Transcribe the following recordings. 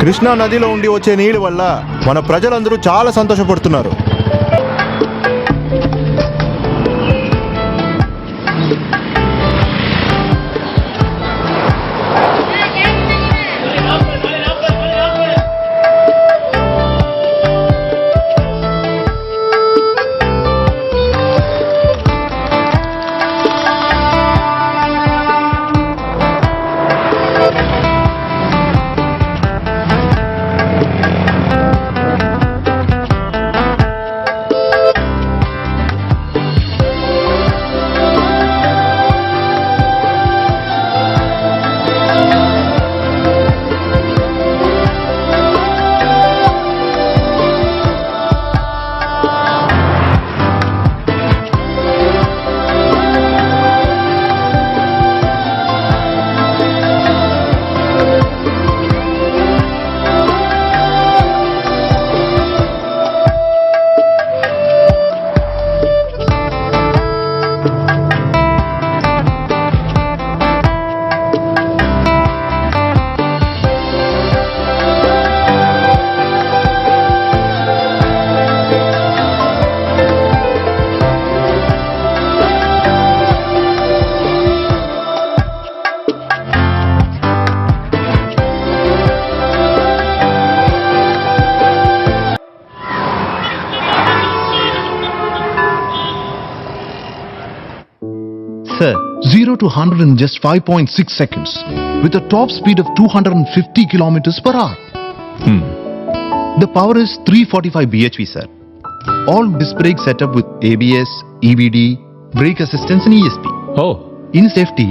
కృష్ణా నదిలో ఉండి వచ్చే నీళ్ళ వల్ల మన ప్రజలందరూ చాలా సంతోషపడుతున్నారు. Sir, 0 to 100 in just 5.6 seconds with a top speed of 250 kilometers per hour. The power is 345 bhp, sir. All disc brake setup with ABS, EBD, brake assistance and ESP. Oh. In safety,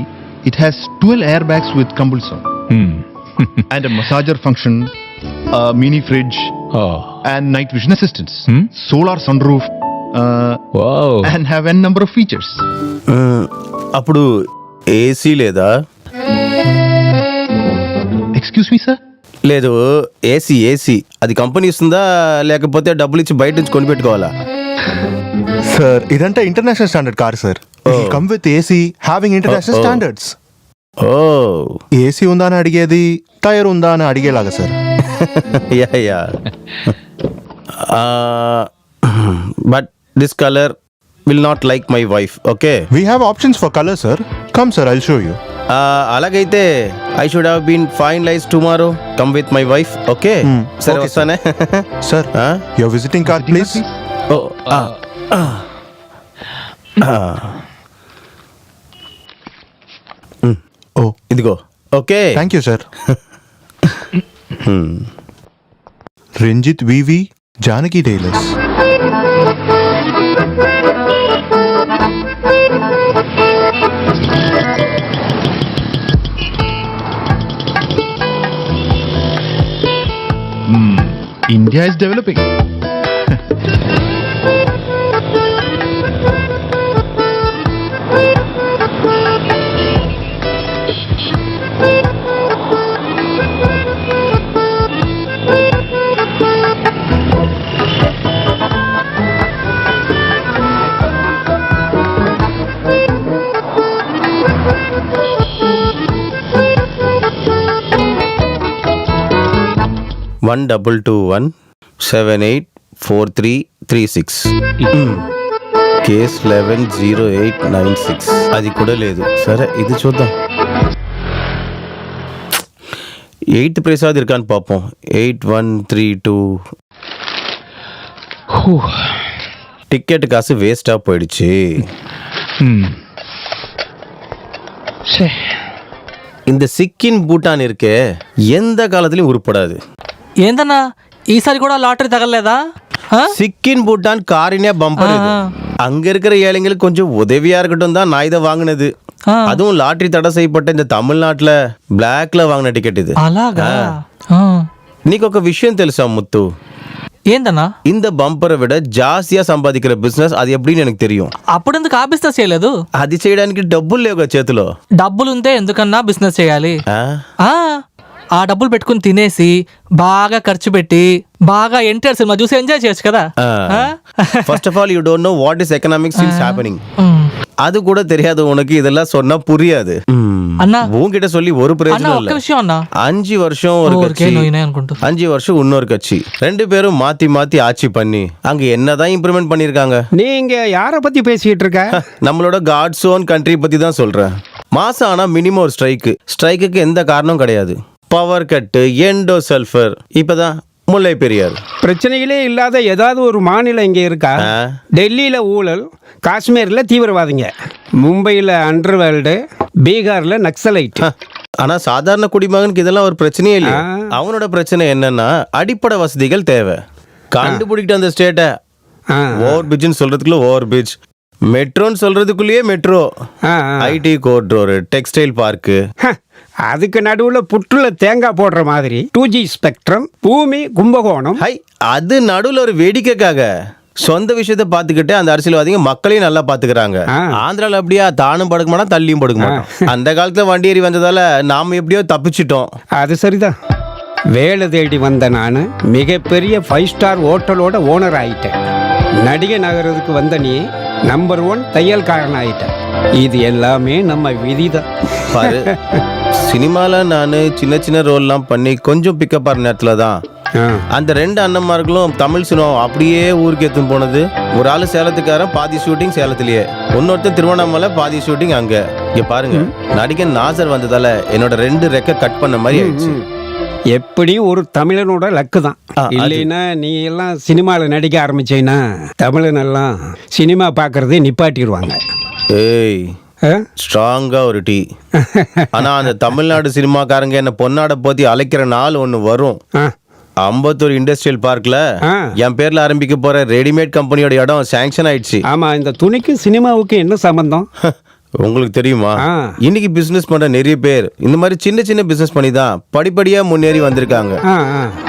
it has 12 airbags with compulsion and a massager function, a mini fridge Oh. and night vision assistance, solar sunroof, Wow. and have n number of features. అప్పుడు AC లేదా? Excuse me, sir? లేదు, AC అది company ఇస్తుందా లేకపోతే డబ్బులు ఇచ్చి బయట నుంచి కొనిపెట్టుకోవాలా? సార్ ఇదంతా international standard car sir. Come with AC having international standards. ఓ, ఏసీ ఉందా అని అడిగేది టైర్ ఉందా అని అడిగేలాగా sir. Yeah but this colour will not like my wife. Okay, we have options for colour sir. Come sir, I'll show you. అలాగైతే I should have been finalise tomorrow. Come with my wife. Okay సరే, okay, వస్తానే. Sir your visiting card please. ఓ ఇదిగో. Okay, thank you sir. Ranjith VV Janaki tailors. India is developing. One 12217843336. Case 110896. అది కూడా లేదు. సరే ఇది చూద్దాం. 8th ప్రసాద్ ఇర్కాన్ పాపం 8132. டிக்கெட் காசு வேஸ்டா போயிடுச்சு. இந்த சிக்கின் பூட்டான் இருக்கே எந்த காலத்திலயும் உருப்படாது. ఏందన్నా ఈసారి కూడా లాటరీ తగలలేదా? சிக்கின் பூட்டான் காரினே பம்பர். அங்க இருக்கிற ஏழைங்களுக்கு கொஞ்சம் உதவியா இருக்கட்டும் தான் நான் இதை வாங்கினது. அதுவும் லாட்டரி தடை செய்யப்பட்ட இந்த தமிழ்நாட்டுல பிளாக்ல வாங்கின டிக்கெட் இது. అలాగా? నీకు ఒక విషయం తెలుసా ముత్తు? ఏందన్నా? இந்த பம்பரை விட ஜாஸ்தியா சம்பாதிக்கிற బిజినెస్ అది ఎప్పుడూ எனக்கு தெரியும். అప్పుడు ఎందుకు ఆ బిజినెస్ చేయలేదు? అది చేయడానికి డబ్బులు లేవుగా చేతిలో. డబ్బులుంటే ఎందుకన్నా బిజినెస్ చేయాలి? ఆ డబ్బులు పెట్టుకుని తినేసి బాగా ఖర్చు పెట్టి బాగా ఎన్టీఆర్ సినిమా చూసి ఎంజాయ్ చేయొచ్చు కదా. First of all you don't know what is economics is happening. அது கூட தெரியாத உனக்கு இதெல்லாம் சொன்னா புரியாது. అన్నా உன்கிட்ட சொல்லி ஒரு అన్నా பிரயோஜனம் ఒక్క இல்ல. విషయం అన్నా 5 வருஷம் ஒரு ఊరికే கட்சி, నోయినే అనుకుంటూ 5 வருஷம் இன்னொரு கட்சி, 2 பேரும் மாத்தி மாத்தி ஆட்சி பண்ணி அங்க என்னதான் இம்ப்ரூவ்மெண்ட் பண்ணிருக்காங்க? நீங்க யார பத்தி பேசிட்டு இருக்க? நம்மளோட காட்ஸ் ஓன் கண்ட்ரி பத்தி தான் சொல்றேன். மாசம் ஆனா மினிமம் ஒரு ஸ்ட்ரைக்குக்கு எந்த காரணம் கிடையாது. பவர் கட்டு, எண்டோ சல்ஃபர், இப்பதான் முல்லை பெரியார். பிரச்சனைகளே இல்லாத ஏதாவது ஒரு மாநிலம் இங்க இருக்கா? டெல்லியில ஊழல், காஷ்மீர்ல தீவிரவாதிங்க, மும்பையில அண்டர்வேல்டு, பீகார்ல நக்சலைட். ஆனா சாதாரண குடிமகனுக்கு இதெல்லாம் ஒரு பிரச்சனையே இல்லையா? அவனோட பிரச்சனை என்னன்னா அடிப்படை வசதிகள் தேவை. கண்டுபிடிக்கிட்டு அந்த ஸ்டேட்டை ஓவர் பிரிட்ஜ்னு சொல்றதுக்குள்ள ஓவர் பிரிட்ஜ், மெட்ரோன்னு சொல்றதுக்குள்ளேயே metro, IT corridor, textile park. அதுக்கு நடுவுல புற்றுல தேங்காய் போடுற மாதிரி 2G ஸ்பெக்ட்ரம், பூமி கும்பகோணம். ஹை, அது நடுவுல ஒரு வேடிக்கைக்காக சொந்த விஷயத்தை பார்த்துக்கிட்டு அந்த அரசியல்வாதிங்க மக்களையும் நல்லா பாத்துக்கிறாங்க. ஆந்திரால அப்படியா தானும் படுக்க மாட்டோம், தள்ளியும் படுக்க மாட்டோம். அந்த காலத்துல வண்டி ஏறி வந்ததால நாம எப்படியோ தப்பிச்சிட்டோம். அது சரிதான். வேலை தேடி வந்த நான் மிகப்பெரிய 5 ஸ்டார் ஹோட்டலோட ஓனர் ஆயிட்டேன். நடிகை நகரத்துக்கு வந்த நீ நம்பர் 1 தையல்காரன் ஆயிட்டேன். இது எல்லாமே நம்ம விதிதான். பாரு, சினிமால நான் சின்ன சின்ன ரோல்லாம் பண்ணி கொஞ்சம் பிக்கப் ஆகிற நேரத்துல தான் அந்த 2 அண்ணன்மார்களும் தமிழ் சினிமா அப்படியே ஊருக்கு எடுத்து போனது. ஒரு ஆளு சேலத்துக்காரன், பாதி ஷூட்டிங் சேலத்திலேயே, இன்னொருத்தர் திருவண்ணாமலை, பாதி ஷூட்டிங் அங்க. இங்க பாருங்க, நடிகன் நாசர் வந்ததால என்னோட 2 ரெக்க கட் பண்ண மாதிரி ஆயிடுச்சு. எப்படி ஒரு தமிழனோட லக்கு தான். இல்லைன்னா நீ எல்லாம் சினிமாவில் நடிக்க ஆரம்பிச்சேன்னா தமிழன் எல்லாம் சினிமா பார்க்கறதே நிப்பாட்டிடுவாங்க. ஏய், ஸ்ட்ராங்கா ஒரு டீ. ஆனா அந்த தமிழ்நாடு சினிமாக்காரங்க என்ன பொன்னாட போத்தி அழைக்கிற நாள் ஒண்ணு வரும். அம்பத்தூர் இண்டஸ்ட்ரியல் பார்க்ல என் பேர்ல ஆரம்பிக்க போற ரெடிமேட் கம்பெனியோட இடம் சாங்ஷன் ஆயிடுச்சு. ஆமா, இந்த துணிக்கும் சினிமாவுக்கும் என்ன சம்பந்தம்? உங்களுக்கு தெரியுமா, இன்னைக்கு பிசினஸ் பண்ற நிறைய பேர் இந்த மாதிரி சின்ன சின்ன பிசினஸ் பண்ணி தான் படிப்படியா முன்னேறி வந்திருக்காங்க.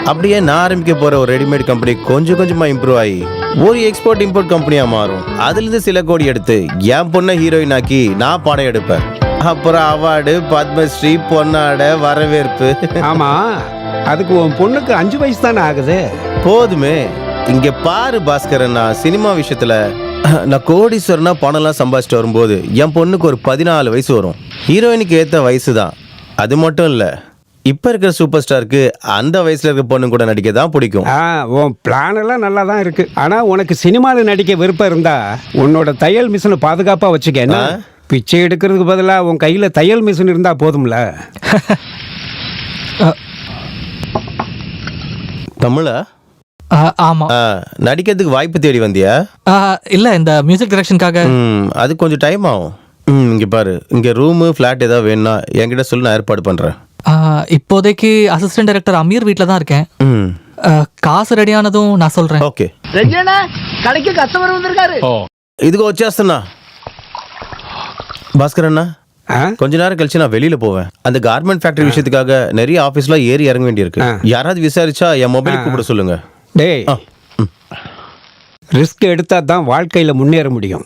அப்படியே நான் ஆரம்பிக்க போற ஒரு ரெடிமேட் கம்பெனி கொஞ்சம் கொஞ்சமா இம்ப்ரூவ் ஆகி ஒரு எக்ஸ்போர்ட் இம்போர்ட் கம்பெனியா மாறும். அதுல இருந்து சில கோடி எடுத்து என் பொண்ணை ஹீரோயின் ஆக்கி நான் படம் எடுப்பேன். அப்புறம் அவார்டு, பத்மஸ்ரீ, பொன்னாட, வரவேற்பு. ஆமா, அதுக்கு உன் பொண்ணுக்கு 5 வயசு தானே ஆகுது. போதுமே. இங்க பாரு பாஸ்கரன், நான் சினிமா விஷயத்துல நான் கோடீஸ்வரனா பணம்லாம் சம்பாதிச்சுட்டு வரும்போது என் பொண்ணுக்கு ஒரு 14 வயசு வரும். ஹீரோயினுக்கு ஏற்ற வயசு தான். அது மட்டும் இல்லை, இப்போ இருக்கிற சூப்பர் ஸ்டாருக்கு அந்த வயசுல இருக்க பொண்ணு கூட நடிக்க தான் பிடிக்கும். உன் பிளான் எல்லாம் நல்லா தான் இருக்கு. ஆனால் உனக்கு சினிமாவில் நடிக்க விருப்பம் இருந்தா உன்னோட தையல் மிஷினை பாதுகாப்பாக வச்சுக்க. என்ன பிச்சை எடுக்கிறதுக்கு பதிலாக உன் கையில் தையல் மிஷின் இருந்தால் போதும்ல. தமிழா? ஆமா. நடிக்கிறதுக்கு வாய்ப்பு தேடி வந்தியா? இல்ல, இந்த மியூசிக் டைரக்ஷனுக்காக. அது கொஞ்சம் டைம் ஆகும். இங்க பாரு, இங்க ரூமு ஃபிளாட் ஏதாவது வேணும்னா என்கிட்ட சொல்லி நான் ஏற்பாடு பண்றேன். இப்போதைக்கு அசிஸ்டன்ட் டைரக்டர் அமீர் வீட்டில் தான் இருக்கேன். காசு ரெடியானதும் நான் சொல்றேன். ஓகே. கடைக்கு கஸ்டமர் வந்திருக்காரு. இதுக்கு வச்சாஸ்தண்ணா. பாஸ்கர் அண்ணா, கொஞ்ச நேரம் கழிச்சு நான் வெளியில போவேன். அந்த கார்மெண்ட் ஃபேக்டரி விஷயத்துக்காக நிறைய ஆபீஸ்ல ஏறி இறங்க வேண்டியிருக்கு. யாராவது விசாரிச்சா என் மொபைல் கூப்பிட சொல்லுங்க. டேய், ரிஸ்க் எடுத்தா தான் வாழ்க்கையில முன்னேற முடியும்.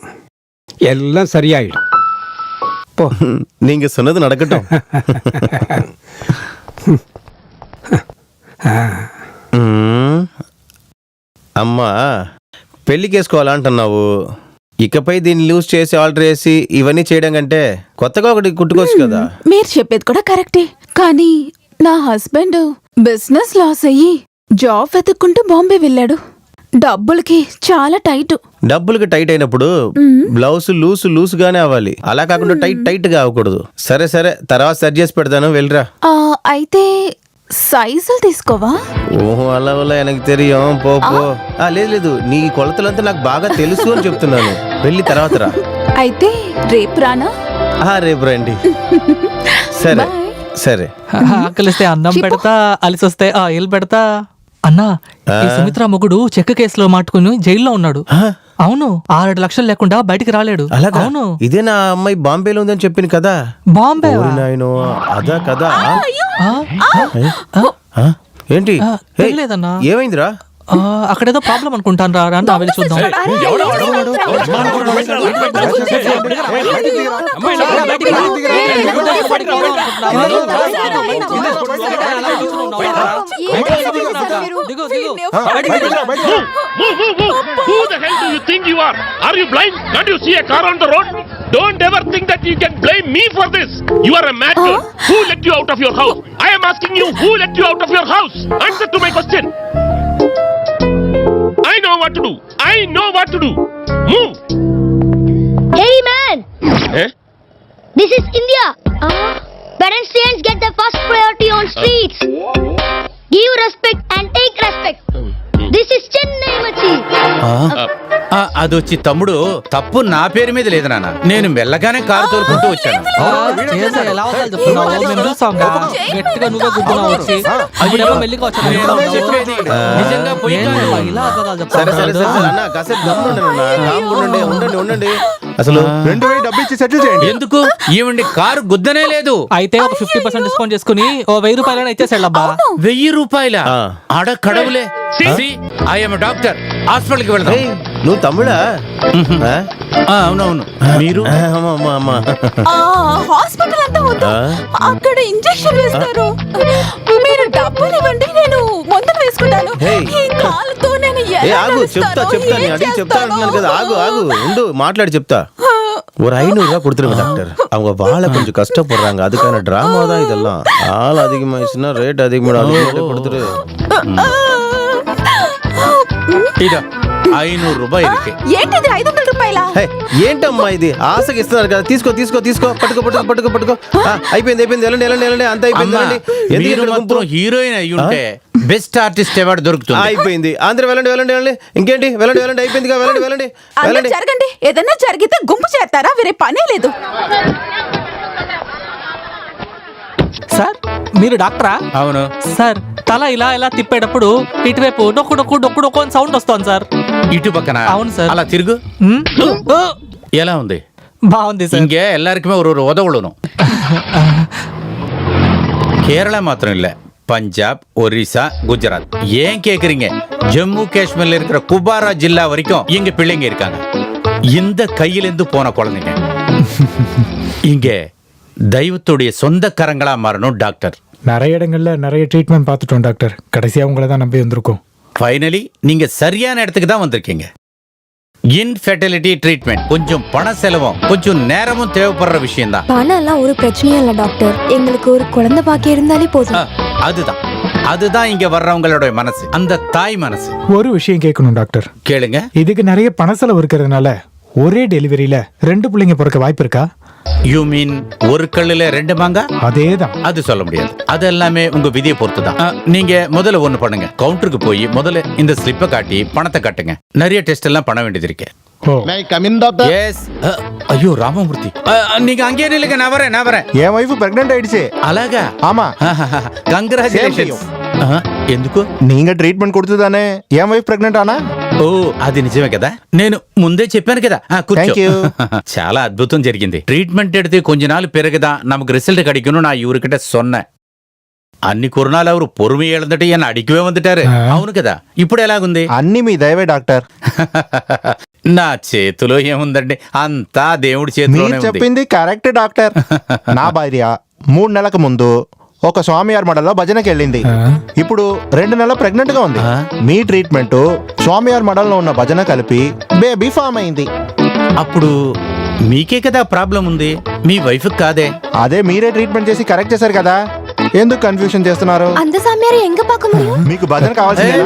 எல்லாம் சரியாயிடும். போ. நீங்க சொன்னது நடக்கட்டும். అమ్మా పెళ్లికేసుకోవాలంటున్నావు. ఇకపై దీన్ని లూజ్ చేసి ఆల్టర్ చేసి ఇవన్నీ చేయడం కంటే కొత్తగా ఒకటి కుట్టుకోవచ్చు కదా. మీరు చెప్పేది కూడా కరెక్టే, కానీ నా హస్బెండ్ బిజినెస్ లాస్ అయ్యి జాబ్ వెతుక్కుంటూ బాంబే వెళ్ళాడు. డబ్బులకి చాలా టైట్. డబ్బులకి టైట్ అయినప్పుడు బ్లౌజ్ లూస్ గానే అవ్వాలి. అలా కాకుండా టైట్ గా అవ్వకూడదు. సరే సరే, తర్వాత సరి చేసి పెడతాను, వెళ్ళరా. అయితే సైజులు తీసుకోవా? ఓహో, అలా వల్ల ఎనకు తెలియం. పో. లేదు, నీ కొలతలంతా నాకు బాగా తెలుసు అని చెప్తున్నాను. వెళ్ళి తర్వాత రా. అయితే రేపు రానా? రేపు రండి. సరే సరే. ఆకలిస్తే అన్నం పెడతా, అలిసొస్తే ఆయిల్ పెడతా. అన్నా, ఈ సుమిత్ర మొగుడు చెక్క కేసులో మాట్టుకుని జైల్లో ఉన్నాడు. అవును, 6-7 లక్షలు లేకుండా బయటికి రాలేడు. అవును, ఇదే నా అమ్మాయి బాంబేలో ఉందని చెప్పింది కదా. బాంబే? అదా కదా. ఏంటి తెలియలేదన్నా. ఏమైందిరా? అక్కడేదో ప్రాబ్లం అనుకుంటాను రా, నా వెళ్ళి చూద్దాం. Who the hell do you think you are? Are you blind? Can't you see a car on the road? Don't ever think that you can blame me for this. You are a mad girl. Who let you out of your house? I am asking you, who let you out of your house? Answer to my question. I know what to do. I know what to do. Move. Hey man, Eh? this is India. Pedestrians get the first priority on streets. Give respect and take respect. This is Chennai Machi. అదొచ్చి తమ్ముడు తప్పు నా పేరు మీద లేదు నాన్న, నేను మెల్లగానే car తోలుకుంటూ వచ్చాను. చేసా, ఎలా అవుతాలో చెప్తున్నావు? మేము చూస్తాంగా. గట్టిగా నువ్వే గుద్దున్నావు వచ్చి. అప్పుడేమో మెల్లిగా వచ్చాను. నేనే చెప్పేది. నిజంగా పోయి ఏంటమ్మా ఇలా అబద్ధాలు సరే సరే చెప్తున్నావు? సరే అన్న కాసేపు గమ్మునుండండి అన్న. ఉండండి ఉండండి అసలు 2000 డబ్బు ఇచ్చి సెటిల్ చేయండి. ఎందుకు ఈవండి కారు గుద్దనే లేదు. అయితే ఒక 50% డిస్కౌంట్ చేసుకుని ఓ 1000 రూపాయలైనా ఇచ్చేసాడబ్బా. 1000 రూపాయల ఆ. ఆడ కడవులే. ఐఎమ్ డాక్టర్, హాస్పిటల్కి వెళ్దాం. ఏయ్, నువ్వు తమ్ముడా ఆ? అవునవును, మీరు అమ్మా, అమ్మా, అమ్మా. హాస్పిటల్ అంతా వద్దు, ఆ? అక్కడ ఇంజెక్షన్ వేస్తారు. మీరు డబ్బులు ఇవ్వండి, నేను మందులు వేసుకుంటాను. Hey. ఈ కాలుతో నేను ఎలా ఆగు చెప్తా నడుస్తానో, చెప్తా ఏం నేను అడిగి చెప్తా చేస్తానో. అంటున్నాను కదా. ఆగు ఉండు மாట్లాடி చెప్తా. ஒரு 500 ரூபா கொடுத்துருங்க டாக்டர். அவங்க வாழ கொஞ்சம் கஷ்டப்படுறாங்க, அதுக்கான டிராமா தான் இதெல்லாம். ஆள் அதிகமாயிடுச்சுன்னா ரேட் அதிகமாகும், கொடுத்துரு. ఇదో 500 రూపాయలు ఇருக்கு. ఏంటిది 500 రూపాయల? హే, ఏంటమ్మా ఇది? ఆశకి ఇస్తున్నారు కదా, తీసుకో తీసుకో తీసుకో, పట్టుకో. అయిపోయింది వెళ్ళండి అంత అయిపోయింది. అమ్మా, వెళ్ళండి. ఎందుకు మీరు ఇక్కడ మాత్రం గుంపు? హీరోయిన్ అయ్యి ఉంటే బెస్ట్ ఆర్టిస్ట్ అవార్డు దొరుకుతుంది. అయిపోయింది. అందరూ వెళ్ళండి. ఇంకేంటి? వెళ్ళండి అయిపోయిందిగా. వెళ్ళండి. అందరూ జరగండి. ఏదైనా జరిగితే గుంపు చేస్తారా? వేరే పనే లేదు. సార్ మీరు డాక్టరా? అవును. సార్ తల ఇలా తిప్పేటప్పుడు ఇటువైపు డొక్కు అని సౌండ్ వస్తుంది సార్. ఇటు పక్కన. అవును సార్. అలా తిరుగు. హ్మ్? ఓ, ఎలా ఉంది? బాగుంది సార్. இங்கே எல்லாருக்குமே ஒரு உதவணும். கேரளா மாத்திரம் இல்ல, பஞ்சாப், ஒரிசா, குஜராத். ஏன் கேக்குறீங்க? ஜம்மு காஷ்மீர்ல இருக்கிற குபாரா ஜில்லா வரைக்கும் எங்க பிள்ளைங்க இருக்காங்க. இந்த கையிலிருந்து போன குழந்தைங்க இங்க தெய்வத்துடைய சொந்த கரங்களா மாறணும் டாக்டர். நிறைய இடங்கள்ல நிறைய ட்ரீட்மெண்ட் பார்த்துட்டோம் டாக்டர். கடைசியா உங்களை தான் நம்பி வந்திருக்கோம். ஃபைனலி நீங்க சரியான இடத்துக்கு தான் வந்திருக்கீங்க. இன்ஃபெர்டிலிட்டி ட்ரீட்மெண்ட் கொஞ்சம் பண செலவும் கொஞ்சம் நேரமும் தேவைப்படுற விஷயம் தான். பணம் எல்லாம் ஒரு பிரச்சனையும் இல்ல டாக்டர், எங்களுக்கு ஒரு குழந்தை பாக்கி இருந்தாலே போதும். அதுதான் இங்க வர்றவங்களோட மனசு, அந்த தாய் மனசு. ஒரு விஷயம் கேட்கணும் டாக்டர். கேளுங்க. இதுக்கு நிறைய பண செலவு இருக்கிறதுனால ஒரே டெலிவரியில 2 பிள்ளைங்க பிறக்க வாய்ப்பு இருக்கா? யூ மீன் ஒரு கல்லுல 2 மாங்கா? அதேதான். அது சொல்ல முடியாது, அது எல்லாமே உங்க விதியை பொறுத்து தான். நீங்க முதல்ல ஒண்ணு பண்ணுங்க, கவுண்டருக்கு போய் முதல்ல இந்த ஸ்லிப்பை காட்டி பணத்தை கட்டுங்க. நிறைய டெஸ்ட் எல்லாம் பண்ண வேண்டியது இருக்கு. எஸ். ஐயோ ராமமூர்த்தி, நீங்க அங்கேயே நில்லுங்க, நான் வரேன். என் వైఫ్ ప్రెగ్నెంట్ ஆயிடுச்சு. అలాగా? ஆமா. కంగ్రాచులేషన్స్. ఎందుకు? நீங்க ட்ரீட்மெண்ட் கொடுத்துதானே என் వైఫ్ ప్రెగ్నెంట్ ஆனா? ఓ అది నిజమే కదా, నేను ముందే చెప్పాను కదా. Thank you. చాలా అద్భుతం జరిగింది. ట్రీట్మెంట్ எடுத்து கொஞ்ச நாள் பிறகுதான் நமக்கு ரிசல்ட் கிடைக்கணும் நான் இவர்கிட்ட சொன்னேன். అన్ని కొరణాలు ఎవరు పొరుమి ఏళ్ళందట ఈయన అడిగివే వందుటారు. అవును కదా, ఇప్పుడు ఎలాగుంది? అన్ని మీ దయవే డాక్టర్. నా చేతిలో ఏముందండి, అంతా దేవుడి చేతిలోనే మీరు ఉంది. చెప్పింది కరెక్ట్ డాక్టర్. నా భార్య 3 నెలలకు ముందు ఒక స్వామివారి మడలో భజనకి వెళ్ళింది. ఇప్పుడు 2 నెలల ప్రెగ్నెంట్ గా ఉంది. మీ ట్రీట్మెంట్ స్వామివారి మడల్లో ఉన్న భజన కలిపి బేబీ ఫామ్ అయింది. అప్పుడు మీకే కదా ప్రాబ్లం ఉంది, మీ వైఫ్ కాదే. అదే మీరే ట్రీట్మెంట్ చేసి కరెక్ట్ చేశారు కదా, ఎందుకు కన్ఫ్యూషన్ చేస్తున్నారు? அந்த சாமியாரை எங்க பார்க்க முடியும்? మీకు భజన కావాల్సింది.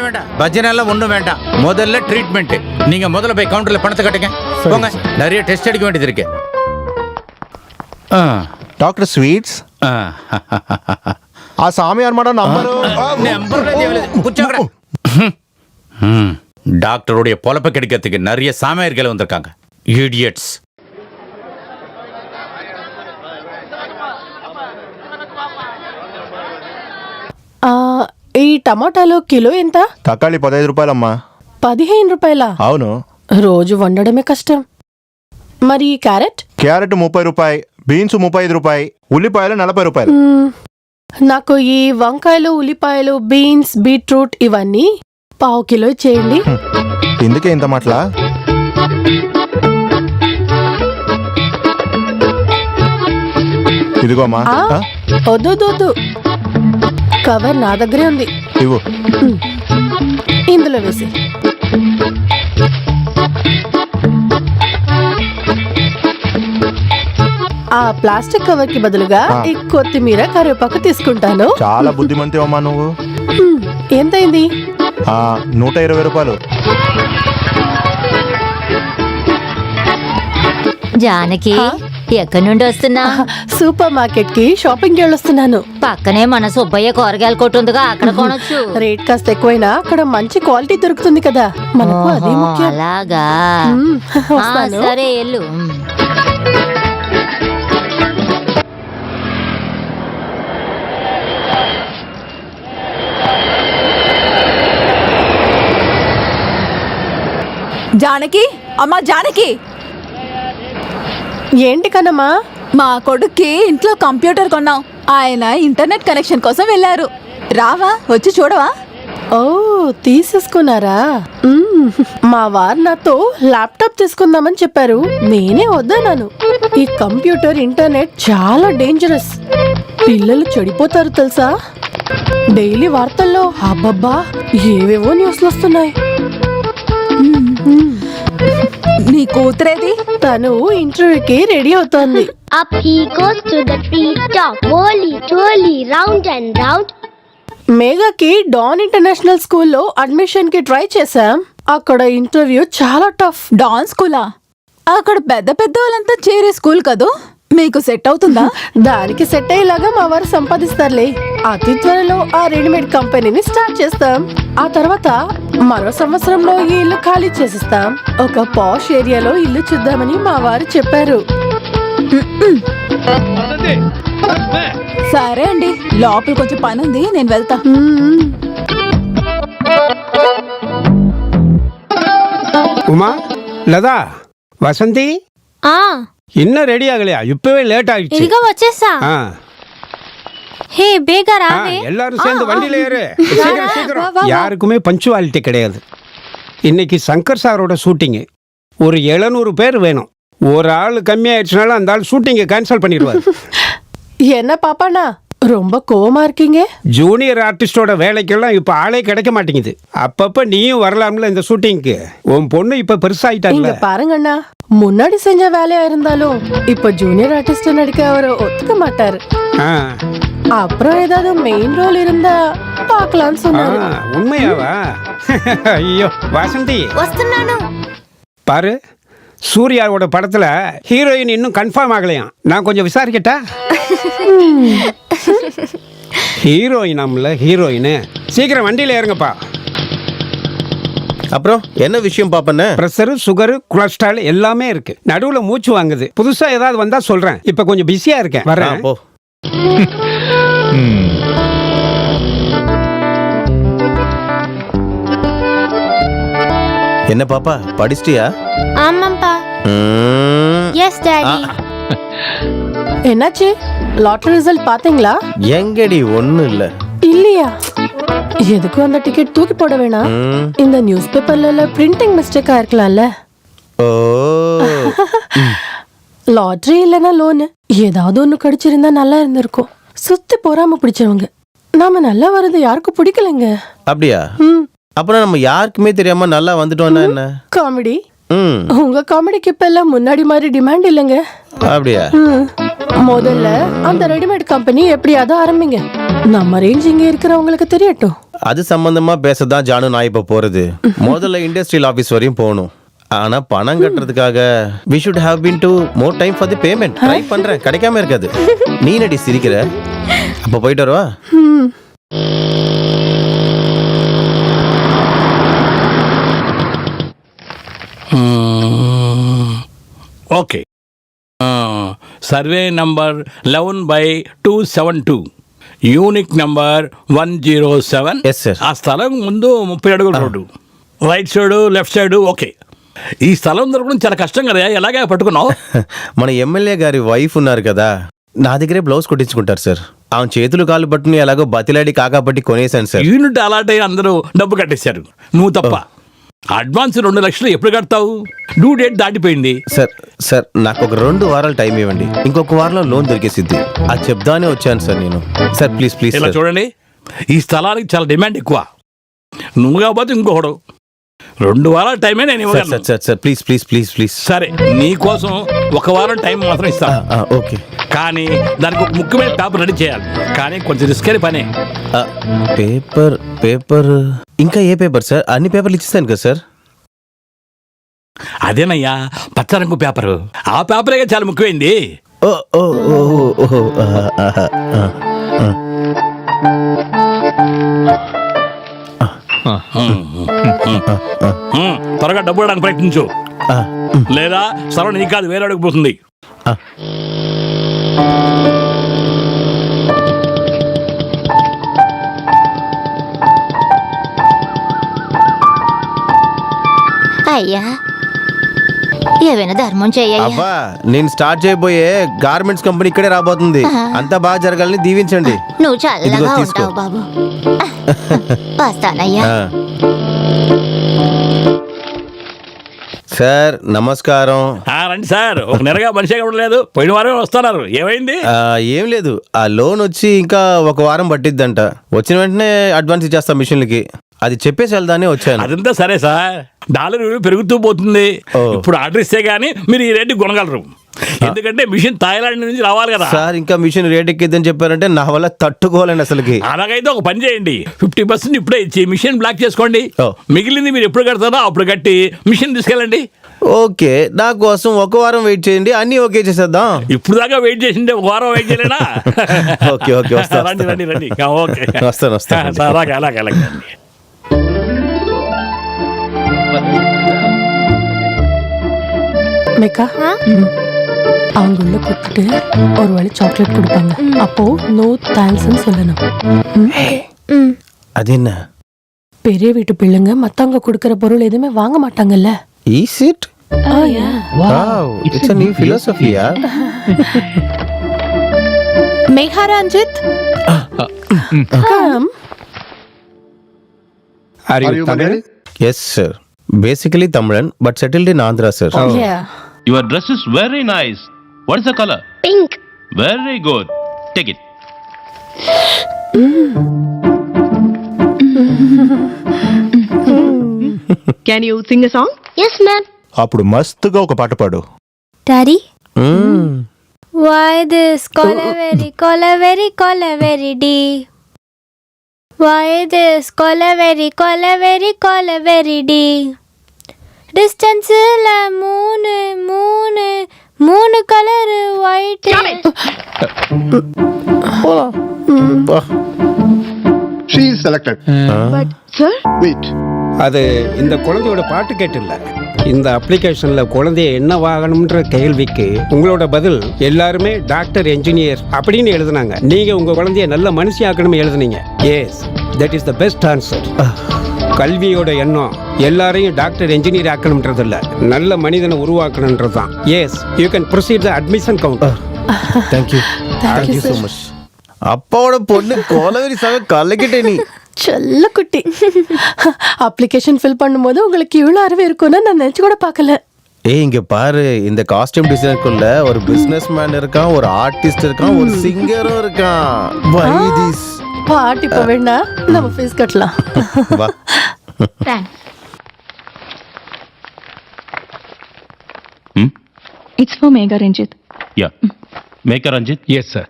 வேண்டாம் பஜனை எல்லாம் ஒண்ணும் வேண்டாம், முதல்ல ட்ரீட்மெண்ட். நீங்க முதல்ல போய் கவுண்டர்ல பணத்தை கட்டுங்க, போங்க. நிறைய டெஸ்ட் எடுக்க வேண்டியது இருக்கு. డాక్టర్ స్వీట్స్, ఆ స్వామివారి మడ నంబరు. டாக்டருடைய பொழப்ப கெடுக்கிறதுக்கு நிறைய சாமியார்கள் வந்திருக்காங்க. இடியட்ஸ். ఈ టమాటాలో కిలో ఎంత? తక్కాళి 15 రూపాయలమ్మా. 15 రూపాయల? అవును. రోజు వండడమే కష్టం. మరి క్యారెట్? క్యారెట్ 30 రూపాయి, బీన్స్ 35 రూపాయి, ఉల్లిపాయలు 40 రూపాయలు. నాకు ఈ వంకాయలు, ఉల్లిపాయలు, బీన్స్, బీట్రూట్ ఇవన్నీ 1/2 కిలో చేయండి. ఎందుకే ఇంత మాటలా? ఇదిగోమ్మా. వద్దు, కవర్ నా దగ్గరే ఉంది. ఇవ్వు. ఇందులో వేసి. ప్లాస్టిక్ కవర్ కి బదులుగా ఈ కొత్తిమీర కరివేపాకు తీసుకుంటాను. చాలా బుద్ధిమంతి అమ్మా నువ్వు. ఎంతైంది? 120 రూపాయలు. జానకి ఎక్కడి నుండి వస్తున్నా? సూపర్ మార్కెట్ కి షాపింగ్ వెళ్ళొస్తున్నాను. పక్కనే మన సుబ్బయ్య కూరగాయల కొట్టు ఉందిగా, అక్కడ కొనొచ్చు. రేట్ కాస్త ఎక్కువైనా అక్కడ మంచి క్వాలిటీ దొరుకుతుంది కదా, మనకు అదే ముఖ్యం. అలాగా? వస్తాను. సరే ఎల్లు. జానకి, అమ్మా జానకి. ఏంటి కన్నమ్మా? మా కొడుక్కి ఇంట్లో కంప్యూటర్ కొన్నాం. ఆయన ఇంటర్నెట్ కనెక్షన్ కోసం వెళ్ళారు. రావా, వచ్చి చూడవా? ఓ, తీసేసుకున్నారా? మా వారు నాతో ల్యాప్టాప్ తీసుకుందామని చెప్పారు. నేనే వద్దన్నాను. ఈ కంప్యూటర్ ఇంటర్నెట్ చాలా డేంజరస్. పిల్లలు చెడిపోతారు తెలుసా? డైలీ వార్తల్లో అబ్బబ్బా ఏవేవో న్యూస్లు వస్తున్నాయి. నీ కూతురేది? తను ఇంటర్వ్యూకి రెడీ అవుతోంది. Up he goes to the treetop, whirly twirly, round and round. మేఘాకి డాన్ ఇంటర్నేషనల్ స్కూల్లో అడ్మిషన్ కి ట్రై చేశాం. అక్కడ ఇంటర్వ్యూ చాలా టఫ్. డాన్ స్కూలా? అక్కడ పెద్ద పెద్ద వాళ్ళంతా చేరే స్కూల్ కదూ. మీకు సెట్ అవుతుందా? దానికి సెట్ అయ్యేలాగా మా వారు సంపాదిస్తారులే. అతి త్వరలో ఆ రెడీమేడ్ కంపెనీని స్టార్ట్ చేస్తాం. ఆ తర్వాత మరో సంవత్సరంలో ఈ ఇల్లు ఖాళీ చేసిస్తాం. ఒక పాష్ ఏరియాలో ఇల్లు చూద్దామని మా వారు చెప్పారు. సరే అండి, లోపల కొంచెం పని ఉంది, నేను వెళ్తా. உமா, லதா, வசந்தி, இன்னும் ரெடி ஆகலையா? இப்பவே லேட் ஆயிடுச்சு. ఇదిగో వచ్చేసా. హే బేగా రావే. எல்லாரும் சேர்ந்து வண்டியில ஏறு. சீக்கிரம் சீக்கிரம். யாருக்குமே பஞ்சுவாலிட்டி கிடையாது. இன்னைக்கு சங்கர் சாரோட ஷூட்டிங். ஒரு 700 பேர் வேணும். ஒரு ஆள் கம்மியாயிடுச்சுனால அந்த ஆள் ஷூட்டிங்கை கேன்சல் பண்ணிடுவார். என்ன பாப்பாண்ணா, ரொம்ப கோவமா இருக்கீங்க? ஜூனியர் ஆர்டிஸ்டோட வேலைக்கெல்லாம் இப்ப ஆளே கிடைக்க மாட்டேங்குது. அப்பப்ப நீயும் வரலாம்ல இந்த ஷூட்டிங்க்கு. உன் பொண்ணு இப்ப பெருசாயிட்டாங்க. இங்க பாருங்கண்ணா, முன்னாடி செஞ்ச வேலையா இருந்தாலும் இப்ப ஜூனியர் ஆர்டிஸ்ட் நடிக்க அவர் ஒத்துக்க மாட்டாரு. அப்புறம் ஏதாவது மெயின் ரோல் இருந்தா பார்க்கலாம்னு சொன்னாரு. உண்மையாவா? ஐயோ வசந்தி, వస్తున్నాను. பாரு, சூர்யாவோட படத்துல ஹீரோயின் இன்னும் கன்ஃபார்ம் ஆகலையா? நான் கொஞ்சம் விசாரிக்கட்டா? ஹீரோயின் நம்மள ஹீரோயின். சீக்கிரம் வண்டியில ஏறுங்கப்பா. அப்புறம் என்ன விஷயம் பாப்பண்ண? பிரஷர், சுகர், கொலஸ்ட்ரால் எல்லாமே இருக்கு. நடுவுல மூச்சு வாங்குது. புதுசா ஏதாவது வந்தா சொல்றேன். இப்ப கொஞ்சம் பிஸியா இருக்கேன், வரேன். போ. என்ன பாப்பா, படிச்சிட்டியா? ஆமாப்பா. Yes daddy. என்னாச்சு? லாட்டரி ரிசல்ட் பாத்தீங்களா? எங்கடி ஒண்ணும் இல்ல. இல்லையா? எதுக்கு அந்த டிக்கெட் தூக்கி போட வேணாம். இந்த நியூஸ் பேப்பர்ல பிரிண்டிங் மிஸ்டேக்கா இருக்கலாம்ல. ஓ, லாட்டரி இல்லனா லோன் ஏதாவது ஒண்ணு கிடைச்சிருந்தா நல்லா இருந்திருக்கும். சுத்தி போறாம பிடிச்சவங்க. நாம நல்லா வரது யாருக்கும் பிடிக்கலங்க. அப்படியா? அப்புறம் நம்ம யாருக்குமே தெரியாம நல்லா வந்துட்டோம்னா என்ன? காமெடி. உங்க காமெடிக்கு இப்ப எல்லாம் முன்னாடி மாதிரி டிமாண்ட் இல்லைங்க. அப்படியா? முதல்ல அந்த ரெடிமேட் கம்பெனி எப்படியாவது ஆரம்பிங்க. நம்ம ரேஞ்ச் இங்க இருக்கிறவங்களுக்கு தெரியட்டும். அது சம்பந்தமா பேசதான் ஜானு நான் இப்ப போறது. முதல்ல இண்டஸ்ட்ரியல் ஆபீஸ் வரையும் போகணும். ஆனா பணம் கட்டுறதுக்காக we should have been to more time for the payment. Try பண்றேன், கிடைக்காம இருக்காது. நீ நடி சிரிக்கிற? அப்ப போயிட்டு வரவா? Okay. Survey number 11/272, unique number 107. Yes sir. ఆ స్థలం ముందు 30 అడుగుల road, right side left side. Okay. ఈ స్థలం దొరకడం చాలా కష్టం కదా, ఎలాగే పట్టుకున్నావు? మన ఎమ్మెల్యే గారి వైఫ్ ఉన్నారు కదా, నా దగ్గరే బ్లౌజ్ కుట్టించుకుంటారు సార్. ఆమె చేతులు కాళ్ళు పట్టుని ఎలాగో బతిలాడి కాకాపట్టి కొనేసాను సార్. యూనిట్ అలాంటి అందరూ డబ్బు కట్టేశారు, నువ్వు తప్ప. అడ్వాన్స్ 2 లక్షలు ఎప్పుడు కడతావు? డ్యూ డేట్ దాటిపోయింది. సార్ సార్, నాకు ఒక 2 వారాలు టైం ఇవ్వండి. ఇంకొక వారంలో లోన్ దొరికేసిద్ది. అది చెప్దానే వచ్చాను సార్ నేను. Sir please please. ఇలా చూడండి, ఈ స్థలానికి చాలా డిమాండ్ ఎక్కువ. నువ్వు కాకపోతే ఇంకొకడు. 2 వారాల టైమే నేను సార్ ఇవ్వగలను. Sir sir sir please please please please. సరే నీకోసం 1 వారం టైం మాత్రం ఇస్తాను. ఓకే. కానీ దానికి ఒక ముఖ్యమైన పేపర్ రెడీ చేయాలి. కానీ కొంచెం రిస్క్ అయిన పనే. పేపర్ ఇంకా ఏ పేపర్ సార్? అన్ని పేపర్లు ఇచ్చేస్తాను కదా సార్. అదేనయ్యా పచ్చరంగు పేపరు. ఆ పేపరే చాలా ముఖ్యమైంది. ఓ ఓ ఓ ఓ త్వరగా డబ్బు ఇవ్వడానికి ప్రయత్నించు, లేదా సరళ నీ కాదు వేరే పోతుంది. అయ్యా ఏమైనా ధర్మం చెయ్య. అబ్బా నేను స్టార్ట్ చేయబోయే గార్మెంట్స్ కంపెనీ ఇక్కడే రాబోతుంది. అంతా బాగా జరగాలని దీవించండి. నువ్వు చల్లగా ఉంటావు బాబు. వస్తానయ్యా. సార్ నమస్కారం. రండి సార్. ఒక నెలగా మనిషి కూడా లేదు. పోయిన వారం వస్తున్నారు. ఏమైంది? ఏం లేదు, ఆ లోన్ వచ్చి ఇంకా 1 వారం పట్టిద్దంట. వచ్చిన వెంటనే అడ్వాన్స్ ఇచ్చేస్తాం మిషన్లకి. అది చెప్పేసి వెళ్దానే వచ్చాను. అదంతా సరే సార్, డాలర్ విలువ పెరుగుతూ పోతుంది. ఇప్పుడు ఆర్డర్ ఇస్తే గానీ మీరు ఈ రేటు కొనగలరు. ఎందుకంటే మిషన్ థాయిలాండ్ నుంచి రావాలి కదా సార్. ఇంకా మిషన్ రేట్ ఎక్కిద్దని చెప్పారంటే నా వల్ల తట్టుకోలేండి అసలుకి. అలాగైతే ఒక పని చేయండి, 50% ఇప్పుడే ఇచ్చి మిషన్ బ్లాక్ చేసుకోండి. మిగిలింది మీరు ఎప్పుడు కడతారో అప్పుడు కట్టి మిషన్ తీసుకెళ్ళండి. ఓకే, నా కోసం 1 వారం వెయిట్ చేయండి, అన్ని ఓకే చేసేద్దాం. ఇప్పుడు దాకా వెయిట్ చేసిండే 1 వారం వెయిట్ చేయలేనా? ఓకే ఓకే వస్తాను. రండి రండి రండి. ఓకే వస్తాను. అలాగే అలాగే అలాగే. மேக்கா அவங்க உள்ள கூப்பிட்டு ஒரு வேளை சாக்லேட் கொடுப்பாங்க. அப்போ நோ தேங்க்ஸ்ன்னு சொல்லணும். అదేనా? பெரிய வீட்டு பிள்ளைங்க மத்தவங்க கொடுக்கற பொருள் எதுவுமே வாங்க மாட்டாங்கல்ல. Is it? Wow, it's a new philosophy, yaar. Megha Ranjit, Come. Are you Tamil? Yes sir. Basically Tamil but settled in Andhra sir. Yeah. Your dress is very nice. What is the color? Pink. Very good. Take it. Can you sing a song? Yes, ma'am. అప్పుడు మస్తుగా ఒక పాట పాడు. Daddy. Mm. Why this very day? Why this very day? Distance la moon color white. She is selected. But sir, Wait. அது இந்த குழந்தையோட பாட்டு கேட்டில்ல. இந்த அப்ளிகேஷன்ல குழந்தைய என்ன வாங்கணும்ன்ற கேள்விக்கு உங்களோட பதில் எல்லாருமே டாக்டர், என்ஜினியர் அப்படின்னு எழுதுனாங்க. நீங்க உங்க குழந்தைய நல்ல மனுஷி ஆக்கணும் எழுதுனீங்க. Yes, that is the best answer. கல்வியோட எண்ணம் எல்லாரையும் டாக்டர், என்ஜினியர் ஆக்கணும்ன்றது இல்ல, நல்ல மனிதனை உருவாக்கணும்ன்றது தான். Yes, you can proceed the admission counter. Thank you so much. அப்பாவோட பொண்ணு கோலவெரி சாக கலக்கிட்டே நீ. செல்ல குட்டி. அப்ளிகேஷன் ஃபில் பண்ணும்போது உங்களுக்கு இவ்வளவு அறிவு இருக்கும்னு நான் நினைச்சு கூட பார்க்கல. இங்க பாரு, இந்த காஸ்டியூம் டிசைனருக்குள்ள ஒரு பிசினஸ் மேன் இருக்கான், ஒரு ஆர்டிஸ்ட் இருக்கான், ஒரு சிங்கரும் இருக்கான். Why this? பாட்டி இப்ப வேணா நம்ம ஃபீஸ் கட்டலாம். வா. it's for Megha Ranjit. Yeah. Megha Ranjit? Yes, sir.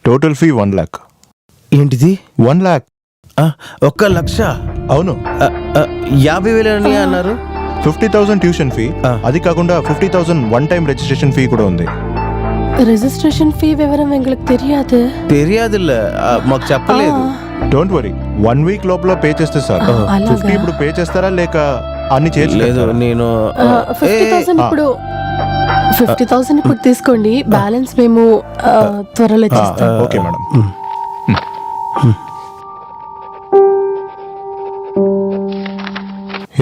Total fee 1 lakh. ఏంటిది? 1 lakh. 1 లక్ష? అవును. 50,000 అని అన్నారు. 50,000 ట్యూషన్ ఫీ, అది కాకుండా 50,000 వన్ టైం రిజిస్ట్రేషన్ ఫీ కూడా ఉంది. రిజిస్ట్రేషన్ ఫీ వివరం ఎங்களுக்கு தெரியாது. తెలియదుல்ல, మాకు చెప్పలేదు. డోంట్ వరీ, 1 week లోపల పే చేస్తే సార్. 50 ఇప్పుడు పే చేస్తారా లేక అన్ని లేదు? నేను 50,000 ఇప్పుడు 50,000 ఇప్పుడు తీసుకోండి, బ్యాలెన్స్ మేము త్వరలో చేస్తాం. Okay madam.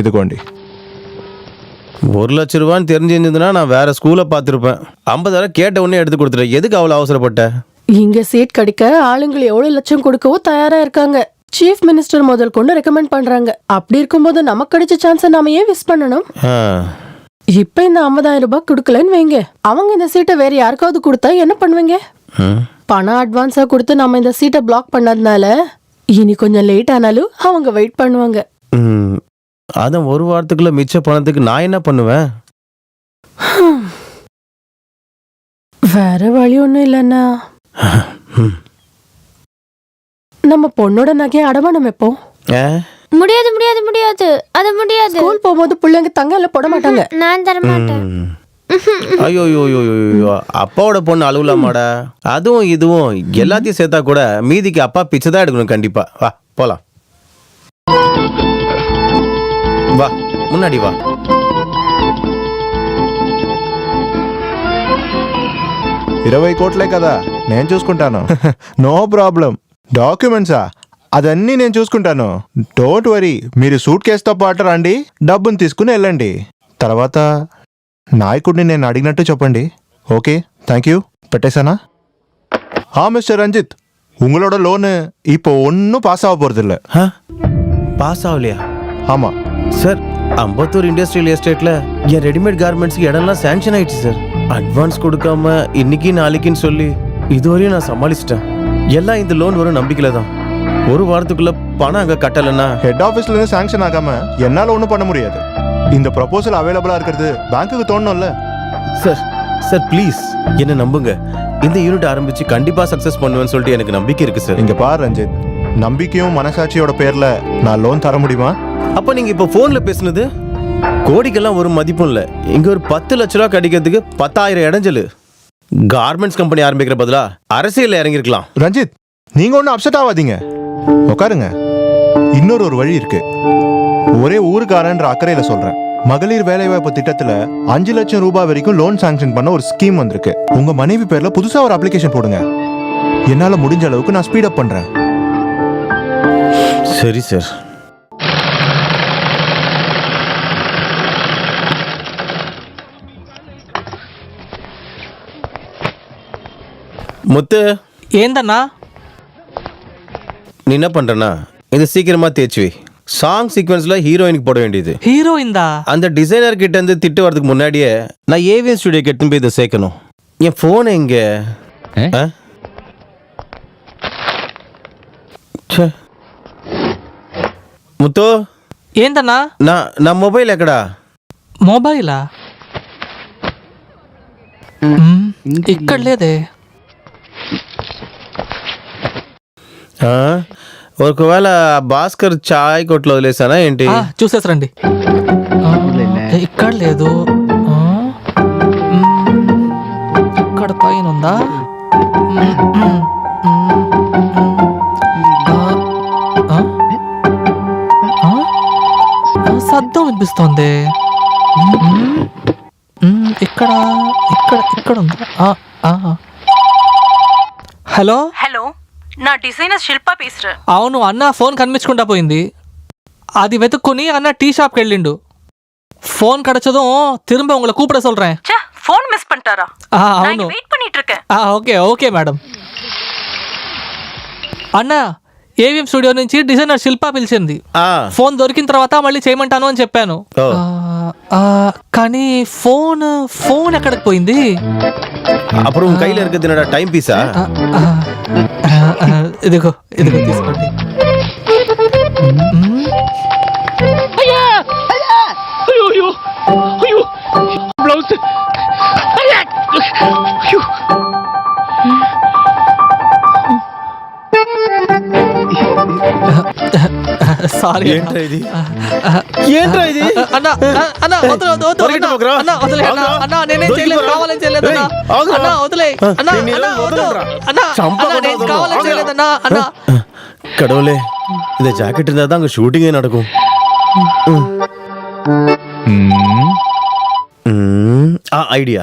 ఇదిగోండి. 1 லட்ச ரூபான்னு தெரிஞ்சிருந்ததுன்னா நான் வேற ஸ்கூல்ல பார்த்துருப்பேன். 50,000 கேட்ட உடனே எடுத்து கொடுத்துட்டேன். எதுக்கு அவ்வளோ அவசரப்பட்ட? இங்க சீட் கிடைக்க ஆளுங்களை எவ்வளவு லட்சம் கொடுக்கவோ தயாரா இருக்காங்க. சீஃப் மினிஸ்டர் முதல் கொண்டு ரெக்கமெண்ட் பண்றாங்க. அப்படி இருக்கும்போது நமக்கு கிடைச்ச சான்ஸை நாம ஏன் மிஸ் பண்ணணும்? இப்ப இந்த 50,000 ரூபாய் கொடுக்கலன்னு வைங்க, அவங்க இந்த சீட்டை வேற யாருக்காவது கொடுத்தா என்ன பண்ணுவீங்க? பணம் அட்வான்ஸா கொடுத்து நம்ம இந்த சீட்டை பிளாக் பண்ணதுனால இனி கொஞ்சம் லேட் ஆனாலும் அவங்க வெயிட் பண்ணுவாங்க. அதான் ஒரு வாரத்துக்குள்ள மிச்ச பணத்துக்கு நான் என்ன பண்ணுவேன்? வேற வழி ஒண்ணும் இல்லைன்னா நம்ம பொண்ணோட நகையை அடமானம் வைப்போம். முடியாது முடியாது முடியாது, அது முடியாது. ஸ்கூல் போகும்போது பிள்ளைங்க தங்கல போட மாட்டாங்க. நான் தர மாட்டேன். ஐயோ அப்பாவோட பொண்ணு அழுவலாமாடா? அதுவும் இதுவும் எல்லாத்தையும் சேர்த்தா கூட மீதிக்கு அப்பா பிச்சை தான் எடுக்கணும் கண்டிப்பா. வா போலாம், வா முன்னாடி வா. 20 కోట్లే కదా, నేను చూసుకుంటాను. No problem. డాక్యుమెంట్సా అదన్నీ నేను చూసుకుంటాను. Don't worry. మీరు సూట్ కేసుతో పాటు రండి, డబ్బుని తీసుకుని వెళ్ళండి. తర్వాత నాయకుడిని నేను అడిగినట్టు చెప్పండి. Okay, thank you. పెట్టేశాனா? மிஸ்டர் ரஞ்சித், உங்களோட லோனு இப்போ ஒன்றும் பாஸ் ஆக போகிறதில்ல. பாஸ் ஆகலையா? ஆமாம் சார், அம்பத்தூர் இண்டஸ்ட்ரியல் எஸ்டேட்ல என் ரெடிமேட் கார்மெண்ட்ஸ்க்கு இடம்லாம் சாங்ஷன் ஆயிடுச்சு சார். அட்வான்ஸ் கொடுக்காம இன்னைக்கு நாளைக்குன்னு சொல்லி இதுவரையும் நான் சமாளிச்சிட்டேன். எல்லாம் இந்த லோன் வரும் நம்பிக்கையில தான். ஒரு வாரத்துக்குள்ள பணம் அங்க கட்டலைன்னா ஹெட் ஆஃபீஸ்ல இருந்து சாங்ஷன் ஆகாம என்னால ஒன்றும் பண்ண முடியாது. இந்த ப்ரொபோசல் அவைலபிளா இருக்கிறது பேங்க்குக்கு தோணும்ல. சார் சார் ப்ளீஸ் என்ன நம்புங்க. இந்த யூனிட் ஆரம்பிச்சு கண்டிப்பா சக்சஸ் பண்ணுவேன்னு சொல்லிட்டு எனக்கு நம்பிக்கை இருக்கு சார். இங்க பாரு ரஞ்சித், நம்பிக்கையும் மனசாட்சியோட பேர்ல நான் லோன் தர முடியுமா? அப்ப நீங்க இப்ப போன்ல பேசுனது கோடிக்கெல்லாம் ஒரு மதிப்பும் இல்ல. இங்க ஒரு 10 லட்ச ரூபா கிடைக்கிறதுக்கு 10,000 இடைஞ்சல். கார்மெண்ட்ஸ் கம்பெனி ஆரம்பிக்கிற பதிலா அரசியல் இறங்கிருக்கலாம். ரஞ்சித், நீங்க ஒன்றும் அப்செட் ஆகாதீங்க, உட்காருங்க. இன்னொரு வழி இருக்கு. ஒரே ஊருக்காரன்ற அக்கறையில சொல்றேன். மகளிர் வேலைவாய்ப்பு திட்டத்துல 5 லட்சம் ரூபாய் வரைக்கும் லோன் சாங்ஷன் பண்ண ஒரு ஸ்கீம் வந்திருக்கு. உங்க மனைவி பேர்ல புதுசா ஒரு அப்ளிகேஷன் போடுங்க. என்னால முடிஞ்ச அளவுக்கு நான் ஸ்பீட் அப் பண்றேன். சரி சார். முத்து, ఏందన్నా? நீ என்ன பண்றனா, இது சீக்கிரமா தேய்ச்சி வை. சாங் சீக்வன்ஸ்ல ஹீரோயினுக்கு போட வேண்டியது. ஹீரோயின்தா? அந்த டிசைனர் கிட்ட இருந்து திட்டு வரதுக்கு முன்னாடியே நான் ஏவிஎன் ஸ்டுடியோக்கு எடுத்து போய் இதை சேர்க்கணும். என் போன் எங்க? முத்து, ఏందన్నా? నా మొబైల్ ఎక్కడా? మొబైలా? ఇక్కడ లేదే. ఒకవేళ భాస్కర్ చాయ్ కొట్లో వదిలేసానా ఏంటి? చూసేసరండి. ఇక్కడ లేదు. ఇక్కడ పైన ఉందా? శబ్దం వినిపిస్తోంది. ఇక్కడ ఇక్కడ ఇక్కడ ఉందా? హలో హలో, నా డిజైనర్ శిల్ప పీస్ర. అవును అన్న, ఫోన్ కనిపించకుండా పోయింది. అది వెతుక్కుని అన్న టీ షాప్కి వెళ్ళిండు. ஃபோன் கிடைச்சதும் திரும்ப உங்களை கூப்பிட சொல்றேன். ஃபோன் மிஸ் பண்ணிட்டாரா? అవును. வெயிட் பண்ணிட்டு இருக்கேன். Okay okay madam. అన్న, ఏవిఎం స్టూడియో నుంచి డిజైనర్ శిల్ప పిలిచింది. ఫోన్ దొరికిన తర్వాత మళ్ళీ చేయమంటాను అని చెప్పాను. కానీ ఫోన్ ఎక్కడికి పోయింది? அப்புறம் உன் கையில இருக்கிறது என்னடா, டைம் பீஸா? ఇదిగో ఇదిగో తీసుకోండి. అయ్యో అయ్యో బ్లౌజ్. సారీ. ఏంట్రా ఇది? ఏంట్రా ఇది? అన్న అన్న వదిలే అన్న, వదిలే అన్న, నేనేం చేయలేదు, కావాలని చేయలేదు అన్న. అన్న వదిలే అన్న, అన్న అన్న, నేను కావాలని చేయలేదన్నా అన్న. கடவுளே, இந்த ஜாக்கெட் இருந்தா தான் அங்க ஷூட்டிங்கே நடக்கும். ஐடியா.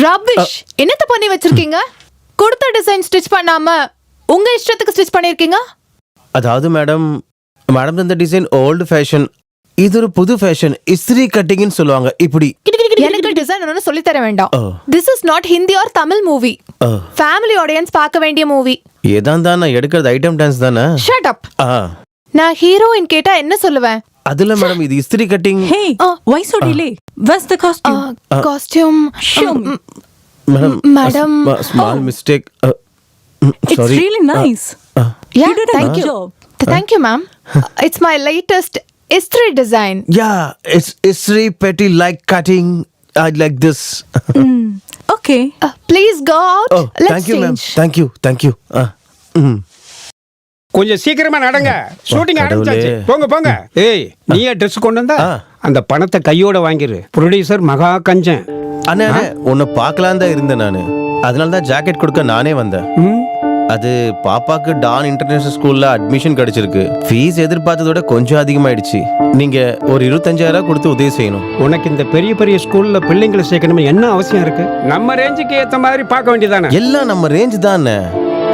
ரபிஷ். என்னத்த பண்ணி வச்சிருக்கீங்க? கொடுத்த டிசைன் ஸ்டிச் பண்ணாம உங்க இஷ்டத்துக்கு ஸ்டிச் பண்ணிருக்கீங்க. அதாவது மேடம் இந்த டிசைன் ஓல்டு ஃபேஷன், இது ஒரு புது ஃபேஷன், இஸ்திரி கட்டிங்னு சொல்லுவாங்க. இப்படி எனக்கு டிசைன் ஒன்னு சொல்லி தர வேண்டாம். This is not Hindi or Tamil movie. Family audience பார்க்க வேண்டிய மூவி. ஏதான் தான் நான் எடுக்கிறது ஐட்டம் டான்ஸ் தானே. Shut up. நான் ஹீரோயின் கேட்டா என்ன சொல்லுவேன்? அதுல மேடம் இது இஸ்திரி cutting. Hey, why so delay? Where's the costume? Costume. Madam small mistake. It's sorry. really nice. Yeah, You did a thank good you. job. Thank you, ma'am. It's my latest istri design. Yeah, it's istree petty like cutting. I like this. Okay. Please go out. Oh, Let's thank you, ma'am. change. Thank you. கொஞ்சம் சீக்கிரமா நடங்க, shooting ஆரம்பிச்சாச்சு. போங்க போங்க. ஏய், நீயே dress கொண்டு வந்தா அந்த பணத்தை கையோட வாங்கிரு. ப்ரொடியூசர் மகா கஞ்சன். அண்ணே உன்னை பார்க்கலாம் தான் இருந்தேன் நானு. அதனால தான் ஜாக்கெட் கொடுக்க நானே வந்தேன். அது பாப்பாக்கு டான் இன்டர்நேஷனல் ஸ்கூல்ல அட்மிஷன் கிடைச்சிருக்கு. ஃபீஸ் எதிர்பார்த்ததோட கொஞ்சம் அதிகமாயிடுச்சு. நீங்க ஒரு 25,000 கொடுத்து உதவி செய்யணும். உனக்கு இந்த பெரிய பெரிய ஸ்கூல்ல பிள்ளைங்களை சேர்க்கணும் என்ன அவசியம் இருக்கு? நம்ம ரேஞ்சுக்கு ஏத்த மாதிரி பார்க்க வேண்டியதானே. எல்லாம் நம்ம ரேஞ்ச் தானே.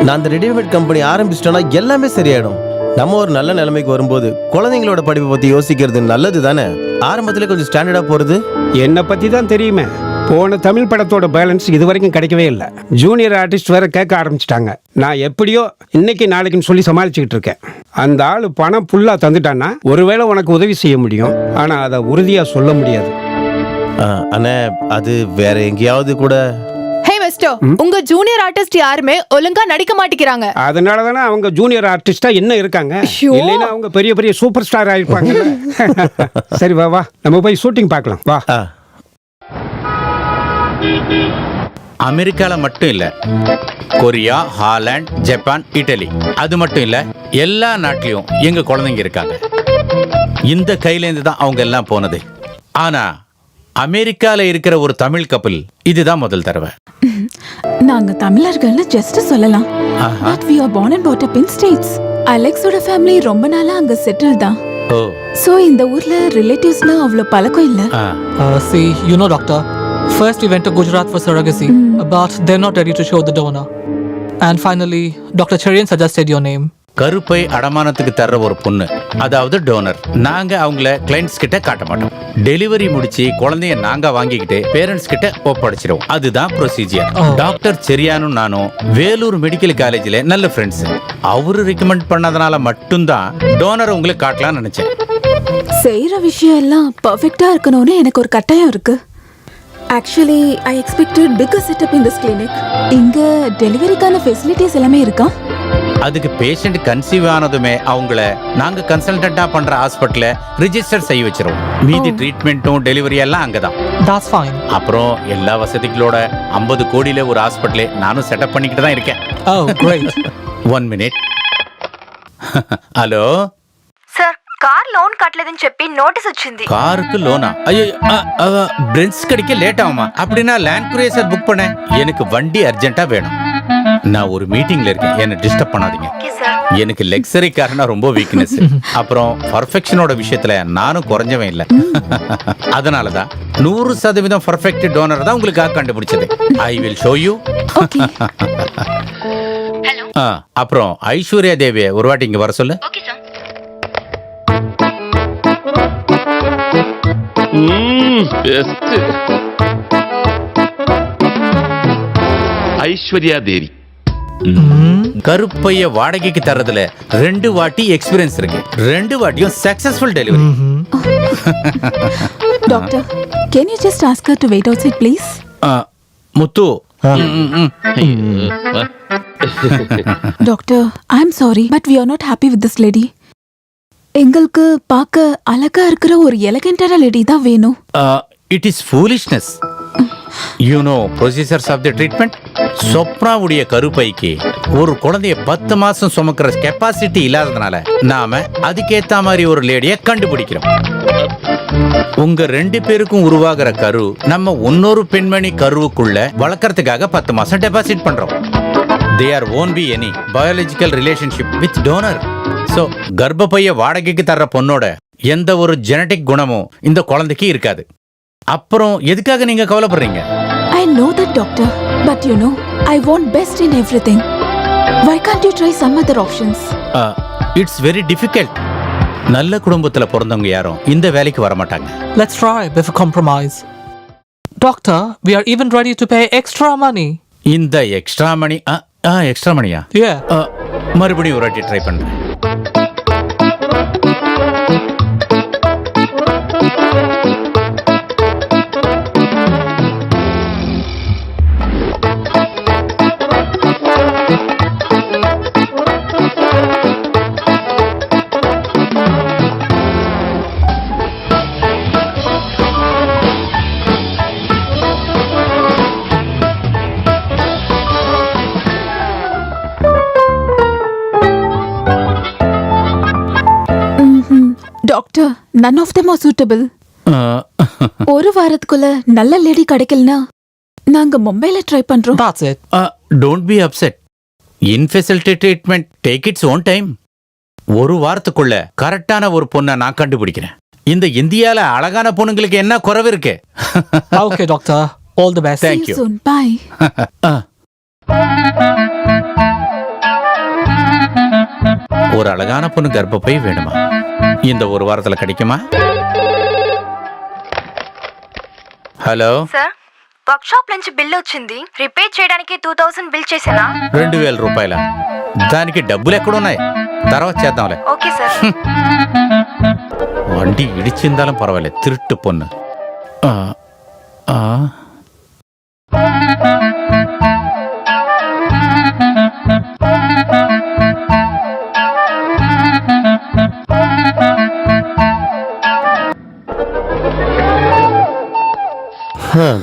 நான் அந்த ரெடிமேட் கம்பெனி ஆரம்பிச்சிட்டோன்னா எல்லாமே சரியாயிடும். நம்ம ஒரு நல்ல நிலைமைக்கு வரும்போது குழந்தைங்களோட படிப்பை பத்தி யோசிக்கிறது நல்லது தானே. ஆரம்பத்துல கொஞ்சம் ஸ்டாண்டர்டா போறது. என்னை பத்தி தான் தெரியுமே. போன தமிழ் படத்தோட பேலன்ஸ் இது வரைக்கும் கிடைக்கவே இல்லை. ஜூனியர் ஆர்டிஸ்ட் வேற கேட்க ஆரம்பிச்சிட்டாங்க. நான் எப்படியோ இன்னைக்கு நாளைக்குன்னு சொல்லி சமாளிச்சுக்கிட்டு இருக்கேன். அந்த ஆள் பணம் ஃபுல்லா தந்துட்டான்னா ஒருவேளை உனக்கு உதவி செய்ய முடியும். ஆனா அதை உறுதியா சொல்ல முடியாது. அண்ணே அது வேற எங்கேயாவது கூட. ஹே மிஸ்டர், உங்க ஜூனியர் ஆர்டிஸ்ட் யாருமே ஒழுங்கா நடிக்க மாட்டேங்கிறாங்க. அதனால தானே அவங்க ஜூனியர் ஆர்டிஸ்டா என்ன இருக்காங்க. இல்லைன்னா அவங்க பெரிய பெரிய சூப்பர் ஸ்டார் ஆயிருப்பாங்க. சரி வா நம்ம போய் ஷூட்டிங் பார்க்கலாம் வா. அமெரிக்கால மட்டும் இல்ல, கொரியா, ஹாலண்ட், ஜப்பான், இட்டலி, அது மட்டும் இல்ல எல்லா நாட்டிலையும் எங்க குழந்தைங்க இருக்காங்க. இந்த கையிலேருந்து தான் அவங்க எல்லாம் போனது. ஆனா அமெரிக்கால இருக்கிற ஒரு தமிழ் கப்பல் இதுதான் முதல் தடவை. நாங்க தமிழர்கள்னு ஜஸ்ட் சொல்லலாம். But we are born and brought up in states. அலெக்ஸோட ஃபேமிலி ரொம்ப நாளா அங்க செட்டில் தான். சோ இந்த ஊர்ல ரிலேட்டிவ்ஸ்னா அவ்வளவு பழக்கம் இல்ல. See, you know, doctor, first we went to Gujarat for surrogacy, but they're not ready to show the donor. And finally, Dr. Cherian suggested your name. கருப்பை அடமானத்துக்கு தர்ற ஒரு பொண்ணு, அதாவது டோனர், நாங்க அவங்கள கிளைண்ட்ஸ் கிட்ட காட்ட மாட்டோம். டெலிவரி முடிச்சு குழந்தைய நாங்க வாங்கிக்கிட்டு பேரண்ட்ஸ் கிட்ட ஒப்படைச்சிருவோம். அதுதான் ப்ரொசீஜர். டாக்டர் செரியானும் நானும் வேலூர் மெடிக்கல் காலேஜ்ல நல்ல ஃப்ரெண்ட்ஸ். அவரு ரெக்கமெண்ட் பண்ணதுனால மட்டும்தான் டோனர் உங்களுக்கு காட்டலாம்னு நினைச்சேன். செய்யற விஷயம் எல்லாம் பெர்ஃபெக்ட்டா இருக்கணும்னு எனக்கு ஒரு கட்டாயம் இருக்கு. Actually, I expected bigger setup in this clinic. இங்க டெலிவரிக்கான ஃபெசிலிட்டிஸ் எல்லாமே இருக்கா? அதுக்கு பேஷண்ட் கன்சீவ் ஆனதுமே அவங்கள நாங்க கன்சல்டண்டா பண்ற ஹாஸ்பிட்டல்ல ரிஜிஸ்டர் செய்ய வச்சிருவோம். மீதி ட்ரீட்மெண்ட்டும் டெலிவரி எல்லாம் அங்கதான். That's fine. அப்புறம் எல்லா வசதிகளோட 50 கோடியில ஒரு ஹாஸ்பிட்டலே நானும் செட்டப் பண்ணிக்கிட்டு தான் இருக்கேன். Oh, great. 1 minute. Hello sir, car loan కట్టలేదని చెప్పి నోటీస్ వచ్చింది. காருக்கு லோனா? ஐயோ, பிரெஞ்ச் கிடைக்க லேட் ஆகுமா? அப்படின்னா லேண்ட் குரூசர் புக் பண்ண. எனக்கு வண்டி அர்ஜென்ட்டா வேணும். நான் ஒரு மீட்டிங்ல இருக்கேன், என்ன டிஸ்டர்ப் பண்ணாதீங்க. எனக்கு லக்ஸரி கார்னா ரொம்ப வீக்னஸ். அப்புறம் பர்ஃபெக்ஷனோட விஷயத்துல நானும் குறைஞ்சவன் இல்லை. அதனாலதான் 100% பர்ஃபெக்ட் டோனர் தான் உங்களுக்காக கண்டுபிடிச்சது. I will show you. அப்புறம் ஐஸ்வர்யா தேவியை ஒரு வாட்டி இங்க வர சொல்லு. ஐஸ்வர்யா தேவி கருப்பைய வாடகைக்கு தரதுல 2 வாட்டி எக்ஸ்பீரியன்ஸ் இருக்கு. 2 வாட்டியும் successful delivery. Doctor, can you just ask her to wait outside, please? Muthu. Doctor, I'm sorry, but we are not happy with this lady. எங்களுக்கு பார்க்க அழகா இருக்கிற ஒரு எலகண்டான லேடி தான் வேணும். It is foolishness. You know procedures of the treatment. சொப்னாவுடைய கருப்பைக்கு ஒரு குழந்தைய 10 மாசம் சுமக்கிற கெப்பாசிட்டி இல்லாததுனால நாம அதுக்கேத்த மாதிரி ஒரு லேடியை கண்டுபிடிக்கிறோம். உங்க 2 பேருக்கும் உருவாகிற கரு நம்ம இன்னொரு பெண்மணி கருவுக்குள்ள வளர்க்கறதுக்காக 10 மாசம் டெபாசிட் பண்றோம். There won't be any biological relationship with donor. So கர்ப்பப்பைய வாடகைக்கு தர்ற பொண்ணோட எந்த ஒரு ஜெனடிக் குணமும் இந்த குழந்தைக்கு இருக்காது. அப்புறம் எதுக்காக நீங்க கவலைப்படுறீங்க? I know that, doctor. But you know, I want best in everything. Why can't you try some other options? It's very difficult. நல்ல குடும்பத்துல பிறந்தவங்க யாரும் இந்த வேலைக்கு வர மாட்டாங்க. Let's try with a compromise. Doctor, we are even ready to pay extra money. இந்த extra money extra மணியா? Yeah. மறுபடியும் ஒரு வாட்டி ட்ரை பண்றேன். Doctor, none of them are suitable. ஒரு வாரத்துக்குள்ள நல்ல லேடி கிடைக்கலனா நாங்க மும்பைல ட்ரை பண்றோம். That's it. Don't be upset. Infertility treatment take its own time. ஒரு வாரத்துக்குள்ள கரெக்டான ஒரு பொண்ணை நான் கண்டுபிடிக்கிறேன். இந்த இந்தியால அழகான பொண்ணுங்களுக்கு என்ன குறைவு இருக்கு? Okay, doctor. All the best. Thank See you. you soon. Bye. ஒரு அழகான பொண்ணு கர்ப்பப்பை வேணுமா? இந்த ஒரு வாரத்துல கிடைக்குமா? హలో సార్ వర్క్ షాప్ నుంచి బిల్ వచ్చింది. రిపేర్ చేయడానికి 2000 బిల్ చేసానా? 2000 రూపాయల? దానికి డబ్బులు ఎక్కడున్నాయి? తర్వాత చేద్దాంలే. Okay sir. வண்டி இடிச்சிருந்தாலும் பரவாயில்ல, திருட்டு பொண்ணு.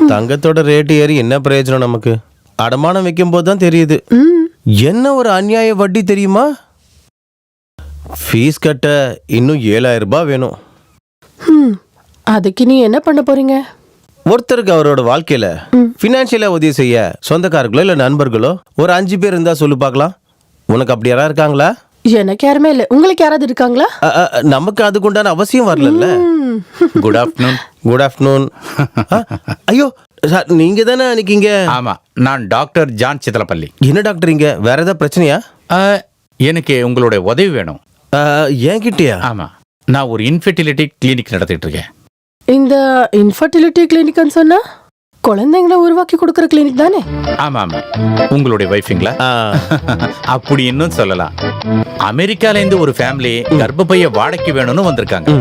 தங்கத்தோட ரேட் ஏறி என்ன பிரயோஜனம் நமக்கு? அடமானம் வைக்கும் போது தான் தெரியுது என்ன ஒரு அநியாய வட்டி தெரியுமா? ஃபீஸ் கட்ட இன்னும் 7000 ரூபாய் வேணும். அதுக்கு நீ என்ன பண்ண போறீங்க? ஒருத்தருக்கு அவரோட வாழ்க்கையில பினான்சியலா உதவி செய்ய சொந்தக்காரர்களோ இல்ல நண்பர்களோ ஒரு 5 பேர் இருந்தா சொல்லு பார்க்கலாம். உனக்கு அப்படி யாரா இருக்காங்களா? எனக்கு யாருமே இல்ல. உங்களுக்கு யாராவது இருக்காங்களா? நமக்கு அதுக்குண்டான அவசியம் வரல. Good afternoon. Good afternoon. ஐயோ சார், நீங்க தானே நிக்கீங்க? ஆமா, நான் டாக்டர் ஜான் சித்தலப்பள்ளி. என்ன டாக்டர், இங்க வேற ஏதாவது பிரச்சனையா? எனக்கு உங்களுடைய உதவி வேணும். என்கிட்டயா? ஆமா, நான் ஒரு இன்ஃபெர்டிலிட்டி கிளினிக் நடத்திட்டு இருக்கேன். இந்த இன்ஃபர்டிலிட்டி கிளினிக்னு சொன்னா குழந்தைங்களை உருவாக்கி கொடுக்கற கிளினிக் தானே? ஆமா ஆமா, உங்களுடைய வைஃபிங்களா? அப்படி இன்னும் சொல்லலாம். அமெரிக்கால இருந்து ஒரு ஃபேமிலி கர்ப்பப்பைய வாடகைக்கு வேணும்னு வந்திருக்காங்க.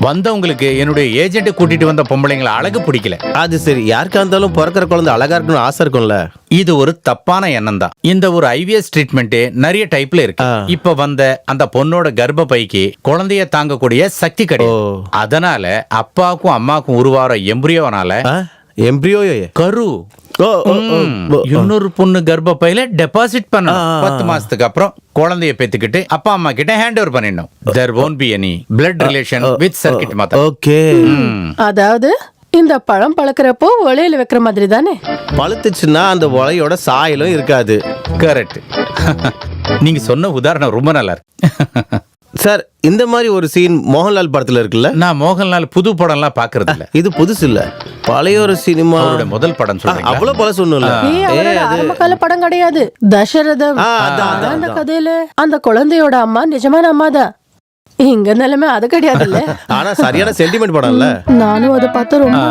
வந்தவங்களுக்கு என்னுடைய ஏஜென்ட் கூட்டிட்டு வந்த பொம்பளைங்களை அழகு பிடிக்கல. அது சரி, யாருக்கா இருந்தாலும் பிறக்கிற குழந்தை அழகா இருக்கணும்னு ஆசை இருக்கும்ல. இது ஒரு தப்பான எண்ணம் தான். இந்த ஒரு ஐவிஎஸ் ட்ரீட்மெண்ட் நிறைய டைப்ல இருக்கு. இப்ப வந்த அந்த பொண்ணோட கர்ப்பப்பைக்கு குழந்தைய தாங்கக்கூடிய சக்தி கிடையாது. அதனால அப்பாவுக்கும் அம்மாவுக்கும் உருவாகிற எம்பிரியோனால கரு இன்னொரு பொண்ணு கர்ப்பப்பையில டெபாசிட் பண்ணணும். 10 மாசத்துக்கு அப்புறம் குழந்தைய பெத்துக்கிட்டு அப்பா அம்மா கிட்ட ஹேண்ட் ஓவர் பண்ணிடணும். There won't be any blood relation with circuit mother. Okay. அதாவது இந்த பழம் பழக்கிறப்போ ஒலையில வைக்கிற மாதிரி தானே? பழுத்துச்சுன்னா அந்த ஒலையோட சாயலும் இருக்காது. கரெக்ட். நீங்க சொன்ன உதாரணம் ரொம்ப நல்லா இருக்கு. சார், இந்த மாதிரி ஒரு சீன் மோகன்லால் படத்துல இருக்குல்ல? நான் மோகன்லால் புது படம்லாம் பாக்குறது இல்ல. இது புதுசு இல்ல, பழைய ஒரு சினிமா. முதல் படம் சொல்றீங்க. அவ்வளவு பழசு ஒண்ணும் இல்ல. ஆரம்ப கால படம் கிடையாது. தசரதம். அந்த கதையில அந்த குழந்தையோட அம்மா நிஜமான அம்மா தான். இங்க நிலைமை அது கிடையாதுல்ல. ஆனா சரியான சென்டிமெண்ட் படம் இல்ல. நானும் அதை பார்த்து ரொம்ப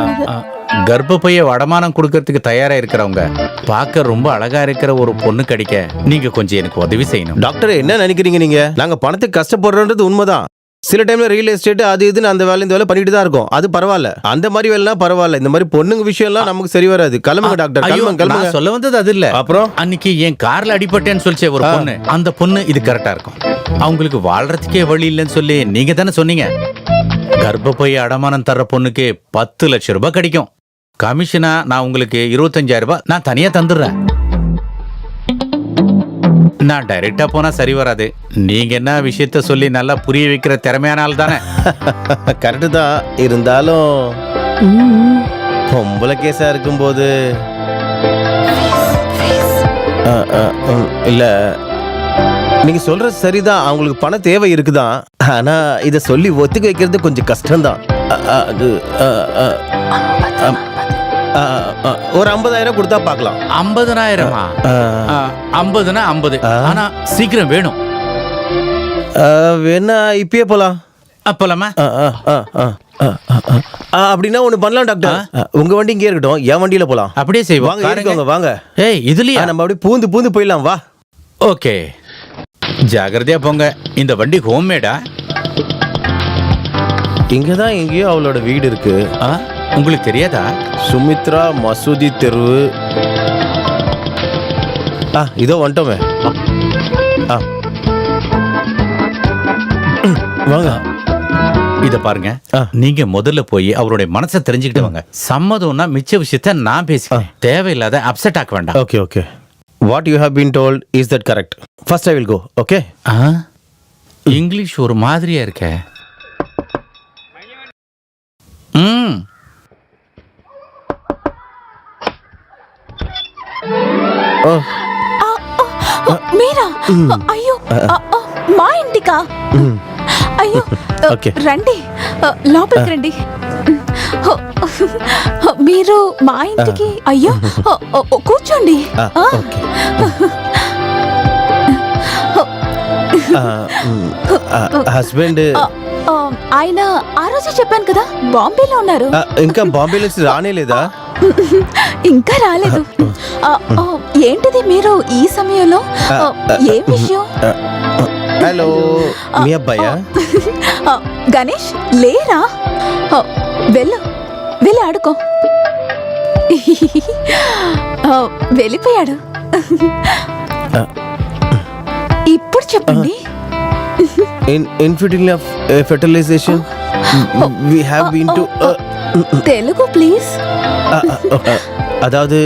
கர்ப்பப்பைய அடமானம் கொடுக்கறதுக்கு தயாரா இருக்கிறவங்க பார்க்க ரொம்ப அழகா இருக்கிற ஒரு பொண்ணு கிடைக்க நீங்க கொஞ்சம் எனக்கு உதவி செய்யணும். டாக்டர், என்ன நினைக்கிறீங்க நீங்க? நாங்க பணத்துக்கு கஷ்டப்படுறோன்றது உண்மைதான். சில டைம்ல ரியல் எஸ்டேட் அது இதுன்னு அந்த வேலை இந்த வேலை பண்ணிட்டு தான் இருக்கும். அது பரவாயில்ல, அந்த மாதிரி வேலைலாம் பரவாயில்ல. இந்த மாதிரி பொண்ணுங்க விஷயம் எல்லாம் நமக்கு சரி வராது. கிளம்புங்க டாக்டர், கிளம்புங்க. சொல்ல வந்தது அது இல்ல. அப்புறம் அன்னைக்கு என் கார்ல அடிபட்டேன்னு சொல்லிச்சே ஒரு பொண்ணு, அந்த பொண்ணு இது கரெக்டா இருக்கும். அவங்களுக்கு வாழ்றதுக்கே வழி இல்லைன்னு சொல்லி நீங்க தானே சொன்னீங்க. கர்ப்பப்பை அடமானம் தர்ற பொண்ணுக்கு 10 லட்சம் ரூபாய் கிடைக்கும். கமிஷனா நான் உங்களுக்கு 25,000 ரூபாய் நான் தனியா தந்துடுறேன். நான் டைரக்டா போனா சரி வராது. நீங்க என்ன விஷயத்த சொல்லி நல்லா புரிய வைக்கிற திறமையான ஆள் தானே? கரெக்டு தான். இருந்தாலும் பொம்பளை கேஸா இருக்கும்போது இல்ல, நீங்க சொல்றது சரிதான். அவங்களுக்கு பண தேவை இருக்குதான். ஆனா இத சொல்லி ஒத்துக்க வைக்கிறது கொஞ்சம் கஷ்டம்தான். ஒரு 50,000 கொடுத்தா பார்க்கலாம். 50,000-மா? 50னா 50. ஆனா சீக்கிரம் வேணும். வேணா இப்பயே போலாம். அப்பலாமா? அப்படின்னா ஒண்ணு பண்ணலாம் டாக்டர். உங்க வண்டி இங்கே இருக்கட்டும், என் வண்டியில போலாம். அப்படியே செய்வோம். வாங்க, ஏறிக்கோங்க, வாங்க. ஏய், இதுலயா? நம்ம அப்படியே பூந்து போயிடலாம், வா. ஓகே, ஜாகிரதையா போங்க. இந்த வண்டி ஹோம்மேடா? இங்கதான் எங்கேயோ அவளோட வீடு இருக்கு. உங்களுக்கு தெரியாதா? சுமித்ரா மசூதி தெருவு. இதோ வந்துட்டோமே. வாங்க. இத பாருங்க, நீங்க முதல்ல போய் அவருடைய மனசை தெரிஞ்சுக்கிட்டு வாங்க. சம்மதம்னா மிச்ச விஷயத்த நான் பேசிக்கிறேன். தேவையில்லாத அப்செட் ஆக்க வேண்டாம். Okay okay. What you have been told is that correct? First I will go. Okay. English ஒரு மாதிரியா இருக்க. మీరా? అయ్యో, మా ఇంటికా? అయ్యో, రండి, లోపలికి రండి. మీరు మా ఇంటికి? అయ్యో, కూర్చోండి. హస్బెండ్ ఆయన ఆ రోజే చెప్పాను కదా, బాంబేలో ఉన్నారు. ఇంకా బాంబే నుంచి రానేలేదా? ఇంకా రాలేదు. ఏంటిది మీరు ఈ సమయంలో? ఏం విషయం? హలో, మీ అబ్బాయా? గణేష్ లేరా? వెళ్ళు, వెళ్ళి ఆడుకో. వెళ్ళిపోయాడు. ఇప్పుడు చెప్పండి. Fertilisation we have been to Telugu please. అదావదు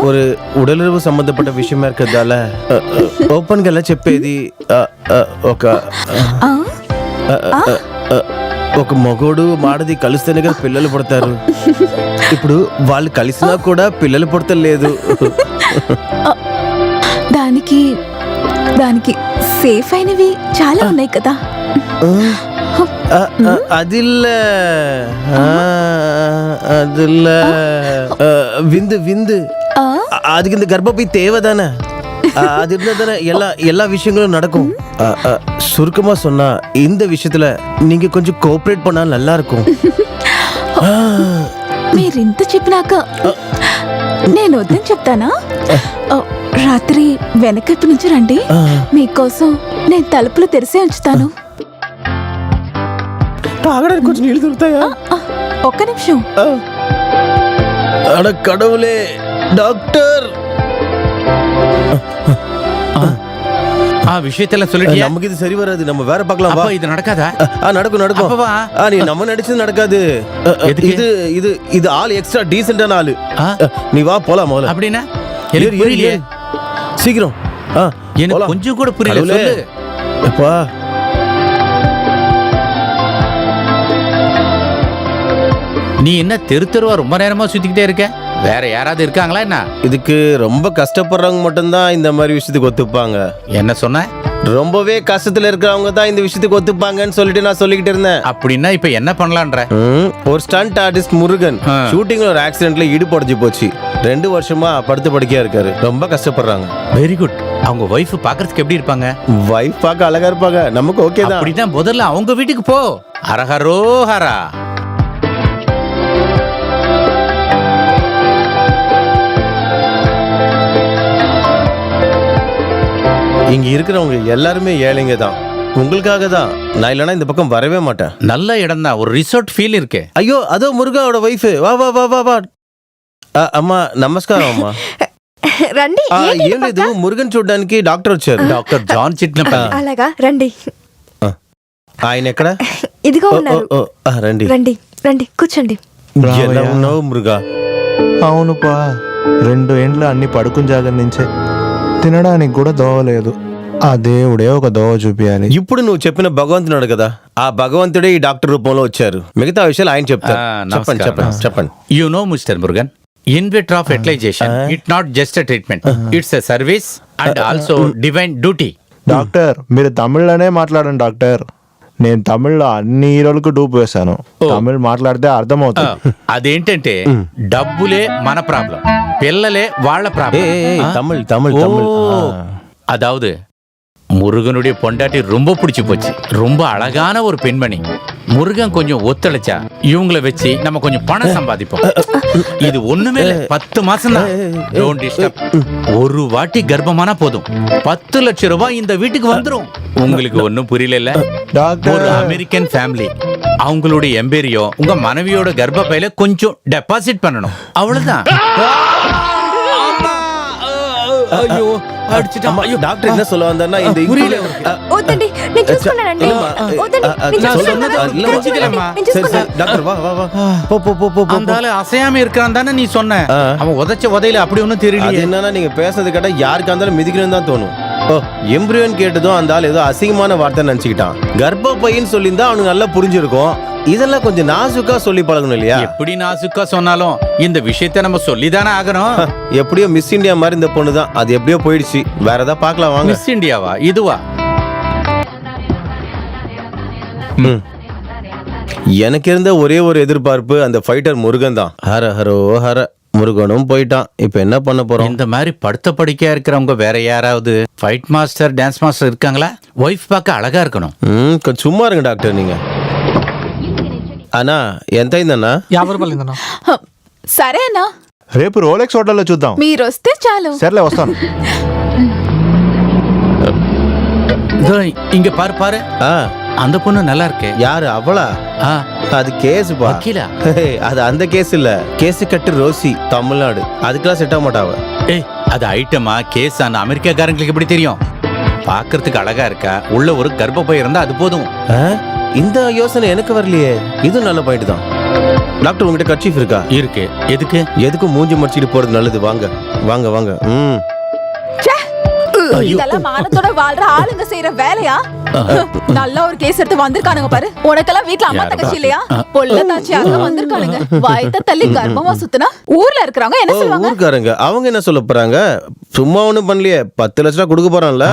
ஒரு ఉడలరువు సంబంధపడ్డ విషయమే இருக்கிறதால ఓపెన్ గా చెప్పేది ఒక మగోడు మాడది కలిస్తేనే కదా పిల్లలు పుడతారు. ఇప్పుడు వాళ్ళు కలిసినా కూడా పిల్లలు పుడతలేదు. దానికి సేఫ్ అయినవి చాలా ఉన్నాయి కదా. அதில்ல விந்து அதுக்கு இந்த கர்ப்பப்பை தேவைதானே? அது இருந்தா தானே எல்லா விஷயங்களும் நடக்கும். சுருக்கமா சொன்னா இந்த விஷயத்துல நீங்க கொஞ்சம் கோஆபரேட் பண்ணா நல்லா இருக்கும். మీరు ఇంత చెప్పినాక నేను వద్దని చెప్తానా? రాత్రి వెనకట్టు నుంచి రండి, మీకోసం నేను తలుపులు తెరిసే ఉంచుతాను. తాగడానికి కొంచెం నీళ్ళు దొరుకుతాయా? ఒక్క నిమిషం. அட கடவுளே டாக்டர், விஷயத்தெல்லாம் சொல்லிட்டியா? நமக்கு இது சரி வராது, நம்ம வேற பார்க்கலாம். வா. இது நடக்காதா? நடக்கும். நீ நம்ம நடிச்சது நடக்காது. இது ஆள் எக்ஸ்ட்ரா டீசென்டான ஆளு. நீ வா போலாம் முதல்ல. அப்படின்னா புரியலையே. சீக்கிரம். எனக்கு கொஞ்சம் கூட புரியல. சொல்லு. அப்பா, நீ என்ன தெருவா ரொம்ப நேரமா சுத்திக்கிட்டே இருக்க? வேற யாராவது இருக்காங்களா என்ன? இதுக்கு ரொம்ப கஷ்டப்படுறவங்க மட்டும்தான் இந்த மாதிரி விஷயத்துக்கு ஒத்துப்பாங்க. என்ன சொன்ன? ரொம்பவே கஷ்டத்துல இருக்கிறவங்க தான் இந்த விஷயத்துக்கு ஒத்துப்பாங்கன்னு சொல்லிட்டு நான் சொல்லிக்கிட்டு இருந்தேன். அப்படின்னா இப்ப என்ன பண்ணலான்ற? ஒரு ஸ்டண்ட் ஆர்டிஸ்ட் முருகன் ஷூட்டிங்ல ஒரு ஆக்சிடென்ட்ல இடுபடைஞ்சு போச்சு. 2 வருஷமா படுத்து படுக்கையா இருக்காரு. ரொம்ப கஷ்டப்படுறாங்க. Very good. அவங்க வைஃப் பாக்குறதுக்கு எப்படி இருப்பாங்க? வைஃப் பார்க்க அழகா இருப்பாங்க. நமக்கு ஓகே தான். அப்படிதான் முதல்ல அவங்க வீட்டுக்கு போ. அரஹரோ ஹரா. இங்க இருக்கிறவங்க எல்லாருமே ஏழைங்க தான். உங்களுக்காக தான். நான் இல்லைன்னா இந்த பக்கம் வரவே மாட்டேன். நல்ல இடம் தான். ஒரு ரிசார்ட் ஃபீல் இருக்கு. ஐயோ, அதோ முருகாவோட வைஃப். வா వా వా వా వా. అమ్మా నమస్కారం అమ్మా. రండి. ఏం లేదు, మురుగన్ చూడడానికి డాక్టర్ వచ్చారు. Doctor John Chitnapalli. అలాగా రండి. ఆయన ఎక్కడ? ఇదిగో ఉన్నారు. రండి రండి రండి, కూర్చోండి. ఎలా ఉన్నావు మురుగా? అవునుపా, 2 ఏండ్ల అన్ని పడుకుని జాగర్ నుంచే తినడానికి కూడా దోవలేదు. ఆ దేవుడే ఒక దోవ చూపియాలి. ఇప్పుడు నువ్వు చెప్పిన భగవంతుడు కదా, ఆ భగవంతుడే ఈ డాక్టర్ రూపంలో వచ్చారు. మిగతా విషయాలు ఆయన చెప్తారు. చెప్పండి. You know mister Murugan, in vitro fertilisation it not just a treatment, it's a service and also divine duty. Doctor, మీరు తమిళ్లోనే మాట్లాడండి డాక్టర్. నేను తమిళ్లో అన్ని హీరోలకు డూప్ వేశాను. తమిళ్ మాట్లాడితే అర్థమవుతుంది. అదేంటంటే డబ్బులే మన ప్రాబ్లం, పిల్లలే వాళ్ళ ప్రాబ్లం. தமிழ் தமிழ் தமிழ். அதாவது முருகனுடைய பொண்டாட்டி ரொம்ப பிடிச்சு போச்சு. ரொம்ப அழகான ஒரு பெண்மணி. முருகன் கொஞ்சம் ஒத்துழைச்சா இவங்கள வச்சு நம்ம கொஞ்சம் பணம் சம்பாதிப்போம். இது ஒண்ணுமே இல்ல, 10 மாசம் தான். Don't disturb. ஒரு வாட்டி கர்ப்பமானா போதும் 10 லட்சம் ரூபாய் இந்த வீட்டுக்கு வந்துரும். உங்களுக்கு ஒண்ணும் புரியல. ஒரு அமெரிக்கன் ஃபேமிலி, அவங்களுடைய எம்பேரியோ உங்க மனைவியோட கர்ப்பப்பையில கொஞ்சம் டெபாசிட் பண்ணணும், அவ்வளவுதான். ஐயோ அடிச்சிட்டான். ஐயோ டாக்டர் என்ன சொல்ல வந்தாருன்னா இந்த புரியல. వద్దండి నేను చూసుకున్నానండి. వద్దండి నేను చూసుకున్నాను. டாக்டர் வா வா வா போ போ போ போ. அந்த ஆளு அசையாம இருக்கான் தானே நீ சொன்ன. அவன் உதைச்ச உதையில அப்படி ஒண்ணும் தெரியல. அது என்னன்னா நீங்க பேசுறது கேட்டா யாருக்கா இருந்தாலும் மிதிக்கணும்னு தான் தோணும். ஓ எம்பிரியோன்னு கேட்டதும் அந்த ஆள் ஏதோ அசிங்கமான வார்த்தை நினைச்சுக்கிட்டான். கர்ப்பப்பைன்னு சொல்லியிருந்தா அவனுக்கு நல்லா புரிஞ்சிருக்கும். இதெல்லாம் கொஞ்சம் நாசுக்கா சொல்லி பழகணும் இல்லையா? எப்படி நாசுக்கா சொன்னாலும் இந்த விஷயத்தை நம்ம சொல்லிதானே ஆகணும். எப்படியோ மிஸ் இந்தியா மாதிரி இந்த பொண்ணு தான், அது எப்படியோ போயிடுச்சு. வேற ஏதாவது பார்க்கலாம் வாங்க. மிஸ் இந்தியாவா? இதுவா? எனக்கு இருந்த ஒரே ஒரு எதிர்பார்ப்பு அந்த ஃபைட்டர் முருகன் தான். ஹர ஹரோ ஹர. முருகனும் போயிட்டான். இப்ப என்ன பண்ண போறோம்? இந்த மாதிரி படுத்த படிக்கையா இருக்கிறவங்க வேற யாராவது ஃபைட் மாஸ்டர், டான்ஸ் மாஸ்டர் இருக்காங்களா? ஒய்ஃப் பார்க்க அழகா இருக்கணும். கொஞ்சம் சும்மா இருங்க டாக்டர் நீங்க. అన్నా ఎంత అయిందన్నా? 50 రూపాయలు అయిందన్నా. సరే అన్నా, రేపు రోలెక్స్ హోటల్లో చూద్దాం. మీరు వస్తే చాలు. సర్లే వస్తాను. இங்க பாரு பாரு, அந்த பொண்ணு நல்லா இருக்கே. யாரு அவளா? அது கேஸ் வக்கீலா? அது அந்த கேஸ் இல்ல, கேஸ் கட்டு ரோசி, தமிழ்நாடு. அதுக்கெல்லாம் செட் ஆக மாட்டாவ. ஏய் அது ஐட்டமா கேஸ்? அந்த அமெரிக்காக்காரங்களுக்கு எப்படி தெரியும்? பாக்குறதுக்கு அழகா இருக்கா, உள்ள ஒரு கர்ப்பப்பை இருந்தா அது போதும். இந்த யோசனை எனக்கு வரலையே. இது நல்ல பாயிண்ட் தான். டாக்டர் உங்ககிட்ட கர்ச்சீஃப் இருக்கா? இருக்கு. எதுக்கு? எதுக்கும் மூஞ்சி மடிச்சிட்டு போறது நல்லது. வாங்க வாங்க வாங்க. இதெல்லாம் மானத்தோட வாழ்ற ஆளுங்க செய்யற வேலையா? நல்ல ஒரு கேஸ் எடுத்து வந்திருக்கானுங்க பாரு. உனக்கெல்லாம் வீட்ல அம்மா தங்கச்சி இல்லையா? பொல்ல தாச்சியாக வந்திருக்கானுங்க. வயத்த தள்ளி கர்ப்பமா சுத்துனா ஊர்ல இருக்கிறவங்க என்ன சொல்லுவாங்க? ஊர்க்காரங்க அவங்க என்ன சொல்ல போறாங்க? சும்மா ஒண்ணும் பண்ணலையே, 10 லட்சம் கொடுக்க போறான்ல,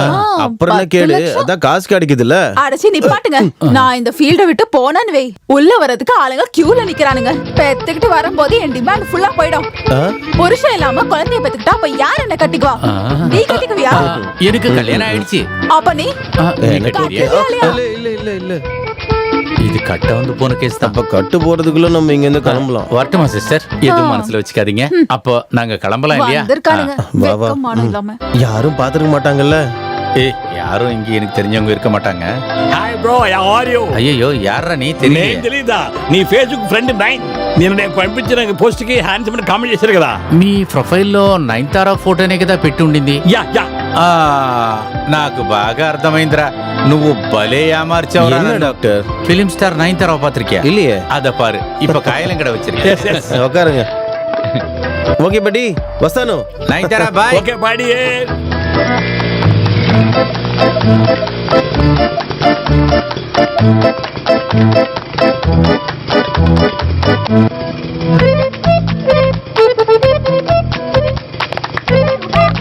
அப்புறம் என்ன கேடு? அதான் காசு கிடைக்குதுல்ல. அடச்சி நிப்பாட்டுங்க. நான் இந்த ஃபீல்ட விட்டு போனேன்னு வை, உள்ள வரதுக்கு ஆளுங்க கியூல நிக்கிறானுங்க. பெத்துக்கிட்டு வரும்போது என் டிமாண்ட் ஃபுல்லா போயிடும். புருஷன் இல்லாம குழந்தைய பெத்துக்கிட்டா அப்ப யார் என்ன கட்டிக்குவா? நீ கட்டிக்குவியா? எனக்கு கல்யாணம் ஆயிடுச்சு. அப்ப நீ இது கட்ட வந்து போன கேஸ் தான். அப்ப கட்டு போறதுக்குள்ள நம்ம இங்க இருந்து கிளம்பலாம். வரட்டுமா சிஸ்டர்? எதுவும் மனசுல வச்சுக்காதீங்க. அப்போ நாங்க கிளம்பலாம் இல்லையா? யாரும் பாத்துக்க மாட்டாங்கல்ல. ஏய் யாரும் இங்க எனக்கு தெரிஞ்சவங்க இருக்க மாட்டாங்க. Hi bro, how are you? ஐயோ யாரா நீ? తెలీదా? నీ ఫేస్బుక్ ఫ్రెండ్ నైన్. నేను పంపించిన పోస్ట్ కి హ్యాండ్సమ్ అని కామెంట్ చేశారు కదా. మీ ప్రొఫైల్లో నైన్తారా ఫోటోనే కదా పెట్టి ఉండింది. Yeah yeah. నాకు బాగా అర్థమైందిరా. నువ్వు భలే ఏమార్చావు டாக்டர். ఫిలిం స్టార్ నైన్తారా பாத்திருக்கியா? இல்லையே. அத பாரு, இப்ப காயலங்கட வச்சிருக்கேன். உட்காருங்க. ஓகே படி, வஸ்தானு. நைன்தாரா பாய். Okay body.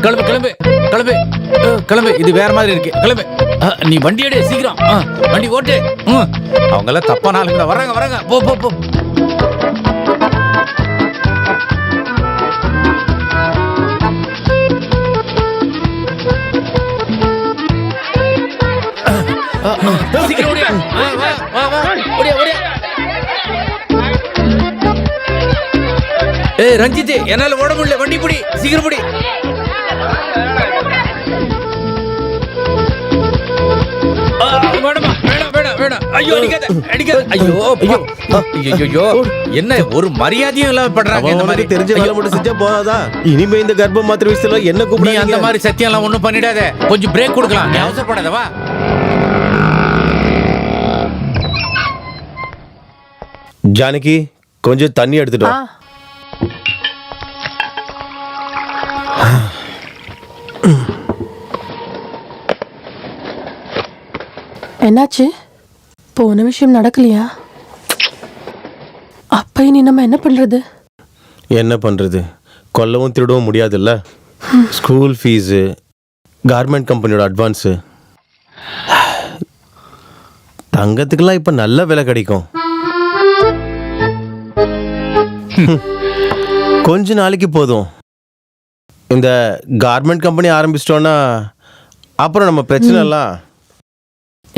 கிளம்பு கிளம்பு கிளம்பு கிளம்பு. இது வேற மாதிரி இருக்கு. கிளம்பு. நீ வண்டி எடு சீக்கிரம். வண்டி ஓட்டு. அவங்க எல்லாம் தப்பான ஆளுங்க. வராங்க வராங்க. போ போ போ. சீக்கிரம் ஓடியா. வா வா ஓடியா ஓடியா. ஏய் ரஞ்சித், என்னால ஓட முடியல. வண்டி புடி, சீக்கிரம் புடி. ஐயோ அடிக்காத அடிக்காத. ஐயோ ஐயோ என்ன ஒரு மரியாதையும் இல்லாம பண்றாங்க. இந்த மாதிரி தெரிஞ்ச வேலை மட்டும் செஞ்சா போதாதா? இனிமே இந்த கர்ப்பம் மாத்திரை விஷயத்துல என்ன நீ கூப்பிடுங்க? அந்த மாதிரி சத்தியம் எல்லாம் ஒண்ணும் பண்ணிடாத. கொஞ்சம் பிரேக் கொடுக்கலாம். நீ அவசரப்படாத. வா. ஜானகி கொஞ்சம் தண்ணி எடுத்துட்டு வா. என்னாச்சு? போன விஷயம் நடக்கலையா? அப்ப இனி நம்ம என்ன பண்றது? என்ன பண்றது? கொல்லவும் திருடவும் முடியாதுல்ல. ஸ்கூல் ஃபீஸு, கார்மெண்ட் கம்பெனியோட அட்வான்ஸு, தங்கத்துக்கெல்லாம் இப்ப நல்ல விலை கிடைக்கும். கொஞ்ச நாளைக்கு போதும். இந்த கார்மெண்ட் கம்பெனி ஆரம்பிச்சிட்டோம்னா அப்புறம் நம்ம பிரச்சனை எல்லாம்.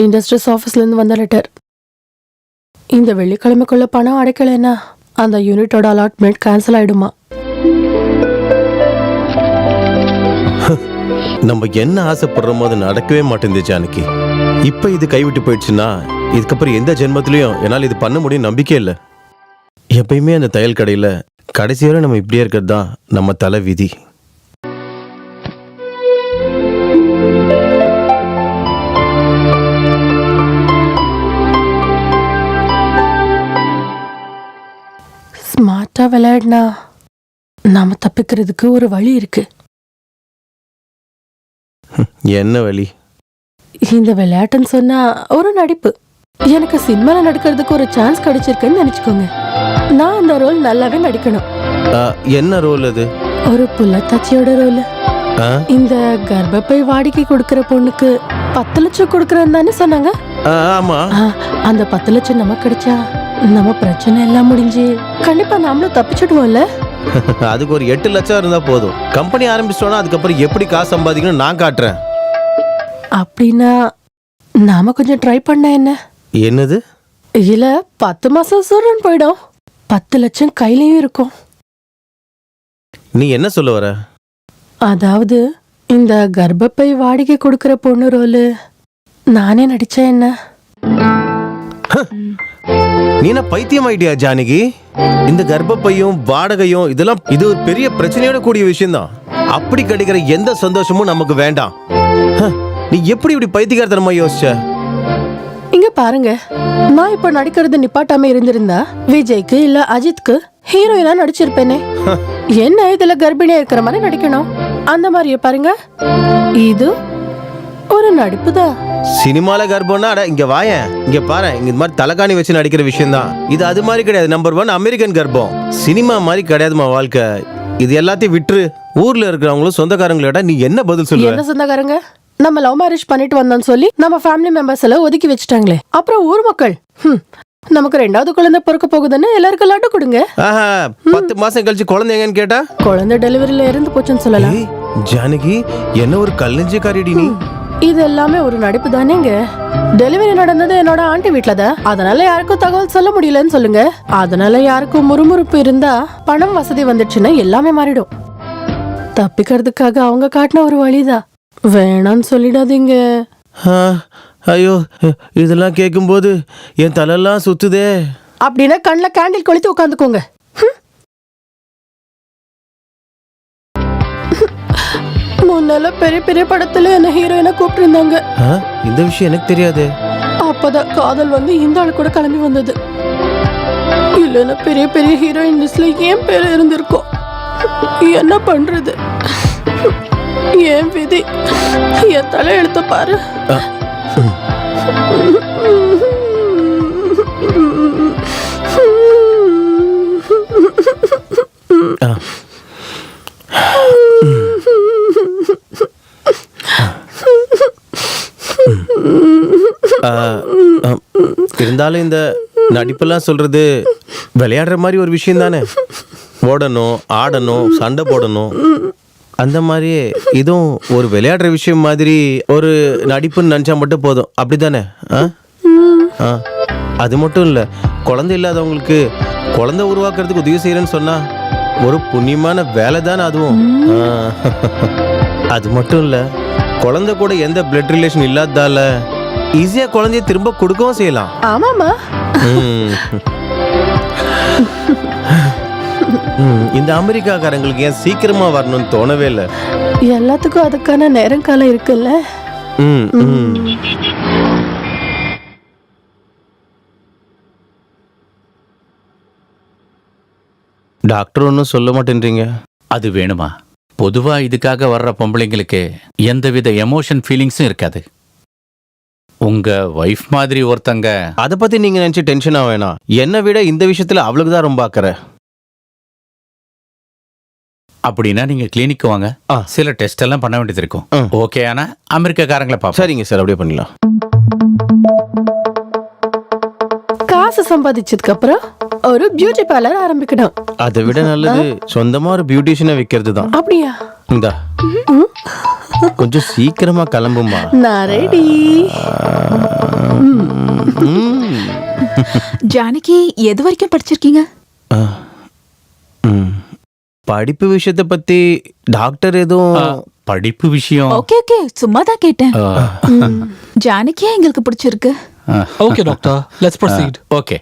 இண்டஸ்ட்ரீஸ் ஆஃபீஸ்ல இருந்து வந்த லெட்டர். இந்த வெள்ளிக்கிழமைக்குள்ள பணம் அடைக்கலைன்னா அந்த யூனிட்டோட அலாட்மெண்ட் கேன்சல் ஆயிடுமா? நம்ம என்ன ஆசைப்படுறோமோ அது நடக்கவே மாட்டேங்குது ஜானகி. இப்ப இது கைவிட்டு போயிடுச்சுன்னா இதுக்கப்புறம் எந்த ஜென்மத்திலையும் என்னால் இது பண்ண முடியும் நம்பிக்கை இல்லை. எப்பயுமே அந்த தையல் கடையில கடைசி வரை நம்ம இப்படியே இருக்கிறது தான் நம்ம தலை விதி. ஸ்மார்ட்டா விளையாடினா நாம தப்பிக்கிறதுக்கு ஒரு வழி இருக்கு. என்ன வழி? இந்த விளையாட்டுன்னு சொன்னா ஒரு நடிப்பு. எனக்கு சினிமால நடிக்கிறதுக்கு ஒரு சான்ஸ் கிடைச்சிருக்குன்னு நினைச்சுக்கோங்க. நான் அந்த ரோல் நல்லாவே நடிக்கணும். என்ன ரோல் அது? ஒரு புள்ளத்தாச்சியோட ரோல். இந்த கர்ப்பப்பை வாடகை கொடுக்கற பொண்ணுக்கு 10 லட்சம் கொடுக்கறேன்னு தானே சொன்னாங்க. ஆமா. அந்த 10 லட்சம் நமக்கு கிடைச்சா நம்ம பிரச்சனை எல்லாம் முடிஞ்சு கண்டிப்பா நாமளும் தப்பிச்சுடுவோம்ல. அதுக்கு ஒரு 8 லட்சம் இருந்தா போதும். கம்பெனி ஆரம்பிச்சிட்டோம்னா அதுக்கப்புறம் எப்படி காசு சம்பாதிக்கணும் நான் காட்டுறேன். அப்படின்னா நாம கொஞ்சம் ட்ரை பண்ண என்ன? என்னது? இல்ல 10 மாசம் சூரன் போயிடும், 10 லட்சம் கையிலயும் இருக்கும். நீ என்ன சொல்ல வர? அதாவது இந்த கர்ப்பப்பை வாடகை கொடுக்கற பொண்ணு ரோலு நானே நடிச்சேன் என்ன? நீ என்ன பைத்தியம் ஆயிட்டியா ஜானகி? இந்த கர்ப்பப்பையும் வாடகையும் இதெல்லாம் இது ஒரு பெரிய பிரச்சனையோட கூடிய விஷயம் தான். அப்படி கிடைக்கிற எந்த சந்தோஷமும் நமக்கு வேண்டாம். நீ எப்படி இப்படி பைத்தியக்காரத்தனமா யோசிச்ச? இங்க பாருங்க, நான் இப்ப நடிக்கிறது நிப்பாட்டாம இருந்திருந்தா விஜய்க்கு இல்ல அஜித்க்கு ஹீரோயினா நடிச்சிருப்பேனே. என்ன இதுல கர்ப்பிணியா இருக்கிற மாதிரி நடிக்கணும்? அந்த மாதிரியே பாருங்க, இது ஒரு நடிப்பு தான். சினிமால கர்ப்பம்னா இங்க வாயேன், இங்க பாரு, இங்க இந்த மாதிரி தலைகாணி வச்சு நடிக்கிற விஷயம் தான் இது. அது மாதிரி கிடையாது. நம்பர் 1 அமெரிக்கன் கர்ப்பம். சினிமா மாதிரி கிடையாதுமா வாழ்க்கை. இது எல்லாத்தையும் விட்டுரு. ஊர்ல இருக்கிறவங்களும் சொந்தக்காரங்களோட நீ என்ன பதில் சொல்லுவ? என்ன சொந்தக்காரங்க? நம்ம லவ் மேரேஜ் பண்ணிட்டு வந்தோம்னு சொல்லி நம்ம ஃபேமிலி மெம்பர்ஸ் எல்லாம் ஒதுக்கி வச்சுட்டாங்களே. அப்புறம் ஊர் மக்கள் நமக்கு 2வது குழந்தை பிறக்க போகுதுன்னு எல்லாருக்கும் லட்டு கொடுங்க. 10 மாசம் கழிச்சு குழந்தை எங்கன்னு கேட்டா குழந்தை டெலிவரியில இருந்து போச்சுன்னு சொல்லலாம். ஜானகி என்ன ஒரு கல்லஞ்சிக்காரிடி நீ. இது எல்லாமே ஒரு நடிப்பு தானேங்க. டெலிவரி நடந்தது என்னோட ஆண்டி வீட்ல தான். அதனால யாருக்கும் தகவல் சொல்ல முடியலன்னு சொல்லுங்க. அதனால யாருக்கும் முறுமுறுப்பு இருந்தா பணம் வசதி வந்துடுச்சுன்னா எல்லாமே மாறிடும். தப்பிக்கிறதுக்காக அவங்க காட்டின ஒரு வழிதான். வேணான்னு சொல்லிடாதீங்க. ஐயோ, இதெல்லாம் கேட்கும்போது என் தலையெல்லாம் சுத்துதே. அப்படின்னா கண்ணில் கேண்டில் கொளுத்தி உட்காந்துக்கோங்க. முன்னால பெரிய பெரிய படத்துல என்ன ஹீரோயினா கூப்பிட்டு இருந்தாங்க. இந்த விஷயம் எனக்கு தெரியாது. அப்பதான் காதல் வந்து இந்த ஆள் கூட கிளம்பி வந்தது. இல்லைன்னா பெரிய பெரிய ஹீரோயின் லிஸ்ட்ல ஏன் பேர் இருந்திருக்கும். என்ன பண்றது? ஏன் விதி, என் தலை எழுத்த பாரு. இருந்தாலும் இந்த நடிப்பெல்லாம் சொல்றது விளையாடுற மாதிரி ஒரு விஷயம் தானே. ஓடணும், ஆடணும், சண்டை போடணும். அந்த மாதிரி இதுவும் ஒரு விளையாடுற விஷயம் மாதிரி ஒரு நடிப்புன்னு நினைச்சா மட்டும் போதும். அப்படித்தானே? அது மட்டும் இல்ல, குழந்தை இல்லாதவங்களுக்கு குழந்தை உருவாக்குறதுக்கு உதவி செய்யறேன்னு சொன்னா ஒரு புண்ணியமான வேலை தானே அதுவும். அது மட்டும் இல்ல, குழந்தை கூட எந்த பிளட் ரிலேஷன் இல்லாததால ஈஸியா குழந்தைய திரும்ப கொடுக்கவும் செய்யலாம். ஆமாமா. இந்த அமெரிக்காக்காரங்களுக்கு ஏன் சீக்கிரமா வரணும்னு தோணவே இல்லை. எல்லாத்துக்கும் அதுக்கான நேரம் காலம் இருக்குல்ல. டாக்டர் ஒன்றும் சொல்ல மாட்டேன்றீங்க. அது வேணுமா? பொதுவா இதுக்காக வர்ற பொம்பளைங்களுக்கு எந்தவித எமோஷன் ஃபீலிங்ஸும் இருக்காது. உங்க வைஃப் மாதிரி ஒருத்தங்க. அதை பத்தி நீங்க நினைச்சு டென்ஷன் ஆக வேணாம். என்னை விட இந்த விஷயத்துல அவளுக்கு தான் ரொம்ப அக்கறை. அப்படின்னா நீங்க கிளினிக் வாங்க, சில டெஸ்ட் எல்லாம் பண்ண வேண்டியது இருக்கும். ஓகே, ஆனா அமெரிக்காக்காரங்களை பாப்போம். சரிங்க சார், அப்படியே பண்ணிடலாம். காசு சம்பாதிச்சதுக்கு அப்புறம் ஒரு பியூட்டி பார்லர் ஆரம்பிக்கணும். அதை விட நல்லது சொந்தமா ஒரு பியூட்டிஷியனை வைக்கிறது தான். அப்படியா? இந்தா கொஞ்சம் சீக்கிரமா கிளம்புமா. நான் ரெடி. ஜானகி எது வரைக்கும் படிச்சிருக்கீங்க? படிப்பு விஷயத்தை பத்தி டாக்டர் எதுவும் படிப்பு விஷயம் ஓகே ஓகே, சும்மா தான் கேட்டேன். ஜானகியா எங்களுக்கு பிடிச்சிருக்கு. Okay doctor, let's proceed. Okay.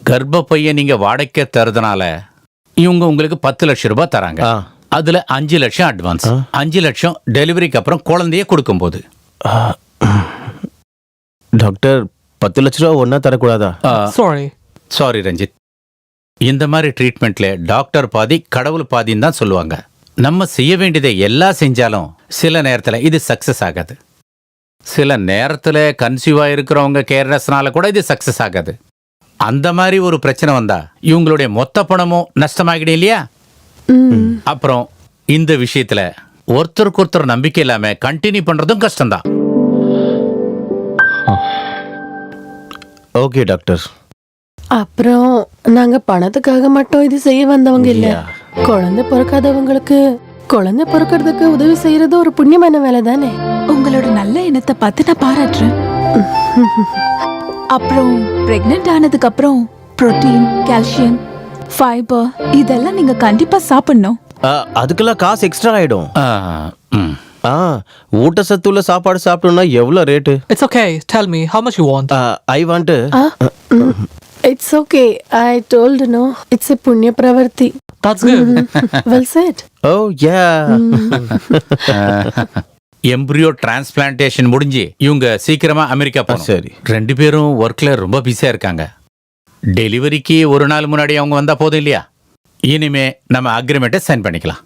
கர்ப்பப்பைய நீங்க வாடகை தரதுனால இவங்க உங்களுக்கு 10 லட்சம் ரூபாய் தராங்க. அதுல 5 லட்சம் அட்வான்ஸ், 5 லட்சம் டெலிவரிக்கு அப்புறம் குழந்தைய கொடுக்கும் போது. டாக்டர் 10 லட்ச ரூபா ஒன்னா தரக்கூடாதா? சாரி ரஞ்சித், இந்த மாதிரி ட்ரீட்மெண்ட்ல டாக்டர் பாதி கடவுள் பாதின்னு தான் சொல்லுவாங்க. நம்ம செய்ய வேண்டியதை எல்லாம் செஞ்சாலும் சில நேரத்துல இது சக்சஸ் ஆகாது. சில நேரத்துல கன்சீவ் ஆயிருக்கிறவங்க கேர்லெஸ்னால கூட இது சக்சஸ் ஆகாது. அந்த மாதிரி ஒரு பிரச்சனை வந்தா இவங்களுடைய மொத்த பணமும் நஷ்டமாகிடும் இல்லையா? அப்புறம் இந்த விஷயத்துல ஒருத்தருக்கு ஒருத்தர் நம்பிக்கை இல்லாம கண்டினியூ பண்றதும் கஷ்டம்தான். Okay doctor. அப்புறம் நாங்க பணத்துக்காக மட்டும் இது செய்ய வந்தவங்க இல்ல. குழந்தை பிறக்காதவங்களுக்கு குழந்தை பிறக்கிறதுக்கு உதவி செய்யறது ஒரு புண்ணியமான வேலை தானே. உங்களோட நல்ல எண்ணத்தை பார்த்து நான் பாராட்டுறேன். அப்புறம் பிரெக்னென்ட் ஆனதுக்கு அப்புறம் புரோட்டீன், கால்சியம், ஃபைபர் இதெல்லாம் நீங்க கண்டிப்பா சாப்பிடணும். அதுக்கெல்லாம் காசு எக்ஸ்ட்ரா ஆயிடும். ஊட்டச்சத்துள்ள சாப்பாடு சாப்பிட்டோம்னா எவ்வளவு rate? It's okay, tell me how much you want. I want to. It's okay, I told no, it's a punya pravarti. That's good. Well said. Oh yeah. Embryo transplantation முடிஞ்சு இவங்க சீக்கிரமா அமெரிக்கா போகணும். சரி. 2 பேரும் ஒர்க்ல ரொம்ப பிஸியா இருக்காங்க. டெலிவரிக்கு ஒரு நாள் முன்னாடி அவங்க வந்தா போதும் இல்லையா? இனிமே நம்ம அக்ரிமெண்ட்டை சைன் பண்ணிக்கலாம்.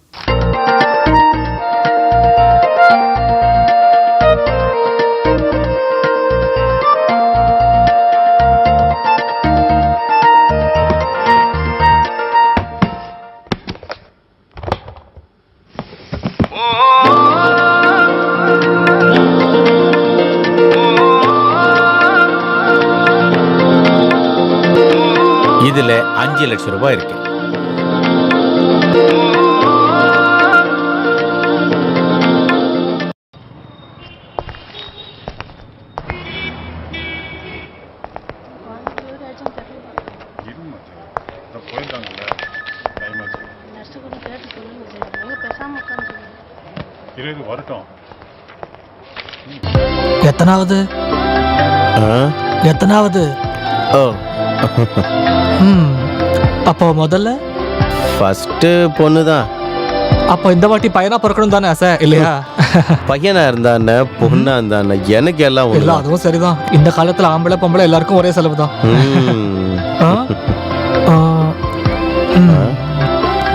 இதுல 5 லட்சம் ரூபாய் இருக்கு. எத்தனாவது? அப்போ முதல்ல ஃபர்ஸ்ட் பொண்ணுதான். அப்போ இந்த வாட்டி பையனா பிறக்கணும் தானே ஆசை இல்லையா? பையனா இருந்தானே பொண்ணா இருந்தானே எனக்கு எல்லாம் இல்ல, அதுவும் சரிதான். இந்த காலத்துல ஆம்பளை பொம்பளை எல்லாருக்கும் ஒரே செலவு தான்.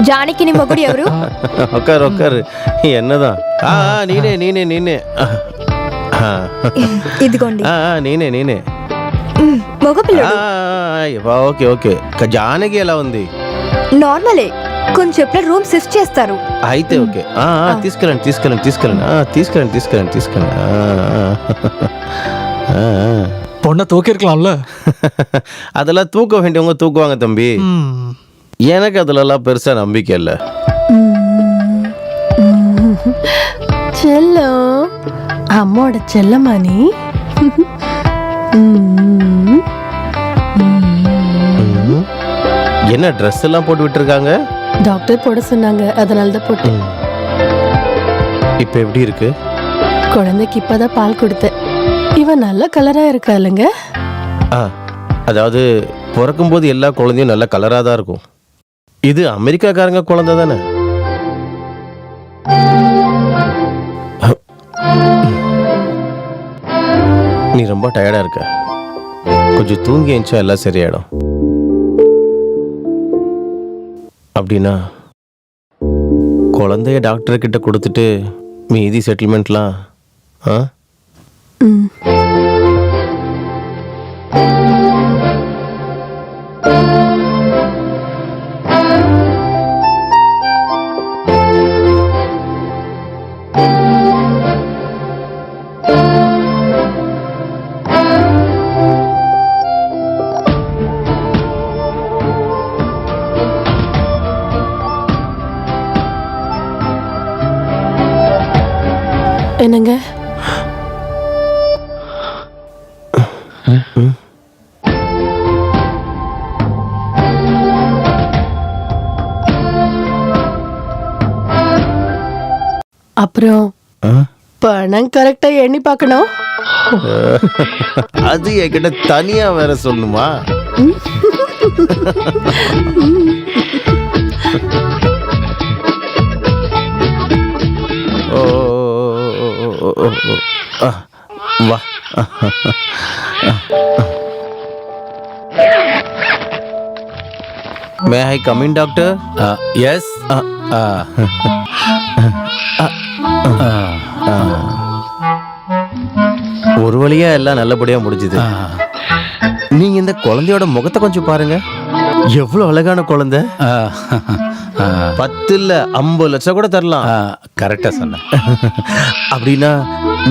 జానకి నీ మొగుడు ఎవరు? ఒక్కరు ఎన్నదా నేనే ఇదిగోండి. నేనే మగపిల్లడు. Okay okay. జానకి ఎలా ఉంది? నార్మలే, కొంచెం ఎప్పుడు రూమ్ షిఫ్ట్ చేస్తారు. అయితే ఓకే. తీసుకెళ్ళండి. பொண்ணை தூக்கி இருக்கலாம்ல. அதெல்லாம் தூக்க வேண்டியவங்க தூக்குவாங்க தம்பி. எனக்கு அதுலலாம் பெருசா நம்பிக்கை இல்லை. செல்லம், அம்மோட செல்லம்மா நீ. என்ன ட்ரெஸ் எல்லாம் போட்டு விட்டுருக்காங்க? டாக்டர் போட சொன்னாங்க, அதனால தான் போட்டேன். இப்ப எப்படி இருக்கு? குழந்தைக்கு இப்பதான் பால் கொடுத்தேன். இவன் நல்ல கலரா இருக்கா இல்லைங்க? அதாவது பிறக்கும் போது எல்லா குழந்தையும் நல்ல கலரா தான் இருக்கும். இது அமெரிக்காக்காரங்க குழந்தை தானே? நீ ரொம்ப டயர்டா இருக்க, கொஞ்சம் தூங்கி எழுந்தா எல்லாம் சரியாயிடும். அப்படின்னா குழந்தைய டாக்டர் கிட்ட கொடுத்துட்டு மீதி செட்டில்மெண்ட்லாம் அப்புறம் பணம் கரெக்டா எண்ணி பார்க்கணும். அது என்கிட்ட தனியா வேற சொல்லணுமா? ஓ வா. May I come in doctor? Yes. ஒரு வழியா எல்லாம் நல்லபடியா முடிஞ்சுது. நீங்க இந்த குழந்தையோட முகத்தை கொஞ்சம் பாருங்க. எவ்வளவு அழகான குழந்தை. 10 இல்ல 50 லட்சம் கூட தரலாம். கரெக்டா சொன்ன. அப்படின்னா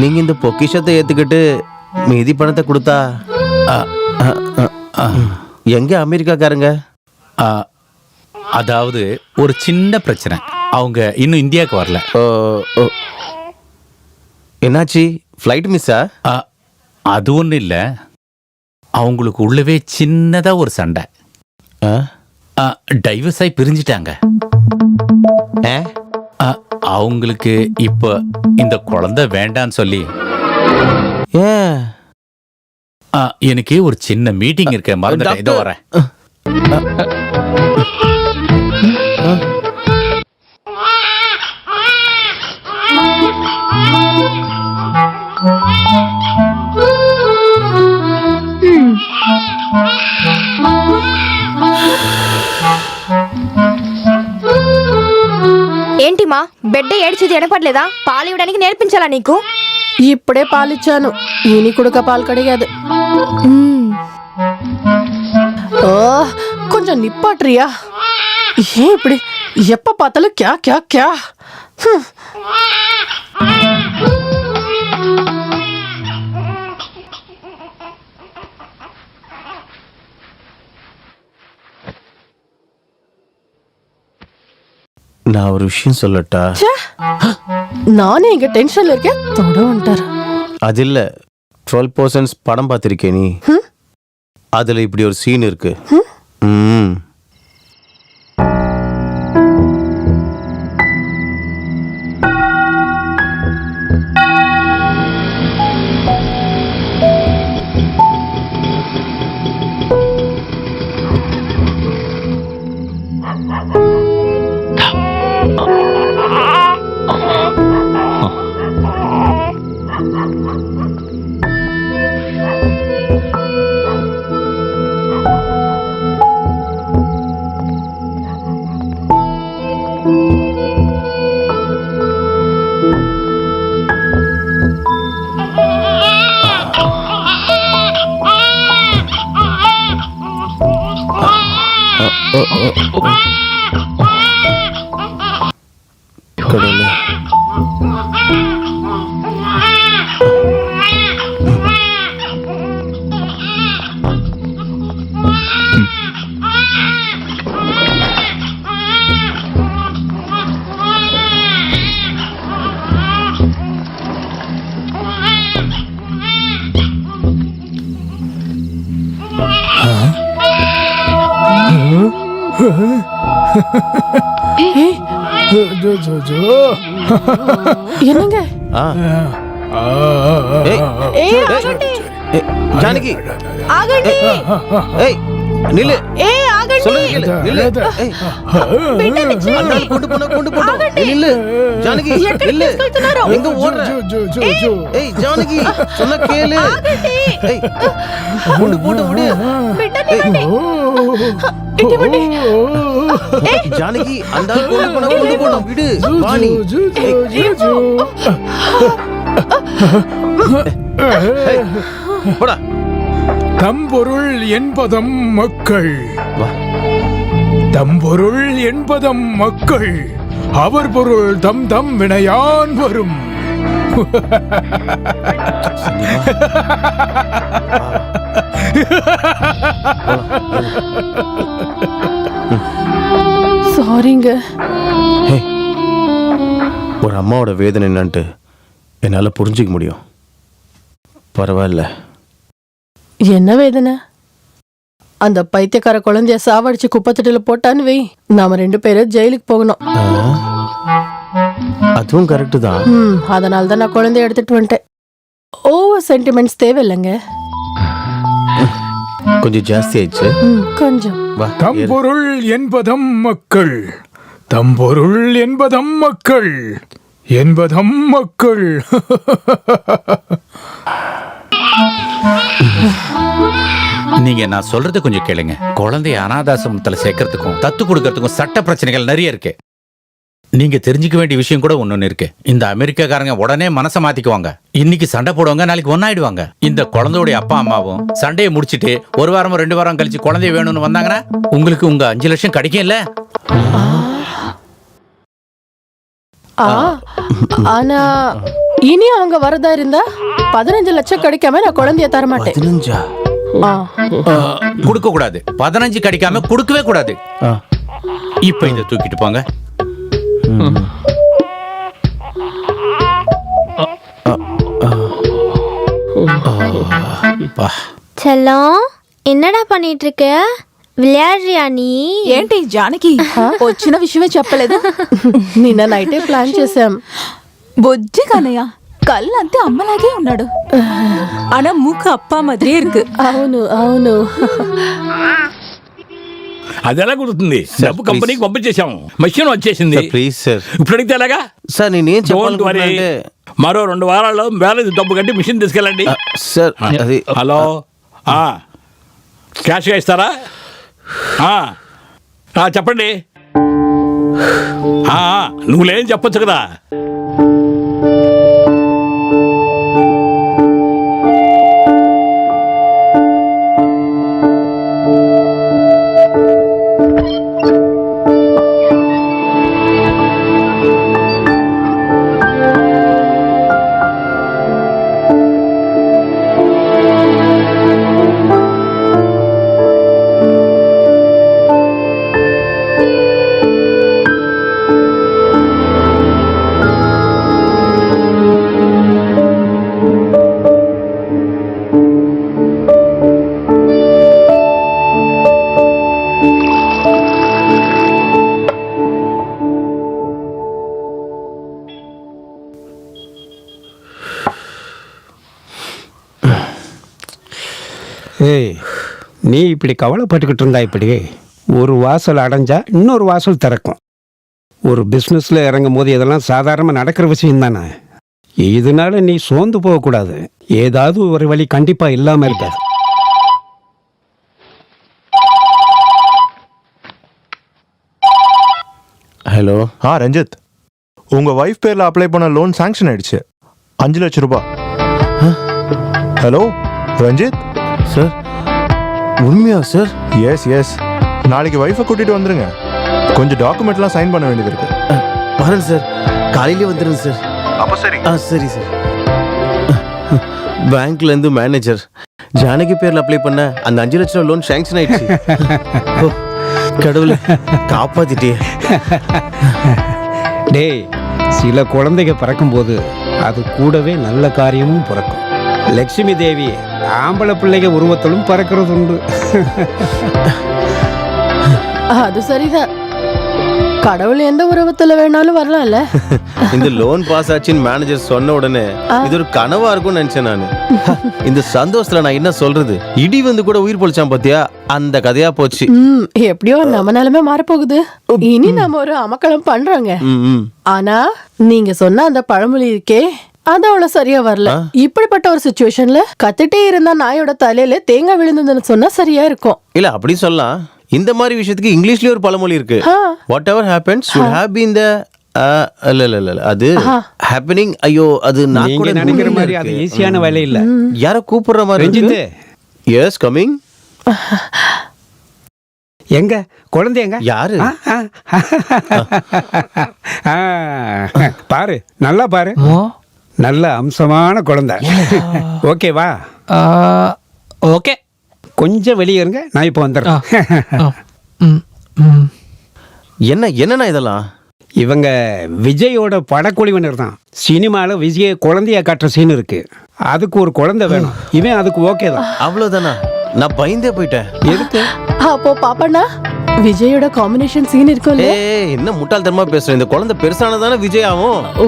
நீங்க இந்த பொக்கிஷத்தை ஏத்துக்கிட்டு மீதி பணத்தை கொடுத்தா எங்க அமெரிக்காக்காரங்க? அதாவது ஒரு சின்ன பிரச்சனை, அவங்க இன்னும் இந்தியாவுக்கு வரல. என்னாச்சு? ஃப்ளைட் மிஸ்ஸா? அது ஒன்றும் இல்லை, அவங்களுக்கு உள்ளவே சின்னதா ஒரு சண்டை. டைவர்ஸ் ஆகி பிரிஞ்சிட்டாங்க. அவங்களுக்கு இப்ப இந்த குழந்தை வேண்டான்னு சொல்லி எனக்கு ஒரு சின்ன மீட்டிங் இருக்க மறந்துட்டேன். இதோ வரேன். ఏంటిమా బెడ్ ఏడ్చిది ఎనపడలేదా? పాలు ఇవ్వడానికి నేర్పించాలా నీకు? ఇప్పుడే పాలిచ్చాను, ఈని కుడక పాలు కడిగాదు. ఓ కొంచెం నిప్పాట్రియా? ஏன் இப்படி எப்ப பார்த்தாலும் கியா கியா கியா? நான் ஒரு விஷயம் சொல்லட்டா? நானே இங்க டென்ஷன்ல இருக்கேன், தொட வந்துட்டாரு. அது இல்ல, 12% படம் பார்த்திருக்கே நீ? அதுல இப்படி ஒரு சீன் இருக்கு. கடவுளே. என்னங்க? ஜானகி ஆகண்டி. ஏய் நில்லு. ஆகண்டி. சொல்லுங்க கேளு. நில்லு. ஏய் அண்ணால கொண்டு போடா. நில்லு ஜானகி. நில்லு. எங்க ஓடுற? ஏய் ஜானகி சொன்னா கேளு. ஏய் கொண்டு போடு விடு. ஜானகி அண்டால கொண்டு போடா விடு. வாணி. போடா. தம்பொருள் என்பதம் மக்கள், தம்பொருள் என்பதம் மக்கள், அவர் பொருள் தம் தம் வினையான் வரும். சாரிங்க. ஒரு அம்மாவோட வேதனை என்னன்ட்டு என்னால புரிஞ்சுக்க முடியும். பரவாயில்ல. என்ன வேதனை? அந்த பைத்தியக்கார குழந்தைய சாவடிச்சு குப்பத்தட்டில போட்டான்னு வை, நாம 2 பேரும் ஜெயிலுக்கு போகணும். அதுவும் கரெக்ட் தான். அதனால தான் நான் குழந்தைய எடுத்துட்டு வந்துட்டேன். ஓவர் சென்டிமெண்ட்ஸ் தேவையில்லைங்க. கொஞ்சம் ஜாஸ்தி ஆயிடுச்சு. கொஞ்சம். தம்பொருள் என்பதம் மக்கள், தம்பொருள் என்பதம் மக்கள், என்பதம் மக்கள். நீங்க நான் சொல்றது கொஞ்சம் கேளுங்க. குழந்தைய அனாதாசிரமத்துல சேர்க்கறதுக்கும் தத்து கொடுக்கறதுக்கும் சட்ட பிரச்சனைகள் நிறைய இருக்கு. நீங்க தெரிஞ்சுக்க வேண்டிய விஷயம் கூட ஒண்ணு இருக்கு. இந்த அமெரிக்காக்காரங்க உடனே மனசை மாத்திக்குவாங்க. இன்னைக்கு சண்டை போடுவாங்க, நாளைக்கு ஒன்னாயிடுவாங்க. இந்த குழந்தையோட அப்பா அம்மாவும் சண்டையை முடிச்சிட்டு 1 வாரமோ 2 வாரம் கழிச்சு குழந்தைய வேணும்னு வந்தாங்கன்னா உங்களுக்கு உங்க 5 லட்சம் கிடைக்கும்ல. ஆனா இனி அவங்க வரதா இருந்தா 15 லட்சம் கிடைக்காம நான் குழந்தைய தர மாட்டேன். 15? கொடுக்க கூடாது. 15 கிடைக்காம கொடுக்கவே கூடாது. இப்ப இதை தூக்கிட்டு போங்க. செல்லம், என்னடா பண்ணிட்டு இருக்க? విలయాడ్రియా నీ? ఏంటి జానకి వచ్చిన విషయమే చెప్పలేదు. నిన్న నైటే ప్లాన్ చేశాం. బొజ్జి కన్నయ్య కళ్ళంతే అమ్మలాగే ఉన్నాడు. ఆనా మూక అప్ప మాదిరే ఇருக்கு. అవును అవును. అది ఎలా కుదురుతుంది? డబ్బు కంపెనీకి పంపించేశాము, మెషిన్ వచ్చేసింది. Please sir. ఇప్పుడు అడిగితే ఎలాగా సార్? నేనేం చెప్పాలి? మరో 2 వారాల్లో బ్యాలెన్స్ డబ్బు కట్టి మిషన్ తీసుకెళ్ళండి సార్. అది హలో, క్యాష్గా ఇస్తారా? చెప్పండి. నువ్వులేం చెప్పొచ్చు కదా. ஏய், நீ இப்படி கவலைப்பட்டுக்கிட்டு இருந்தா இப்படி ஒரு வாசல் அடைஞ்சா இன்னொரு வாசல் திறக்கும். ஒரு பிஸ்னஸில் இறங்கும் போது இதெல்லாம் சாதாரணமாக நடக்கிற விஷயம் தானே. இதனால நீ சோர்ந்து போகக்கூடாது. ஏதாவது ஒரு வழி கண்டிப்பாக இல்லாமல் இருக்காது. ஹலோ. ரஞ்சித், உங்க வைஃப் பேர்ல அப்ளை பண்ண லோன் சாங்ஷன் ஆயிடுச்சு. 5 லட்சம் ரூபாய். Hello Ranjith sir. உண்மையா சார்? Yes yes. நாளைக்கு வைஃபை கூட்டிட்டு வந்துருங்க. கொஞ்சம் டாக்குமெண்ட்லாம் சைன் பண்ண வேண்டியது இருக்கு. வரேன் சார். காலையிலே வந்துடுங்க சார். அப்போ சரி. சரி சார். பேங்க்ல இருந்து மேனேஜர் ஜானகி பேர்ல அப்ளை பண்ண அந்த 5 லட்சம் லோன் சாங்ஷன் ஆயிடுச்சு. கடவுளே, காப்பாத்திட்டே. டேய், சில குழந்தைங்க பிறக்கும்போது அது கூடவே நல்ல காரியமும் பிறக்கும். லட்சுமி தேவி ஆம்பளை பிள்ளைங்க உருவத்திலும் பறக்கிறது உண்டு. அது சரிதான். கடவுள் எந்த உருவத்துல வேணாலும் வரலாம்ல. இந்த லோன் பாஸ் ஆச்சுன்னு மேனேஜர் சொன்ன உடனே இது ஒரு கனவா இருக்கும்னு நினைச்சேன் நானு. இந்த சந்தோஷத்துல நான் என்ன சொல்றது? இடி வந்து கூட உயிர் பொழிச்சான் பாத்தியா, அந்த கதையா போச்சு. எப்படியோ நம்ம நிலைமை மாறப்போகுது. இனி நம்ம ஒரு அமக்களம் பண்றோங்க. ஆனா நீங்க சொன்ன அந்த பழமொழி இருக்கே, அது அவ்வளவு சரியா வரல. இப்படிப்பட்ட ஒரு சிச்சுவேஷன்ல கத்திட்டே இருந்தா நாயோட தலையில தேங்காய் விழுந்ததுன்னு சொன்னா சரியா இருக்கும். இல்ல அப்படி சொல்லலாம். இந்த மாதிரி விஷயத்துக்கு இங்கிலீஷ்லயே ஒரு பழமொழி இருக்கு. What ever happens should have been the இல்ல அது ஹேப்பனிங். ஐயோ, அது நான் கூட நினைக்கிற மாதிரி அது ஈஸியான வேலை இல்ல. யார கூப்பிடுற மாதிரி ரஞ்சித். Yes coming. எங்க குழந்தை எங்க? யாரு? பாரு, நல்லா பாரு. நல்ல அம்சமான குழந்தை. ஓகேவா? ஓகே. கொஞ்சம் வெளியே இருங்க, நான் இப்போ வந்துடுறேன். என்னண்ணா இதெல்லாம்? இவங்க விஜயோட படக்குழுவினர் தான். சினிமாவில் விஜய குழந்தைய காட்டுற சீன் இருக்கு, அதுக்கு ஒரு குழந்தை வேணும். இவன் அதுக்கு ஓகே தான். அவ்வளவுதானா? நான் பயந்தே போயிட்டேன். எதுக்கு? அப்போ பாப்பண்ணா விஜயோட காம்பினேஷன் சீன் இருக்கும்ல? ஏய், என்ன முட்டாள்தனமா பேசுறேன்? இந்த குழந்தை பெருசானதானே விஜய் ஆகும். ஓ,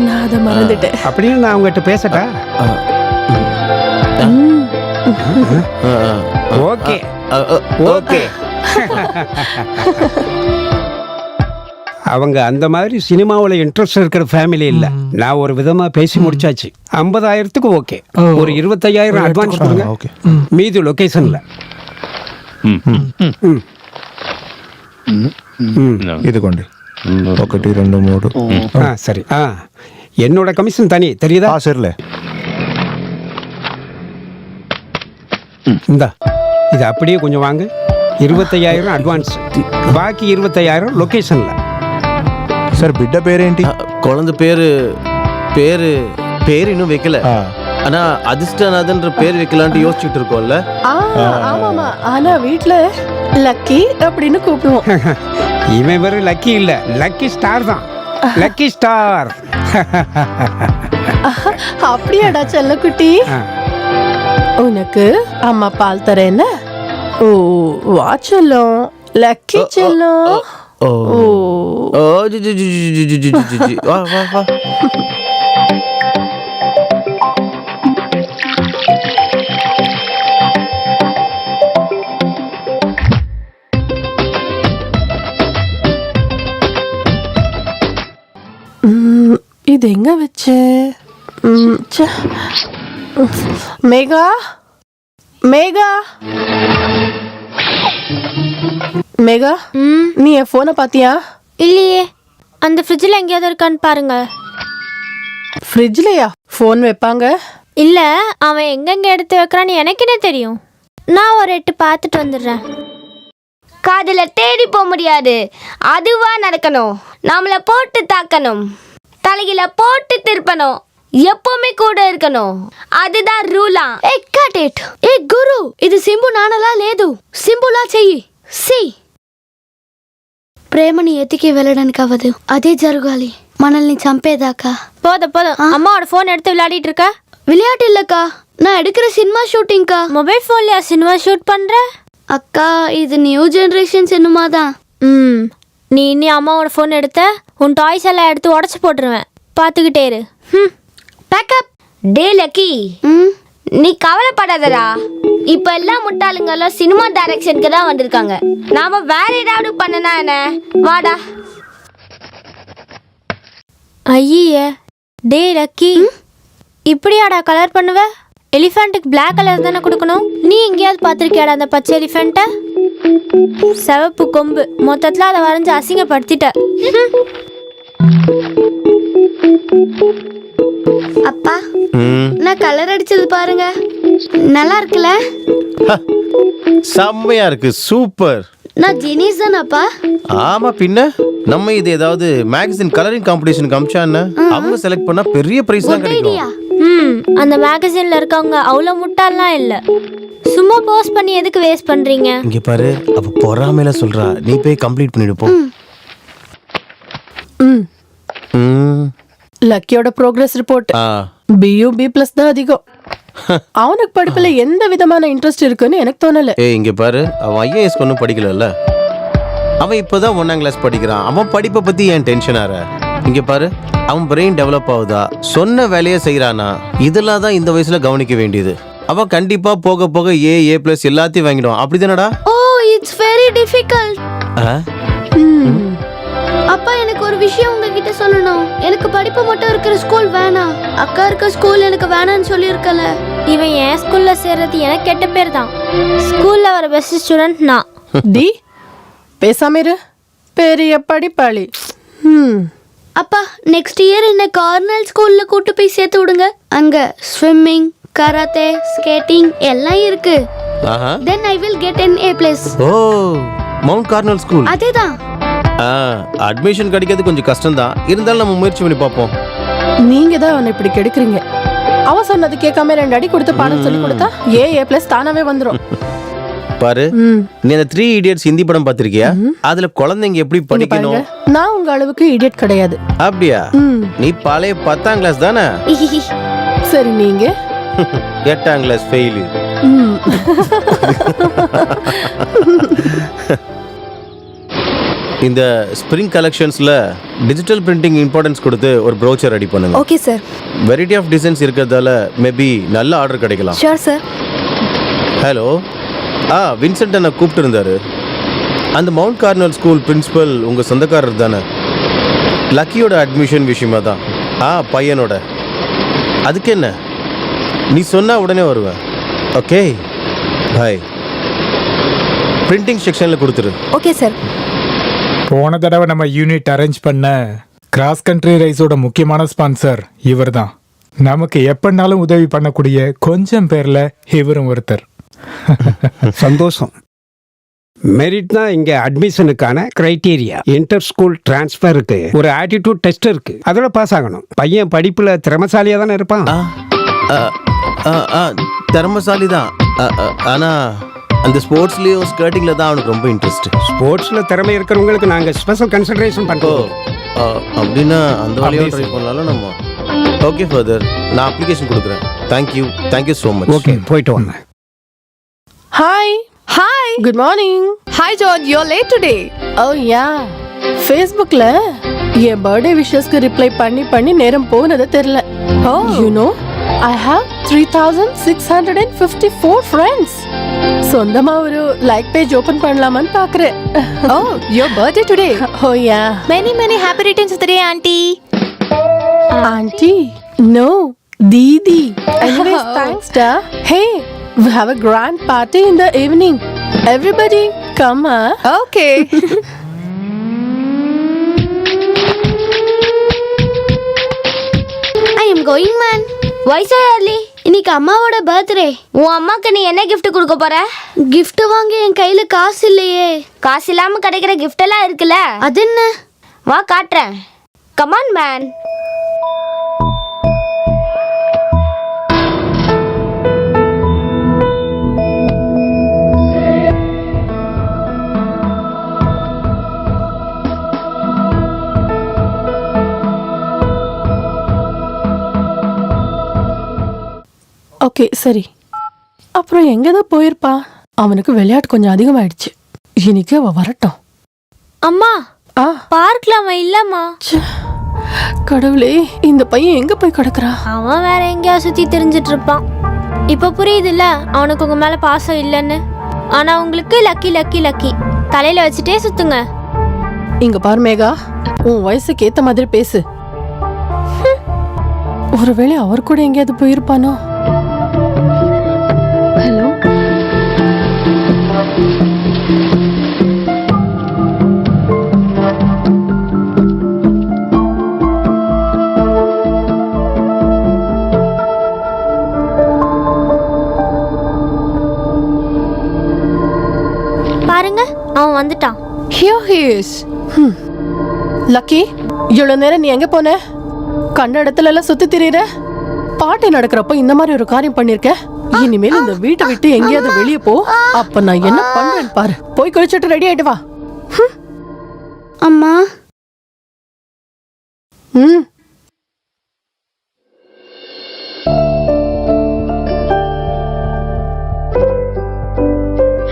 நான் அதை மறந்துட்டேன். அப்படின்னு நான் அவங்ககிட்ட பேசட்டா? Okay okay. அவங்க அந்த மாதிரி சினிமாவில் இன்ட்ரெஸ்ட் இருக்கிற ஃபேமிலி இல்லை. நான் ஒரு விதமா பேசி முடிச்சாச்சு. 50,000க்கு ஓகே. ஒரு 25,000 அட்வான்ஸ் கொடுங்க. மீதி லொகேஷன்ல. ఇదిగోండి 1 2 3. சரி. என்னோட கமிஷன் தனி, தெரியுதா? సర్లే. இந்தா, இது அப்படியே கொஞ்சம் வாங்க. 25,000 అడ్వాన్స్, బాకీ 25,000 లొకేషన్ల. సార్ బిడ్డ పేరేంటి? குழந்தை பேரு இன்னும் வைக்கல. ஆனா அதிர்ஷ்டநாதன்ற பேர் வைக்கலான்ட்டு யோசிச்சுட்டு இருக்கோம்ல. ஆமாமா, ஆனா வீட்ல லக்கி அப்படின்னு கூப்பிடுவோம். இவன் வெறும் லக்கி இல்ல, லக்கி ஸ்டார் தான். Lucky star. அப்படியாடா செல்லக்குட்டி? உனக்கு அம்மா பால் தரேன்னு. ஓ வா செல்லம், லக்கி செல்லம். ஓ ஓ ஜி ஜி ஜி ஜி ஜி ஜி ஜி ஜி. வா வா வா. இது எங்க வச்ச? மேகா, மேகா, மேகா, நீ என் போனை பாத்தியா? இல்லையே, அந்த ஃப்ரிட்ஜில் எங்கேயாவது இருக்கான்னு பாருங்க. ஃப்ரிட்ஜ்லயா ஃபோன் வைப்பாங்க? இல்ல, அவன் எங்கெங்க எடுத்து வைக்கிறான்னு எனக்குனே தெரியும். நான் ஒரு 8 பார்த்துட்டு வந்துடுறேன். காதுல தேடி போக முடியாது, அதுவா நடக்கணும். நம்மள போட்டு தாக்கணும், தலையில போட்டு திருப்பணும், எப்பவுமே கூட இருக்கணும். அதுதான் రూలా. ఏ కట్ ఇట్. ఏ గురు, ఇది సింబు నానలా లేదు, సింబులా చెయ్యి. సి ప్రేమని ఎతికి వెళ్ళడానికి అవ్వదు, అదే జరగాలి మనల్ని చంపేదాకా. போதும் போதும், அம்மாவோட ஃபோன் எடுத்து விளையாடிட்டு இருக்க. விளையாட்டு இல்லக்கா, நான் எடுக்கிற சினிமா ஷூட்டிங்க்கா. மொபைல் ஃபோன்லயா சினிமா ஷூட் பண்ற? அக்கா, இது நியூ ஜெனரேஷன் சினிமா தான். நீ இனி அம்மாவோட ஃபோன் எடுத்த உன் டாய்ஸ் எல்லாம் எடுத்து உடச்சு போட்டுருவேன், பார்த்துக்கிட்டே இரு. பேக்கப். டே லக்கி, நீ கவலைப்படாதடா. இப்ப எல்லாம் முட்டாளுங்கெல்லாம் சினிமா டைரக்ஷனுக்கு தான் வந்திருக்காங்க. நாம வேற ஏதாவது பண்ணனா என்ன? வாடா. ஐயே, டே லக்கி, இப்படியாடா கலர் பண்ணுவ? எலிஃபென்ட்டுக்கு பிளாக் கலர் தானே கொடுக்கணும். நீ எங்கேயாவது பார்த்துருக்கியாடா அந்த பச்சை எலிஃபென்ட்டை? சிவப்பு கொம்பு, மொத்தத்தில் அதை வரைஞ்சி அசிங்கப்படுத்திட்ட. அப்பா, நான் கலர் அடிச்சது பாருங்க, நல்லா இருக்குல்ல? செம்மையா இருக்கு, சூப்பர். நான் ஜீனியஸ் தானப்பா? ஆமா, பின்ன நம்ம இது ஏதாவது மேகசின் கலரிங் காம்படிஷனுக்கு அமிச்சான்னு அவங்க செலக்ட் பண்ணா பெரிய பிரைஸ் தான் கிடைக்கும். அந்த மேகசின்ல இருக்கவங்க அவ்வளவு முட்டாள்லாம் இல்ல. சும்மா போஸ்ட் பண்ணி எதுக்கு வேஸ்ட் பண்றீங்க? இங்க பாரு, அவ பொறாமையில சொல்றா, நீ போய் கம்ப்ளீட் பண்ணிடு போ. லக்கியோட ப்ரோக்ரஸ் ரிப்போர்ட் BU++ தான் அதிகம். அவனுக்கு படிப்புல எந்த விதமான இன்ட்ரெஸ்ட் இருக்குன்னு எனக்கு தோணல. ஏய், இங்க பாரு, அவன் IAS ஒன்னும் படிக்கலல்ல. அவன் இப்பதான் 1ஆம் கிளாஸ் படிக்கிறான். அவன் படிப்பை பத்தி ஏன் டென்ஷன் ஆற? இங்க பாரு, அவன் பிரெயின் டெவலப் ஆகுதா, சொன்ன வேலையை செய்யறானா, இதெல்லாம் தான் இந்த வயசுல கவனிக்க வேண்டியது. அவன் கண்டிப்பா போக போக A+ எல்லாத்தையும் வாங்கிடுவான். அப்படிதானடா? ஓ, இட்ஸ் வெரி டிஃபிகல்ட். அப்பா, எனக்கு ஒரு விஷயம் உங்ககிட்ட சொல்லணும். எனக்கு படிப்பு மட்டும் இருக்கிற ஸ்கூல் வேணாம். அக்கா இருக்க ஸ்கூல் எனக்கு வேணான்னு சொல்லியிருக்கல. இவன் என் ஸ்கூல்ல சேர்றது எனக்கு கெட்ட பேர் தான். ஸ்கூல்ல வர பெஸ்ட் ஸ்டூடெண்ட் நான். டி, பேசாம இரு, பெரிய படிப்பாளி. அப்பா, நெக்ஸ்ட் இயர் என்ன கார்னல் ஸ்கூல்ல கூட்டு போய் சேர்த்து விடுங்க. அங்க ஸ்விம்மிங், கராத்தே, ஸ்கேட்டிங் எல்லாம் இருக்கு. Then I will get an A+. ஓ, மவுண்ட் கார்னல் ஸ்கூல். அதேதான். அட்மிஷன் கிடைக்கிறது கொஞ்சம் கஷ்டம் தான், இருந்தாலும் நம்ம முயற்சி பண்ணி பார்ப்போம். நீங்க தான் அவனை இப்படி கெடுக்குறீங்க. அவன் சொன்னது கேட்காம 2 அடி கொடுத்து பாடம் சொல்லி கொடுத்தா A+ தானாவே வந்துடும். பாரு நீ அந்த 3 Idiots ஹிந்தி படம் பார்த்திருக்கியா? அதுல குழந்தைங்க எப்படி படிக்கணும்? நான் உங்க அளவுக்கு இடியட் கிடையாது. அப்படியா? நீ பழைய 10ஆம் கிளாஸ் தானே? சரி நீங்க 8ஆம் கிளாஸ் ஃபெயில். இந்த ஸ்ப்ரிங் கலெக்ஷன்ஸ்ல டிஜிட்டல் பிரிண்டிங் இம்பார்ட்டன்ஸ் கொடுத்து ஒரு ப்ரோச்சர் ரெடி பண்ணுங்க. Okay sir. Variety of designs இருக்கிறதால மேபி நல்ல ஆர்டர் கிடைக்கலாம். Sure sir. ஹலோ, வின்சென்ட் அண்ணா கூப்பிட்டு இருந்தாரு. அந்த மவுண்ட் கார்னல் ஸ்கூல் பிரின்சிபல் உங்க சொந்தக்காரர் தானே? லக்கியோட அட்மிஷன் விஷயமா தான். பையனோட. அதுக்கு என்ன, நீ சொன்னா உடனே வருவேன். Okay bye. பிரிண்டிங் செக்ஷன்ல கொடுத்துரு. Okay sir. போன தடவை நம்ம யூனிட் அரேஞ்ச் பண்ண கிராஸ் கண்ட்ரி ரைஸோட முக்கியமான ஸ்பான்சர் இவர் தான். நமக்கு எப்பனாலும் உதவி பண்ணக்கூடிய கொஞ்சம் பேர்ல இவரும் ஒருத்தர். சந்தோஷம். மெரிட் தான் இங்க அட்மிஷனுக்கான கிரைட்டீரியா. இன்டர் ஸ்கூல் டிரான்ஸ்ஃபருக்கு ஒரு ஆட்டிடியூட் டெஸ்ட் இருக்கு, அதோட பாஸ் ஆகணும். பையன் படிப்புல திறமசாலியா தானே இருப்பான். திறமசாலி தான். ஆனா அந்த ஸ்போர்ட்ஸ்லயோ ஸ்கேட்டிங்ல தான் அவனுக்கு ரொம்ப இன்ட்ரெஸ்ட். ஸ்போர்ட்ஸ்ல திறமை இருக்கிறவங்களுக்கு நாங்க ஸ்பெஷல் கன்சிடரேஷன் பண்றோம். அப்படின்னா அந்த வழியா ட்ரை பண்ணலாம் நம்ம. ஓகே ஃபாதர், நான் அப்ளிகேஷன் கொடுக்குறேன். Thank you so much. ஓகே, போயிட்டு வாங்க. Hi. Hi. Good morning. Hi George, you are late today. Oh yeah, ஃபேஸ்புக்ல என் பர்த்டே விஷஸ்க்கு ரிப்ளை பண்ணி நேரம் போனது தெரியல. You know I have 3654 friends. சொந்தமா ஒரு லைக் பேஜ் ஓபன் பண்ணலாமான்னு பாக்குறேன். Oh, your birthday today. Oh yeah. Many happy returns of the day, auntie. Auntie? No, Didi. Anyways, thanks da. Hey, we have a grand party in the evening. Everybody come. Okay. I am going, man. Why so early? இன்னைக்கு அம்மாவோட birthday. உன் அம்மாக்கு நீ என்ன gift கொடுக்க போற? gift வாங்க என் கையில காசு இல்லையே. காசு இல்லாம கிடைக்கிற gift எல்லாம் இருக்குல்ல. அது என்ன? வா காட்டுறேன். Come on, man. ஓகே சரி. அப்புறம் எங்கதான் போயிருப்பா? அவனுக்கு விளையாட்டு கொஞ்சம் அதிகமாயிடுச்சு. இன்னைக்கு அவ வரட்டும். அம்மா, பார்க்ல அவன் இல்லம்மா. கடவுளே, இந்த பையன் எங்க போய் கிடக்குறான்? அவன் வேற எங்கேயா சுத்தி தெரிஞ்சிட்டு இருப்பான். இப்ப புரியுதுல்ல அவனுக்கு உங்க மேல பாசம் இல்லைன்னு. ஆனா உங்களுக்கு லக்கி லக்கி லக்கி. தலையில வச்சுட்டே சுத்துங்க. இங்க பாரு மேகா, உன் வயசுக்கு ஏத்த மாதிரி பேசு. ஒருவேளை அவர் கூட எங்கேயாவது போயிருப்பானோ? ஹலோ, பாருங்க அவன் வந்துட்டான். Here he is. லக்கி, இவ்வளவு நேரம் நீ எங்க போன? கண்ட இடத்துல எல்லாம் சுத்தி திரியிற. பார்ட்டி நடக்கிறப்ப இந்த மாதிரி ஒரு காரியம் பண்ணிருக்க. இனிமேல் இந்த வீட்டை விட்டு எங்கேயாவது வெளியே போ. அப்ப நான் என்ன பண்றேன்னு பாரு. போய் குளிச்சுட்டு ரெடி ஆயிட்டு வா. அம்மா.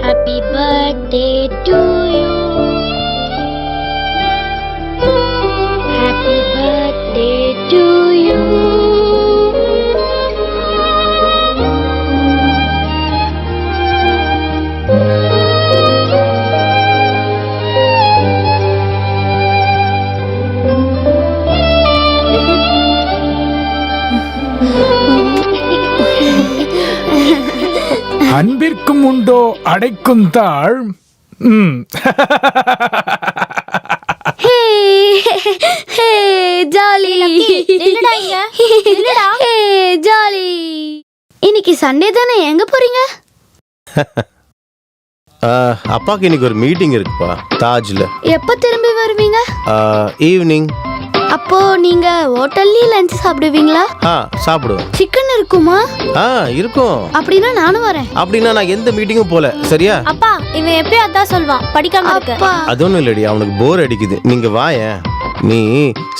Happy birthday to you. Happy birthday to you. அன்பிற்கும் உண்டோ அடைக்கும் தாழ். ஜாலி. ஜாலி. இன்னைக்கு சண்டே தானே, எங்க போறீங்க? அப்பாக்கு இன்னைக்கு ஒரு மீட்டிங் இருக்குப்பா தாஜ்ல. எப்ப திரும்பி வருவீங்க? ஈவினிங். அப்போ நீங்க ஹோட்டல்லயே லஞ்ச் சாப்பிடுவீங்களா? சாப்பிடுவேன். சிக்கன் இருக்குமா? இருக்கும். அப்படின்னா நானும் வரேன். அப்படின்னா நான் எந்த மீட்டிங்கும் போல, சரியா? அப்பா இவன் எப்பயும் அதான் சொல்வான், படிக்காம இருக்க. அது ஒண்ணும் இல்லடி, அவனுக்கு போர் அடிக்குது. நீங்க வாயேன். நீ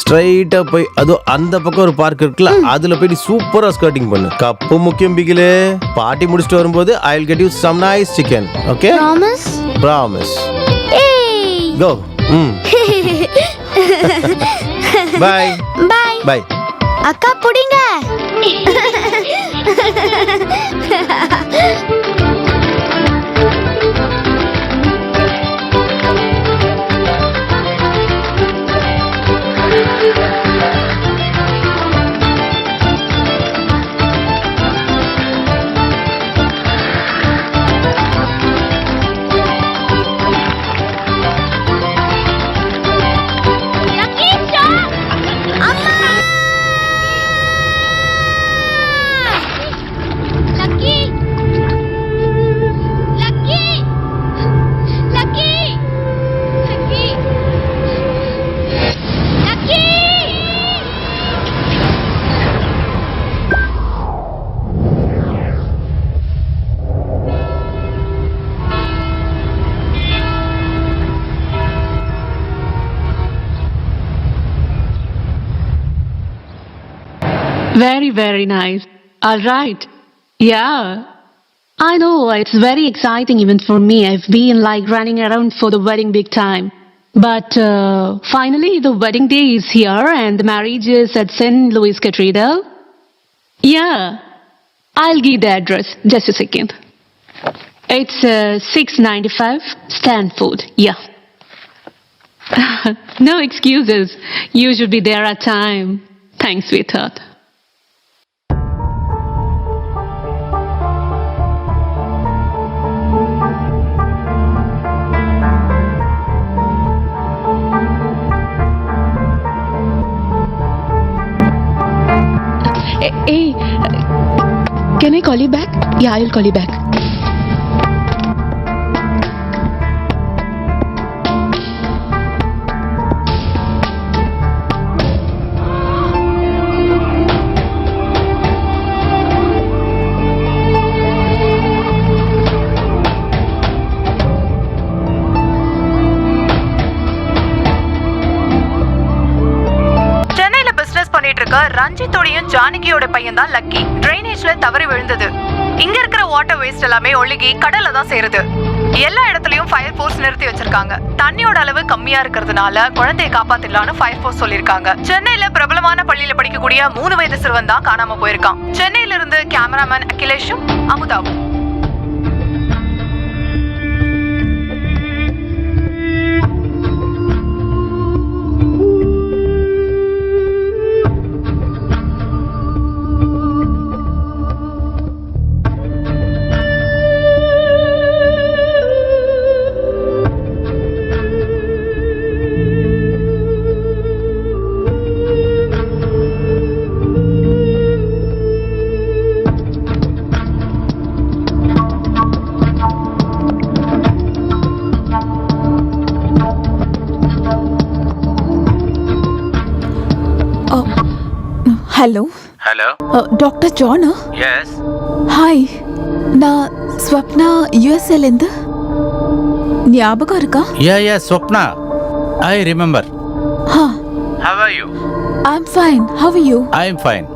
ஸ்ட்ரைட்டா போய் அதோ அந்த பக்கம் ஒரு பார்க் இருக்குல்ல, அதுல போய் சூப்பரா ஸ்கர்ட்டிங் பண்ணு. கப்பு முக்கியம் பிகிலே. பார்ட்டி முடிச்சிட்டு வரும்போது I will get you some nice chicken. Okay? Promise? Promise. ஏய் கோ. By by by. அக்கா புடிங்க. Very, very nice. All right. Yeah. I know, it's very exciting even for me. I've been like running around for the wedding big time. But finally the wedding day is here and the marriage is at St. Louis Cathedral. Yeah. I'll give the address. Just a second. It's 695 Stanford. Yeah. No excuses. You should be there at time. Thanks, sweetheart. Hey, can I call you back? Yeah, I will call you back. ரஞ்சித்தோடையும் ஜானகியோட பையன் தான் lucky. ட்ரைனேஜ்ல தவறி விழுந்தது. இங்க இருக்கிற water waste எல்லாமே ஒழுகி கடல்ல தான் சேருது. எல்லா இடத்துலயும் ஃபயர் ஃபோர்ஸ் நிறுத்தி வச்சிருக்காங்க. தண்ணியோட அளவு கம்மியா இருக்கிறதுனால குழந்தையை காப்பாத்திடலான்னு ஃபயர் ஃபோர்ஸ் சொல்லிருக்காங்க. சென்னையில பிரபலமான பள்ளியில படிக்கக்கூடிய 3 வயது சிறுவன் தான் காணாம போயிருக்கான். சென்னையில இருந்து கேமராமேன் அகிலேஷும் அமுதாவும். ஹலோ ஹலோ டாக்டர் ஜானா? எஸ். ஹாய், நான் ஸ்வப்னா யூஎஸ்ஏலேருந்து. ஞாபகம் இருக்கா? Yeah Swapna, I remember. ஹா. How are you? I am fine. How are you? I am fine.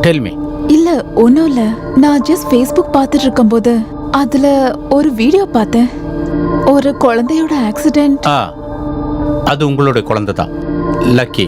Tell me. இல்ல ஒன்றும் இல்லை, நான் ஜஸ்ட் ஃபேஸ்புக் பார்த்துட்டு இருக்கும்போது அதில் ஒரு வீடியோ பார்த்தேன். ஒரு குழந்தையோட ஆக்சிடென்ட். அது உங்களோட குழந்தை தான், lucky.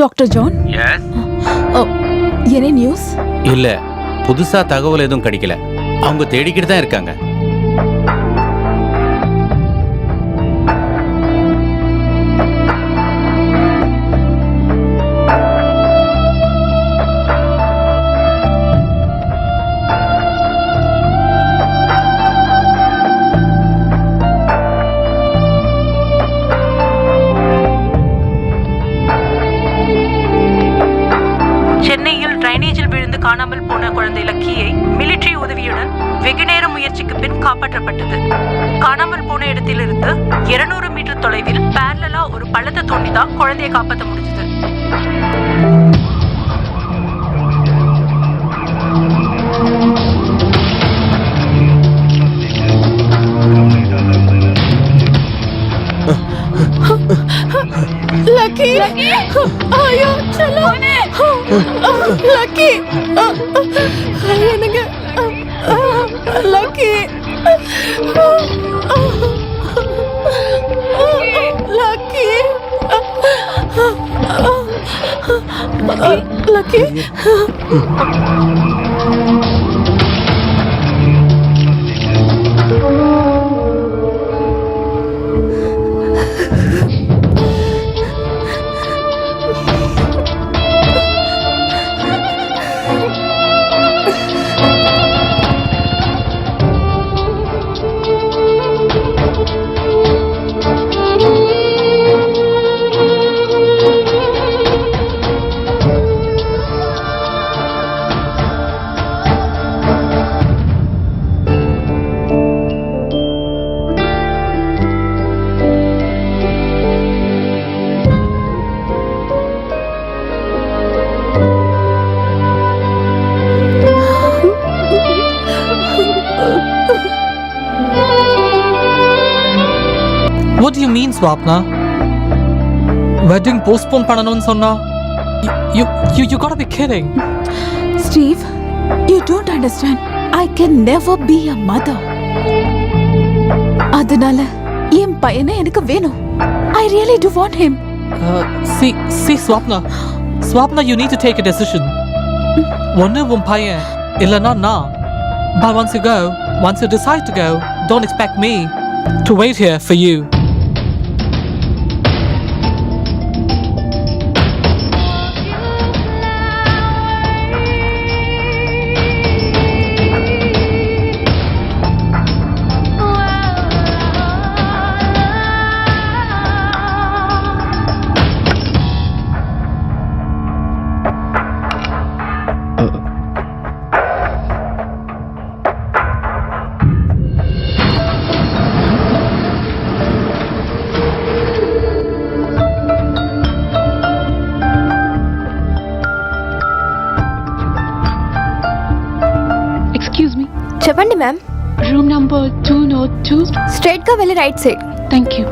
Doctor John, yes any news? இல்ல, புதுசா தகவல் எதுவும் கிடைக்கல. அவங்க தேடிக்கிட்டு தான் இருக்காங்க. சென்னையில் டிரைனேஜில் விழுந்து காணாமல் போன குழந்தை லக்கியை மிலிட்டரி உதவியுடன் வெகுநேர முயற்சிக்கு பின் காப்பாற்றப்பட்டது. காணாமல் போன இடத்திலிருந்து 200 மீட்டர் தொலைவில் பேரலா ஒரு பள்ளத்தை தோண்டி தான் குழந்தையை காப்பாற்ற முடிஞ்சது. லக்கி, ஐயோ चलो லக்கி, எனக்கு lucky, lucky, lucky. What do you mean, Swapna? Wedding postpone பண்ணனும்னு சொன்னா? You gotta be kidding. Steve, you don't understand. I can never be a mother. அதனால என் பையனை எனக்கு வேணும். I really do want him. See, Swapna, you need to take a decision. ஒன்னு உன் பையன், இல்லனா நான். But once you decide to go, don't expect me to wait here for you. Excuse me. చెప్పండి మ్యామ్. Room number 202. స్ట్రైట్ గా వెళ్ళి right side. Thank you.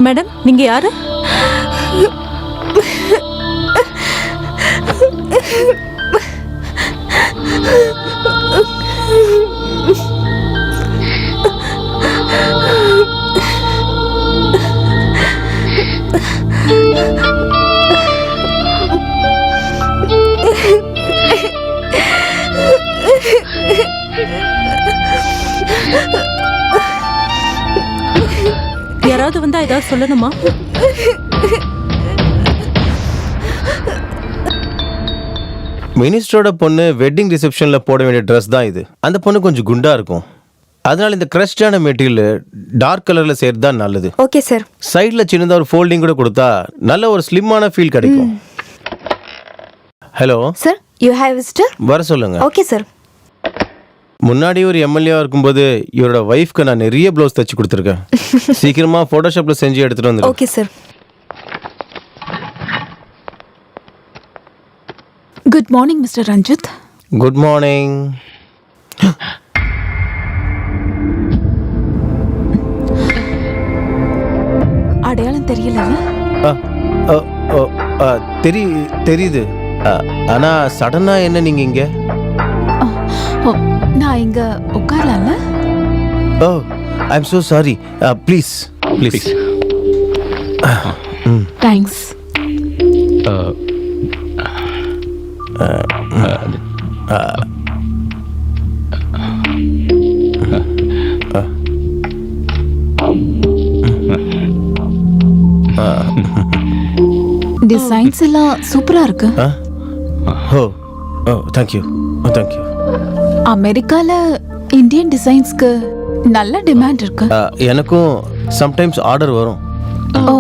Madam, நீங்க யாரு? யாராவது வந்தா ஏதாவது சொல்லணுமா? மினிஸ்டரோட பொண்ணு வெட்டிங் ரிசப்ஷன்ல போட வேண்டிய ட்ரெஸ் தான் இது. அந்த பொண்ணு கொஞ்சம் குண்டா இருக்கும். அதனால இந்த கிரஸ்டான மெட்டீரியல் டார்க் கலர்ல சேர்த்து தான் நல்லது. Okay sir. சைடுல சின்னதா ஒரு ஃபோல்டிங் கூட கொடுத்தா நல்ல ஒரு ஸ்லிம்மான ஃபீல் கிடைக்கும். Hello sir, you have visitor? வர சொல்லுங்க. Okay sir. முன்னாடி ஒரு எம்எல்ஏவா இருக்கும்போது இவரோட வைஃப்க்கு நான் நிறைய ப்ளவுஸ் தச்சு கொடுத்துருக்கேன். சீக்கிரமா போட்டோஷாப்ல செஞ்சு எடுத்துட்டு வந்து. Okay sir. Good morning mister Ranjith. Good morning. தெரியல தெரியுது. ஆனா சடனா என்ன நீங்க இங்க? நான் இங்க உட்காரலாம்ல? Oh, I am so sorry. Please please. Thanks. Designs எல்லாம் சூப்பரா இருக்கு. Oh thank you thank you. அமெரிக்கால இந்தியன் டிசைன்ஸ்க்கு நல்ல டிமாண்ட் இருக்கு. எனக்கும் சம்டைம்ஸ் ஆர்டர் வரும். ஓ,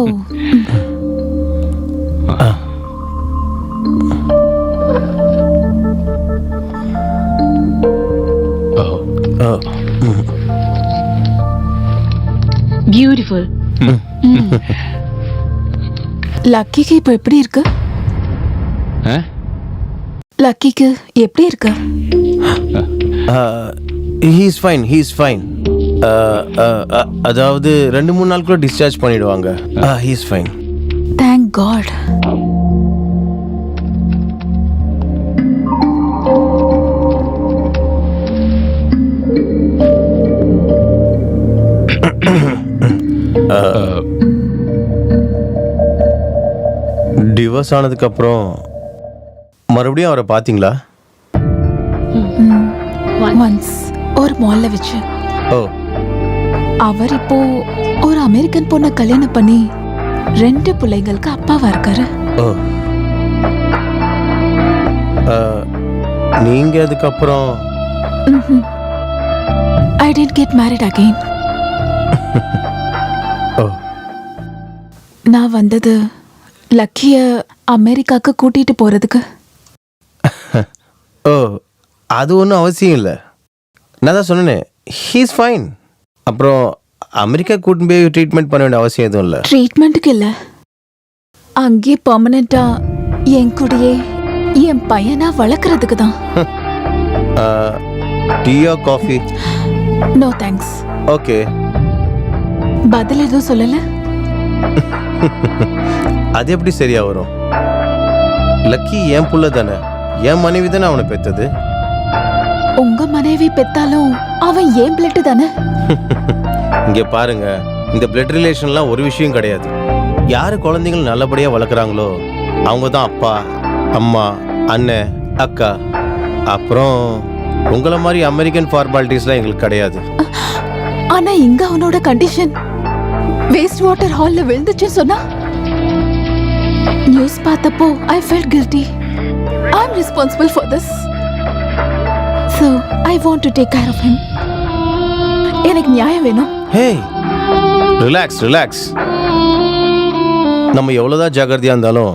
Beautiful. லக்கிக்கு இப்போ எப்படி இருக்கு? லக்கிக்கு எப்படி இருக்கு? he is fine. அதாவது 2-3 நாளுக்குள்ள டிஸ்சார்ஜ் பண்ணிடுவாங்க. he is fine. Thank God. Divorce ஆனதுக்கு அப்புறம் மறுபடியும் அவரை பாத்தீங்களா? ஒன்ஸ் ஒரு மால்ல வச்சு. ஓ, அவர் இப்போ ஒரு அமெரிக்கன் பொண்ணை கல்யாணம் பண்ணி 2 பிள்ளைங்களுக்கு அப்பாவா இருக்காரு. ஓ. நீங்க அதுக்கப்புறம்? I did get married again. ஓ. நான் வந்தது லக்கிய அமெரிக்காக்கு கூட்டிட்டு போறதுக்கு. ஓ, அது ஒன்றும் அவசியம் இல்லை. நான் தான் சொன்னேன், he is fine. அப்புறம் அமெரிக்கா கூட்டின்னு போய் ட்ரீட்மெண்ட் பண்ண வேண்டிய அவசியம் எதுவும் இல்லை. ட்ரீட்மெண்ட்டுக்கு இல்லை, அங்கே பர்மனண்டா என் கூடயே என் பையனா வளர்க்கறதுக்கு தான். டீயா காஃபி? No thanks. ஓகே. பதில் எதுவும் சொல்லல? அது எப்படி சரியா வரும்? லக்கி என் புள்ள தானே, என் மனைவி தானே அவனை பெத்தது. உங்க மனைவி பெத்தாலும் அவன் ஏன் பிளட் தானே. இங்க பாருங்க, இந்த பிளட் ரிலேஷன்லாம் ஒரு விஷயம் கிடையாது. யாரு குழந்தைகள் நல்லபடியா வளர்க்குறாங்களோ அவங்க தான் அப்பா, அம்மா, அண்ணன், அக்கா. அப்புறம் உங்களை மாதிரி அமெரிக்கன் ஃபார்மாலிட்டிஸ்லாம் எங்களுக்கு கிடையாது. ஆனா இங்க அவனோட கண்டிஷன் வேஸ்ட் வாட்டர் ஹால்ல விழுந்துச்சுன்னு சொன்னா நியூஸ் பார்த்தப்போ I felt guilty. I am responsible for this. So I want to take care of him. எனக்கு நியாயம் வேணும். ஹே, ரிலாக்ஸ். நம்ம எவ்வளோதான் ஜாக்கிரதையா இருந்தாலும்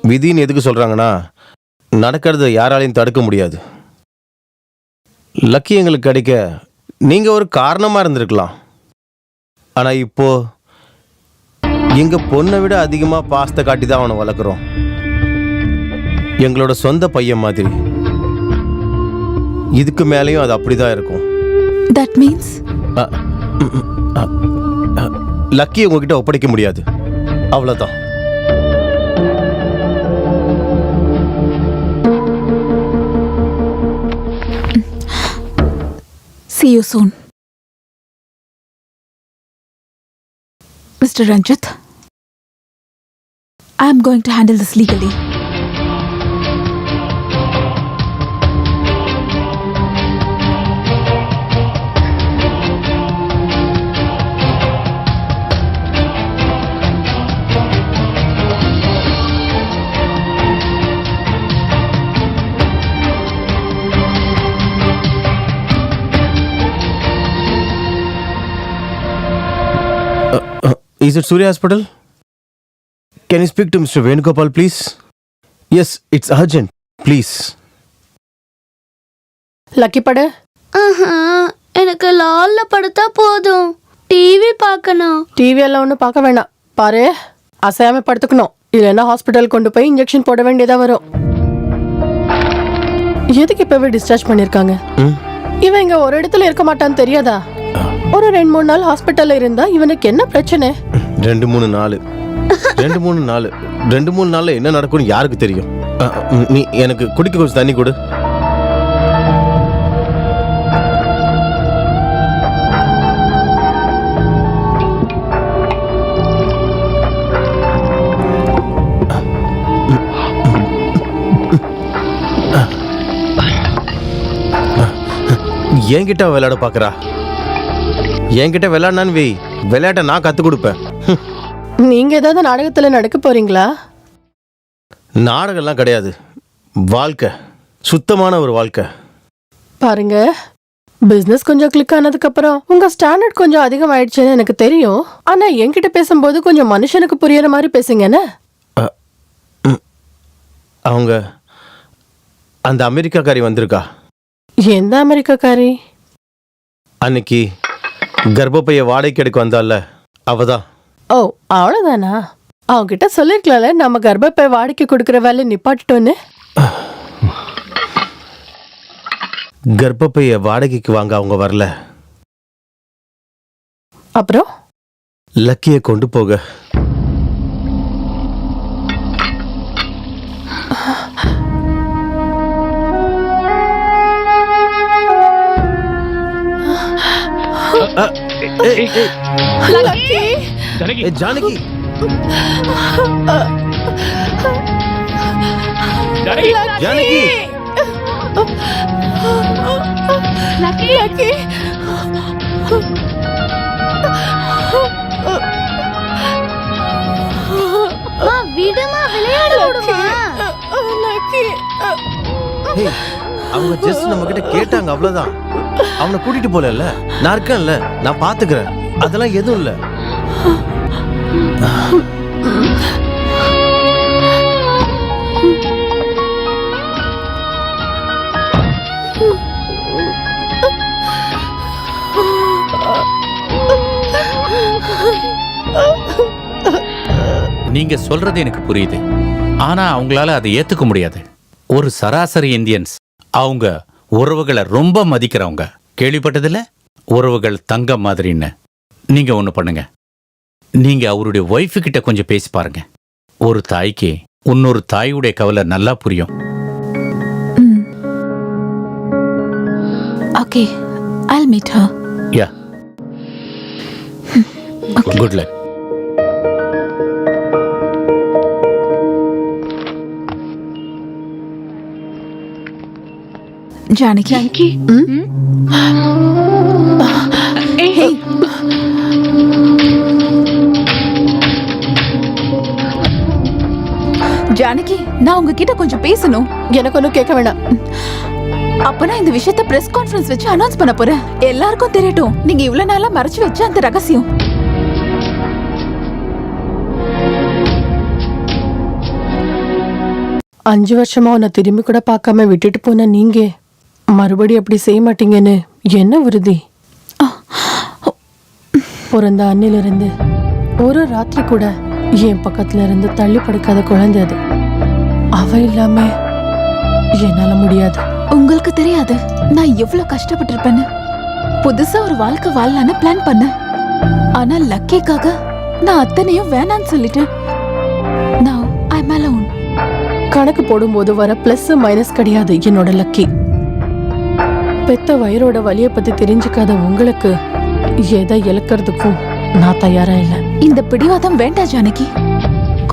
விதின்னு எதுக்கு சொல்றாங்கன்னா, நடக்கிறத யாராலையும் தடுக்க முடியாது. லக்கி எங்களுக்கு கிடைக்க நீங்க ஒரு காரணமா இருந்திருக்கலாம். ஆனா இப்போ எங்க பொண்ணை விட அதிகமா பாசத்தை காட்டி தான் அவனை வளர்க்குறோம். எங்களோட சொந்த பையன் மாதிரி. இதுக்கு மேலேயும் அது அப்படிதான் இருக்கும். That means லக்கி உங்ககிட்ட ஒப்படைக்க முடியாது, அவ்வளவுதான். See you soon. Mr. Ranjit, I am going to handle this legally. Is it Surya Hospital? Can you speak to Mr. Venugopal, please? Yes, it's urgent. Please. Lucky படு. எனக்கு லால்ல படுத்தா போதும். TV பார்க்கணும். TV எல்லாம் ஒன்றும் பார்க்க வேணாம். பாரு, அசையாம படுத்துக்கணும். இல்லைன்னா ஹாஸ்பிட்டல் கொண்டு போய் இன்ஜெக்ஷன் போட வேண்டியதா வரும். எதுக்கு இப்பவே டிஸ்சார்ஜ் பண்ணிருக்காங்க? இவன் இங்க ஒரு இடத்துல இருக்க மாட்டான்னு தெரியாதா? ஒரு 2-3 நாள் ஹாஸ்பிட்டல்ல இருந்தா இவனுக்கு என்ன பிரச்சனை? 2-3 நாள் 2-3 நாள்ல என்ன நடக்கும்னு யாருக்கு தெரியும்? நீ எனக்கு குடிக்க கொஞ்சம் தண்ணி கொடு. என்கிட்ட விளையாட பாக்குறா. என்கிட்ட விளையாடினான்னு வை, விளையாட்ட நான் கத்து கொடுப்பேன். நீங்க ஏதாவது நாடகத்துல நடக்க போறீங்களா? நாடகம்லாம் கிடையாது, வாழ்க்கை, சுத்தமான ஒரு வாழ்க்கை. பாருங்க, பிசினஸ் கொஞ்சம் கிளிக் ஆனதுக்கு அப்புறம் உங்க ஸ்டாண்டர்ட் கொஞ்சம் அதிகமாயிடுச்சுன்னு எனக்கு தெரியும். ஆனா என்கிட்ட பேசும்போது கொஞ்சம் மனுஷனுக்கு புரியற மாதிரி பேசுங்கன்னு. அவங்க அந்த அமெரிக்காக்காரி வந்திருக்கா. எந்த அமெரிக்காக்காரி? அன்னைக்கு கர்ப்பப்பைய வாடகைக்கு எடுக்க வந்தால அவதான். ஓ, அவ்வளவுதானா? அவங்கிட்ட சொல்லிருக்கலாம்ல நம்ம கர்ப்பப்பை வாடகைக்கு கொடுக்கற வேலையை நிப்பாட்டிட்டோன்னு. கர்ப்பப்பைய வாடகைக்கு வாங்க அவங்க வரல. அப்புறம் லக்கிய கொண்டு போக. லக்கி! ஜானகி! ஜானகி! லக்கி! விடுமா, விளையாட விடுமா. லக்கி! அவங்க ஜஸ்ட் நம்ம கிட்ட கேட்டாங்க, அவ்வளவுதான். அவனை கூட்டிட்டு போல. நான் இருக்கேன்ல, நான் பாத்துக்கிறேன். அதெல்லாம் எதுவும் இல்ல. நீங்க சொல்றது எனக்கு புரியுது, ஆனா அவங்களால அதை ஏத்துக்க முடியாது. ஒரு சராசரி இந்தியன்ஸ் அவங்க உறவுகளை ரொம்ப மதிக்கிறவங்க. கேள்விப்பட்டதில்ல, உறவுகள் தங்கம் மாதிரின்னு. நீங்க ஒண்ணு பண்ணுங்க, நீங்க அவருடைய ஒய்ஃபு கிட்ட கொஞ்சம் பேசி பாருங்க. ஒரு தாய்க்கு இன்னொரு தாயுடைய கவலை நல்லா புரியும். Okay, I'll meet her. Yeah, good luck. Janaki. Hey. Janaki, நான் உங்ககிட்ட கொஞ்சம் பேசணும். எனக்கு ஒன்றும் கேட்க வேண்டாம். அப்ப நான் இந்த விஷயத்த பிரஸ் கான்ஃபரன்ஸ் வச்சு அனௌன்ஸ் பண்ண போறேன். எல்லாருக்கும் தெரியட்டும் நீங்க இவ்வளவு நாளா மறைச்சு வச்ச அந்த ரகசியம். அஞ்சு வருஷமா உன்னை திரும்பி கூட பார்க்காம விட்டுட்டு போன நீங்க மறுபடியும் அப்படி செய்ய மாட்டீங்கன்னு என்ன உறுதி? பிறந்த அன்னிலிருந்து ஒரு ராத்திரி கூட என் பக்கத்துல இருந்து தள்ளி படுக்காத குழந்தை அது. அவ இல்லாம என்னால முடியாது. உங்களுக்கு தெரியாது நான் எவ்வளவு கஷ்டப்பட்டிருப்பேன்னு. புதுசா ஒரு வாழ்க்கை வாழலான்னு பிளான் பண்ண. ஆனா லக்கிக்காக நான் அத்தனையும் வேணான்னு சொல்லிட்டேன். Now I'm alone. கணக்கு போடும்போது வர பிளஸ் மைனஸ் கிடையாது என்னோட லக்கி. பெத்த வயிறோட வலியை பத்தி தெரிஞ்சுக்காத உங்களுக்கு எதை இழக்கிறதுக்கும் நான் தயாரா இல்லை. இந்த பிடிவாதம் வேண்டாம் ஜானகி,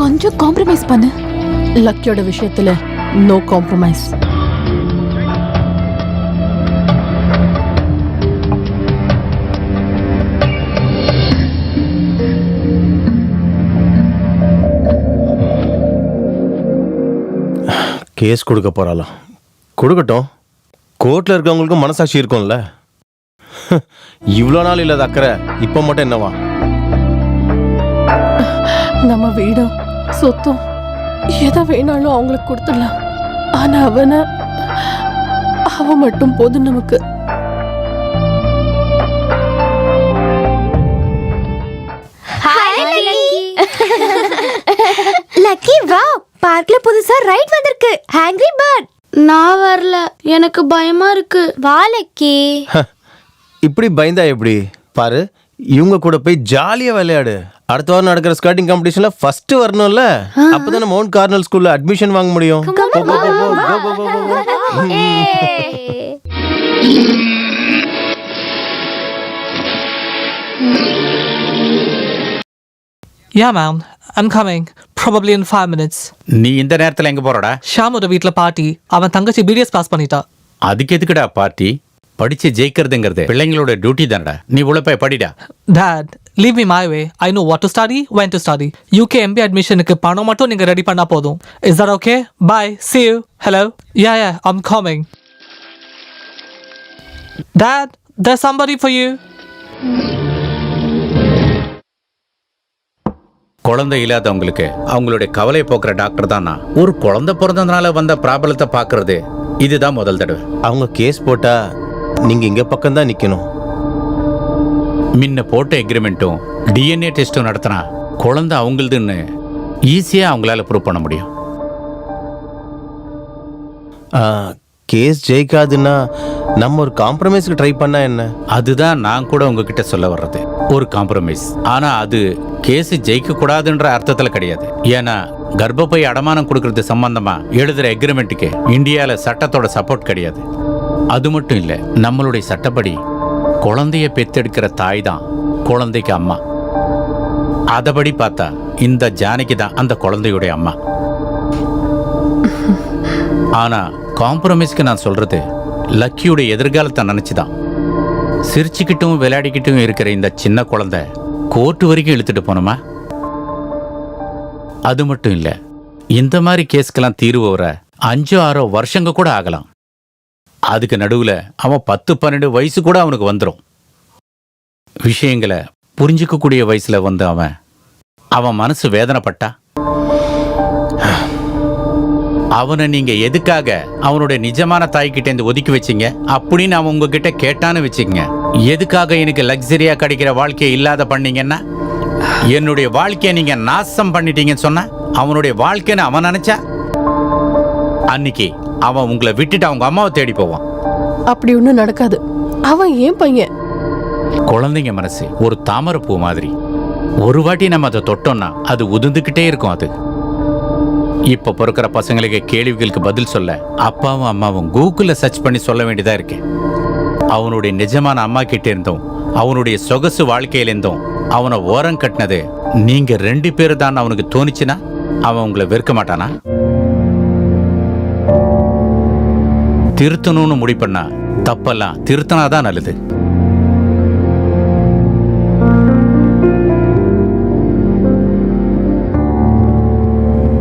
கொஞ்சம் காம்ப்ரமைஸ் பண்ணு. லக்கியோட விஷயத்துல நோ காம்ப்ரமைஸ். கேஸ் கொடுக்க போறாளாம். கொடுக்கட்டும், கோர்ட்ல இருக்கவங்களுக்கும் மனசாட்சி இருக்கும்ல. இவ்வளோ நாள் இல்லாத அக்கறை இப்ப மட்டும் என்னவா? நம்ம வீடும் சொத்தும் எதை வேணாலும் அவங்களுக்கு கொடுத்துடலாம். ஆனா அவ மட்டும் போதும் நமக்கு. லக்கி, வா, பார்க்ல புதுசா ரைட் வந்திருக்கு, ஹாங்கிரி பேர்ட். நான் வரல, எனக்கு பயமா இருக்கு. வா லக்கி. இப்படி பயந்தா எப்படி? பாரு, இவங்க கூட போய் ஜாலியா விளையாடு. அடுத்த வாரம் நடக்கிற ஸ்கேட்டிங் காம்படிஷன்ல ஃபர்ஸ்ட் வரணும்ல, அப்பதான் மவுண்ட் கார்னல் ஸ்கூல்ல அட்மிஷன் வாங்க முடியும். போ, போ, போ, போ, போ, போ, போ, போ. Yeah, man. I'm coming. Probably in 5 minutes. நீ இந்த நேரத்துல எங்க போறடா? ஷாமோட வீட்ல பார்ட்டி. அவன் தங்கச்சி பிடிஎஸ் பாஸ் பண்ணிட்டா. அதுக்கு எதுக்குடா பார்ட்டி? படிச்சு ஜெயிக்கிறதுங்கிறது பிள்ளைங்களோட டியூட்டி தானடா. நீ உள்ள போய் படிடா. Dad, leave me my way. I know what to study, when to study. UK MBA admissionக்கு பணம் மட்டும் நீங்க ரெடி பண்ணா போதும். Is that okay? Bye. See you. Hello? Yeah, I'm coming. Dad, there's somebody for you. குழந்தை இல்லாதவங்களுக்கு அவங்களுடைய கவலையை போக்குற doctor தான் நான். ஒரு குழந்தை பிறந்ததுனால வந்த ப்ராப்ளத்தை பார்க்கறது இதுதான் முதல் தடவை. அவங்க கேஸ் போட்டா நீங்க இங்க பக்கம் தான் நிக்கணும். முன்ன போட்ட எக்ரிமெண்ட்டும் டிஎன்ஏ டெஸ்ட்டும் நடத்தினா குழந்தை அவங்களுதுன்னு ஈஸியா அவங்களால ப்ரூவ் பண்ண முடியும். கேஸ் ஜெயிக்காதுன்னா நம்ம ஒரு காம்ப்ரமைஸ்க்கு ட்ரை பண்ணா என்ன? அதுதான் நான் கூட உங்ககிட்ட சொல்ல வர்றது, ஒரு காம்ப்ரமைஸ். ஆனா அது கேஸ் ஜெயிக்க கூடாதுன்ற அர்த்தத்துல கிடையாது. ஏன்னா கர்ப்பப்பை அடமானம் கொடுக்கறது சம்பந்தமா எழுதுற எக்ரிமெண்ட்டுக்கு இந்தியால சட்டத்தோட சப்போர்ட் கிடையாது. அது மட்டும் இல்ல, நம்மளுடைய சட்டப்படி குழந்தைய பெத்தெடுக்கிற தாய் தான் குழந்தைக்கு அம்மா. அதபடி பார்த்தா இந்த ஜானகி தான் அந்த குழந்தையுடைய அம்மா. ஆனா காம்ப்ரமைஸ்க்கு நான் சொல்றது லக்கியோட எதிர்காலத்தை நினைச்சுதான். சிரிச்சுக்கிட்டும் விளையாடிக்கிட்டும் இருக்கிற இந்த சின்ன குழந்தை கோர்ட்டு வரைக்கும் இழுத்துட்டு போனோமா? அது மட்டும் இல்ல, இந்த மாதிரி கேஸ்க்கெல்லாம் தீர்வு வர 5-6 வருஷங்க கூட ஆகலாம். அதுக்கு நடுவுல அவன் 10-12 வயசு கூட அவனுக்கு வந்துடும். விஷயங்களை புரிஞ்சுக்கக்கூடிய வயசுல வந்து அவன் மனசு வேதனைப்பட்டா அவனை நீங்க எதுக்காக அவனுடைய நிஜமான தாய்கிட்ட இருந்து ஒதுக்கி வச்சீங்க அப்படின்னு அவன் உங்ககிட்ட கேட்டான்னு வச்சுக்கங்க. எதுக்காக எனக்கு லக்ஸரியா கிடைக்கிற வாழ்க்கையை இல்லாத பண்ணீங்கன்னா, என்னுடைய வாழ்க்கையை நீங்க நாசம் பண்ணிட்டீங்கன்னு சொன்ன அவனுடைய வாழ்க்கைன்னு அவன் நினைச்சா அன்னைக்கு அவன் உங்களை விட்டுட்டு அவங்க அம்மாவை தேடி போவான். அப்படி ஒண்ணும் நடக்காது. அவன் ஏன் பையன். குழந்தைங்க மனசு ஒரு தாமரை பூ மாதிரி. ஒரு வாட்டி நம்ம அதை தொட்டோம்னா அது உதிர்ந்துகிட்டே இருக்கும். அது இப்ப பிறக்கிற பசங்களுக்கு கேள்விகளுக்கு பதில் சொல்ல அப்பாவும் அம்மாவும் கூகுள்ல சர்ச் பண்ணி சொல்ல வேண்டியதா இருக்கு. அவனுடைய நிஜமான அம்மா கிட்ட இருந்தும் அவனுடைய சொகசு வாழ்க்கையிலிருந்தும் அவனை ஓரம் கட்டினது நீங்க 2 பேரு தான் அவனுக்கு தோணிச்சுன்னா அவன் உங்களை வெறுக்க மாட்டானா? திருத்தணும்னு முடிப்பண்ணா தப்பெல்லாம் திருத்தனாதான் நல்லது.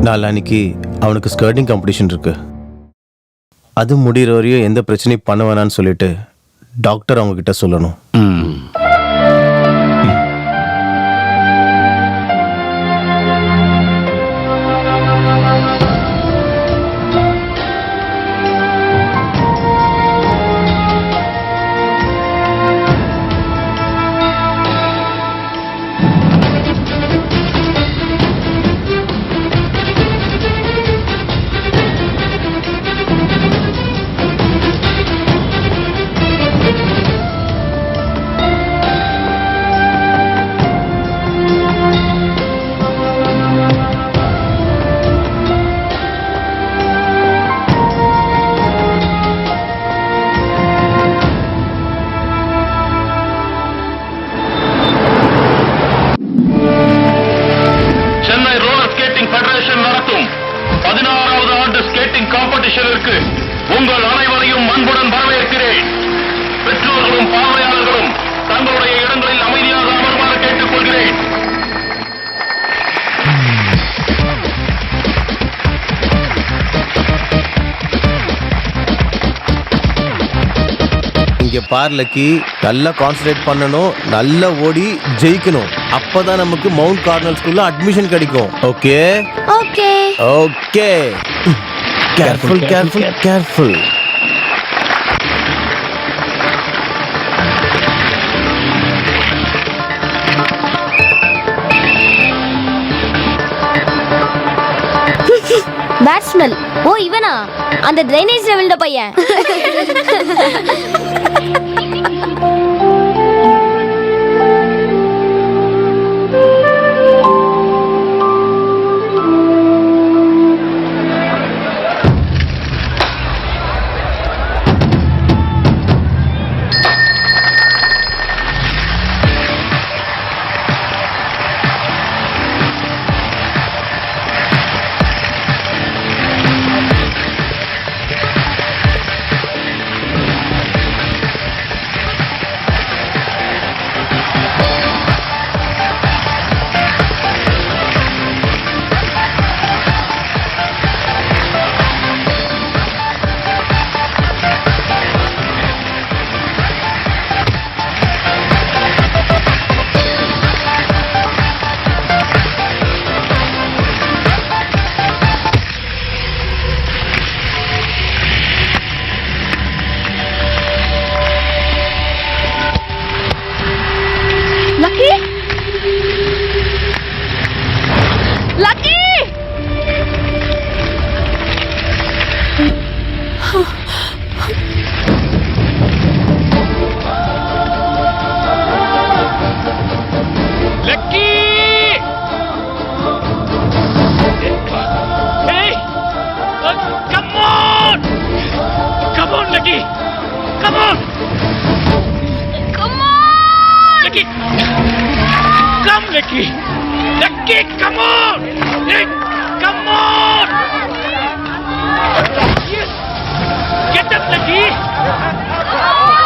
நாளைக்கு அவனுக்கு ஸ்கர்ட்டிங் காம்படிஷன் இருக்கு. அது முடிகிற வரையும் எந்த பிரச்சனையும் பண்ண வேணான்னு சொல்லிட்டு டாக்டர் அவங்க கிட்ட சொல்லணும். உங்கள் அனைவரையும் அன்புடன் வரவேற்கிறேன். பெற்றோர்களும் பார்வையாளர்களும் தங்களுடைய இடங்களில் அமைதியாக அமர்வாக கேட்டுக்கொள்கிறேன். இங்க பார்லக்கு நல்லா கான்சன்ட்ரேட் பண்ணணும், நல்லா ஓடி ஜெயிக்கணும். அப்பதான் நமக்கு மவுண்ட் கார்னல் ஸ்கூல்ல அட்மிஷன் கிடைக்கும். Okay okay okay. Careful careful careful. Bad smell. ஓ இவனா அந்த ட்ரைனேஜ்ல விழுந்த பையன். Lucky! Come on! Come on! Lucky! Come, Lucky! Lucky, come on! Hey, come on! Yes! Get up, Lucky! Come on!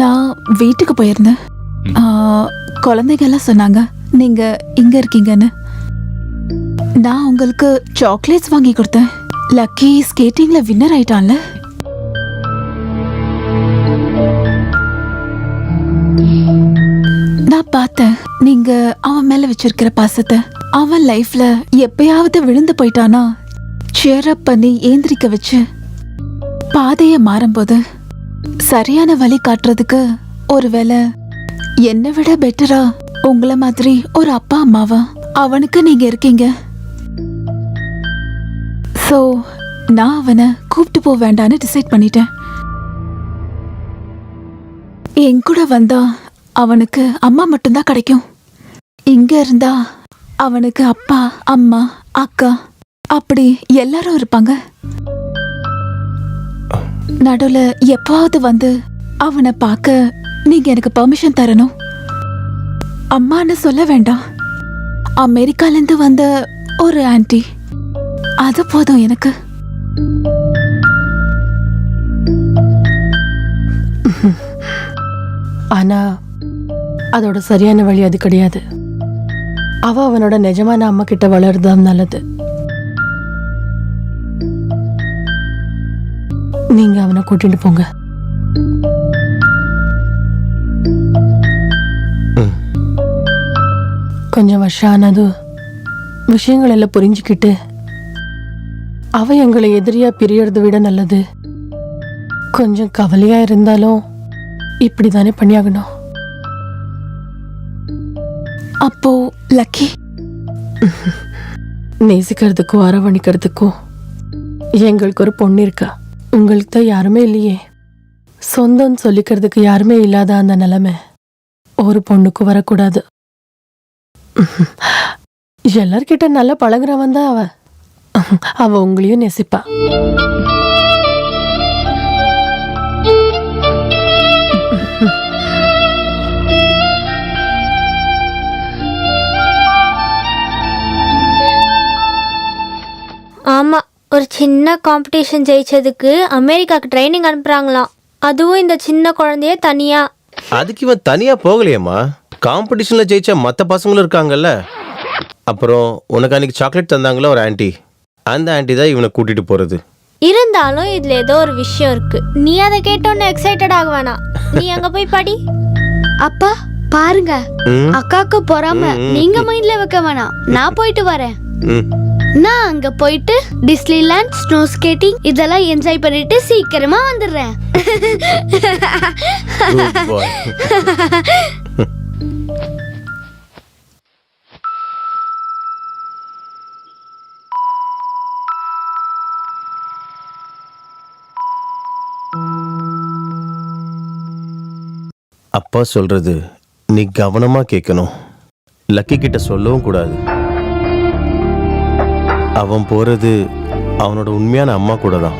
நான் வீட்டுக்கு போயிருந்தேன். குழந்தைங்க எல்லாம் சொன்னாங்க நீங்க இங்க இருக்கீங்கன்னு. நான் உங்களுக்கு சாக்லேட்ஸ் வாங்கி கொடுத்தேன். லக்கி ஸ்கேட்டிங்ல வின்னர் ஆயிட்டான்ல. நான் பார்த்தேன் நீங்க அவன் மேல வச்சிருக்கிற பாசத்தை. அவன் லைஃப்ல எப்பயாவது விழுந்து போயிட்டானா சேர் அப் பண்ணி ஏந்திரிக்க வச்சு பாதைய மாறும்போது சரியான வழி காட்டுறதுக்கு ஒருவேளை என்னை விட பெட்டரா உங்களை மாதிரி ஒரு அப்பா அம்மாவா அவனுக்கு நீங்க இருக்கீங்க. சோ நான் அவனை கூப்பிட்டு போக வேண்டான்னு டிசைட் பண்ணிட்டேன். என் கூட வந்தா அவனுக்கு அம்மா மட்டும்தான் கிடைக்கும். இங்க இருந்தா அவனுக்கு அப்பா அம்மா அக்கா அப்படி எல்லாரும் இருப்பாங்க. நடுவுல எப்பாவது வந்து அவனை பார்க்க நீங்க எனக்கு பெர்மிஷன் தரணும். அம்மான்னு சொல்ல வேண்டாம், அமெரிக்கால இருந்து வந்த ஒரு ஆன்ட்டி, அது போதும் எனக்கு. ஆனா அதோட சரியான வழி அது கிடையாது. அவனோட நிஜமான அம்மா கிட்ட வளருதான் நல்லது. நீங்க அவனை கூட்டிட்டு போங்க. கொஞ்சம் வருஷம் ஆனது விஷயங்கள் எல்லாம் புரிஞ்சுக்கிட்டு அவ எங்களை எதிரியா பிரியறதை விட நல்லது. கொஞ்சம் கவலையா இருந்தாலும் இப்படிதானே பண்ணியாகணும். அப்போ லக்கி நேசிக்கிறதுக்கும் அரவணைக்கிறதுக்கும் எங்களுக்கு ஒரு பொண்ணு இருக்கா. உங்களுக்கு தான் யாருமே இல்லையே. சொந்தம் சொல்லிக்கிறதுக்கு யாருமே இல்லாத அந்த நிலைமை ஒரு பொண்ணுக்கு வரக்கூடாது. எல்லார்கிட்ட நல்லா பழகுறவன் தான் அவ உங்களையும் நேசிப்பா. ஆமா, ஒரு சின்ன காம்படிஷன் ஜெயிச்சதுக்கு அமெரிக்காக்கு ட்ரைனிங் அனுப்புறாங்களாம். அதுவும் இந்த சின்ன குழந்தைய தனியா. அதுக்கு இவன் தனியா போகலையேம்மா, காம்படிஷன்ல ஜெயிச்ச மற்ற பசங்களும் இருக்காங்கல்ல. அப்புறம் உனக்கு அன்னைக்கு சாக்லேட் தந்தாங்களா ஒரு ஆன்ட்டி, அந்த ஆன்ட்டி தான் இவனை கூட்டிட்டு போறது. இருந்தாலும் இதுல ஏதோ ஒரு விஷயம் இருக்கு. நீ அதை கேட்டோன்னு எக்ஸைட்டட் ஆக வேணாம். நீ அங்க போய் படி. அப்பா பாருங்க, அக்காக்கு பொறாம நீங்க மைண்ட்ல வைக்க வேணாம். நான் போயிட்டு வரேன். நான் அங்க போயிட்டு டிஸ்னிலாண்ட், ஸ்னோ ஸ்கேட்டிங் இதெல்லாம் என்ஜாய் பண்ணிட்டு சீக்கிரமா வந்துடுறேன். அப்பா சொல்றது நீ கவனமா கேட்கணும். லக்கி கிட்ட சொல்லவும் கூடாது. அவன் போறது அவனோட உண்மையான அம்மா கூட தான்.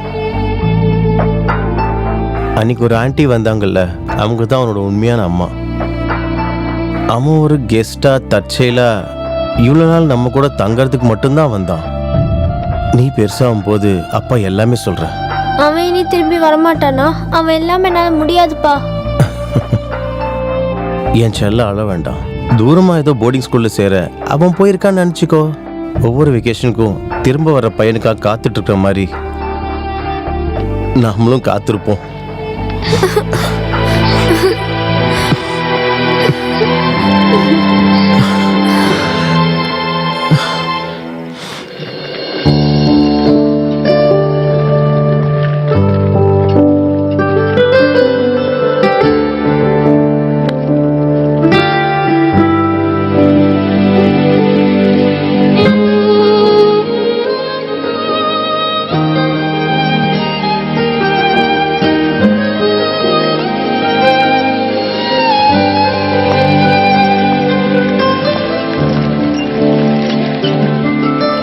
அன்னைக்கு ஒரு ஆன்ட்டி வந்தாங்கல்ல, அவங்க தான் அவனோட உண்மையான அம்மா. அவன் ஒரு கெஸ்டா தற்செயலா இவ்வளோ நாள் நம்ம கூட தங்கறதுக்கு மட்டும்தான் வந்தான். நீ பெருசாகும் போது அப்பா எல்லாமே சொல்ற. அவன் இனி திரும்பி வரமாட்டானா? அவன் எல்லாமே என்னால முடியாதுப்பா. என் செல்ல அழ வேண்டாம். தூரமா ஏதோ போர்டிங் ஸ்கூல்ல சேர அவன் போயிருக்கான்னு நினைச்சுக்கோ. ஒவ்வொரு வெக்கேஷனுக்கும் திரும்ப வர பையனுக்காக காத்துட்டு இருக்கிற மாதிரி நம்மளும் காத்திருப்போம்.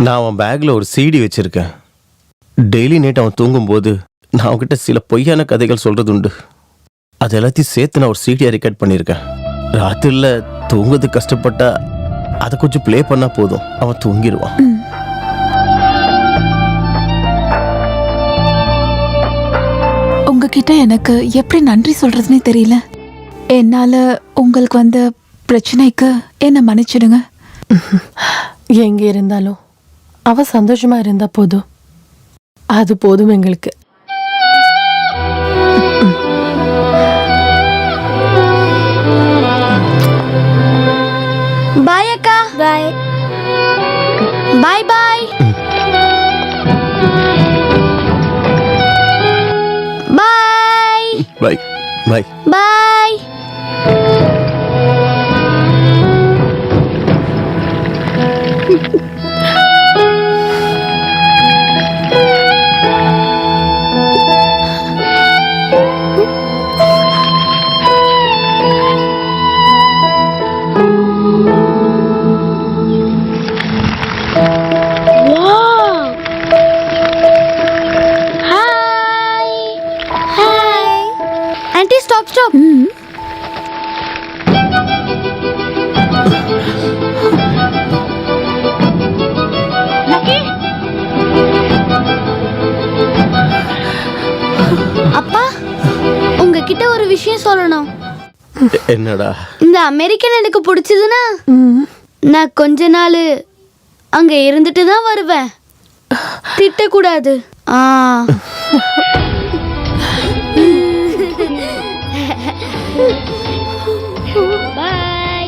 நான் அவன் பேக்ல ஒரு சிடி வச்சிருக்கேன். டெய்லி நைட் அவன் தூங்கும்போது நான் அவன்கிட்ட சில பொய்யான கதைகள் சொல்றது உண்டு. அது எல்லாத்தையும் சேர்த்து நான் ஒரு சிடியா ரெக்கார்ட் பண்ணியிருக்கேன். ராத்திரில தூங்குறது கஷ்டப்பட்டா அதை கொஞ்சம் ப்ளே பண்ணா போதும், அவன் தூங்கிடுவான். உங்ககிட்ட எனக்கு எப்படி நன்றி சொல்றதுன்னே தெரியல. என்னால உங்களுக்கு வந்த பிரச்சனைக்கு என்ன மன்னிச்சிடுங்க. எங்க இருந்தாலும் அவ சந்தோஷமா இருந்தா போதும், அது போதும் எங்களுக்கு. பாய் அக்கா. Bye bye bye bye bye bye bye. Stop, stop. அப்பா, உங்ககிட்ட ஒரு விஷயம் சொல்லணும். என்னடா? இந்த அமெரிக்கன் எனக்கு பிடிச்சதுன்னா நான் கொஞ்ச நாள் அங்க இருந்துட்டு தான் வருவேன். திட்டக்கூடாது. Bye.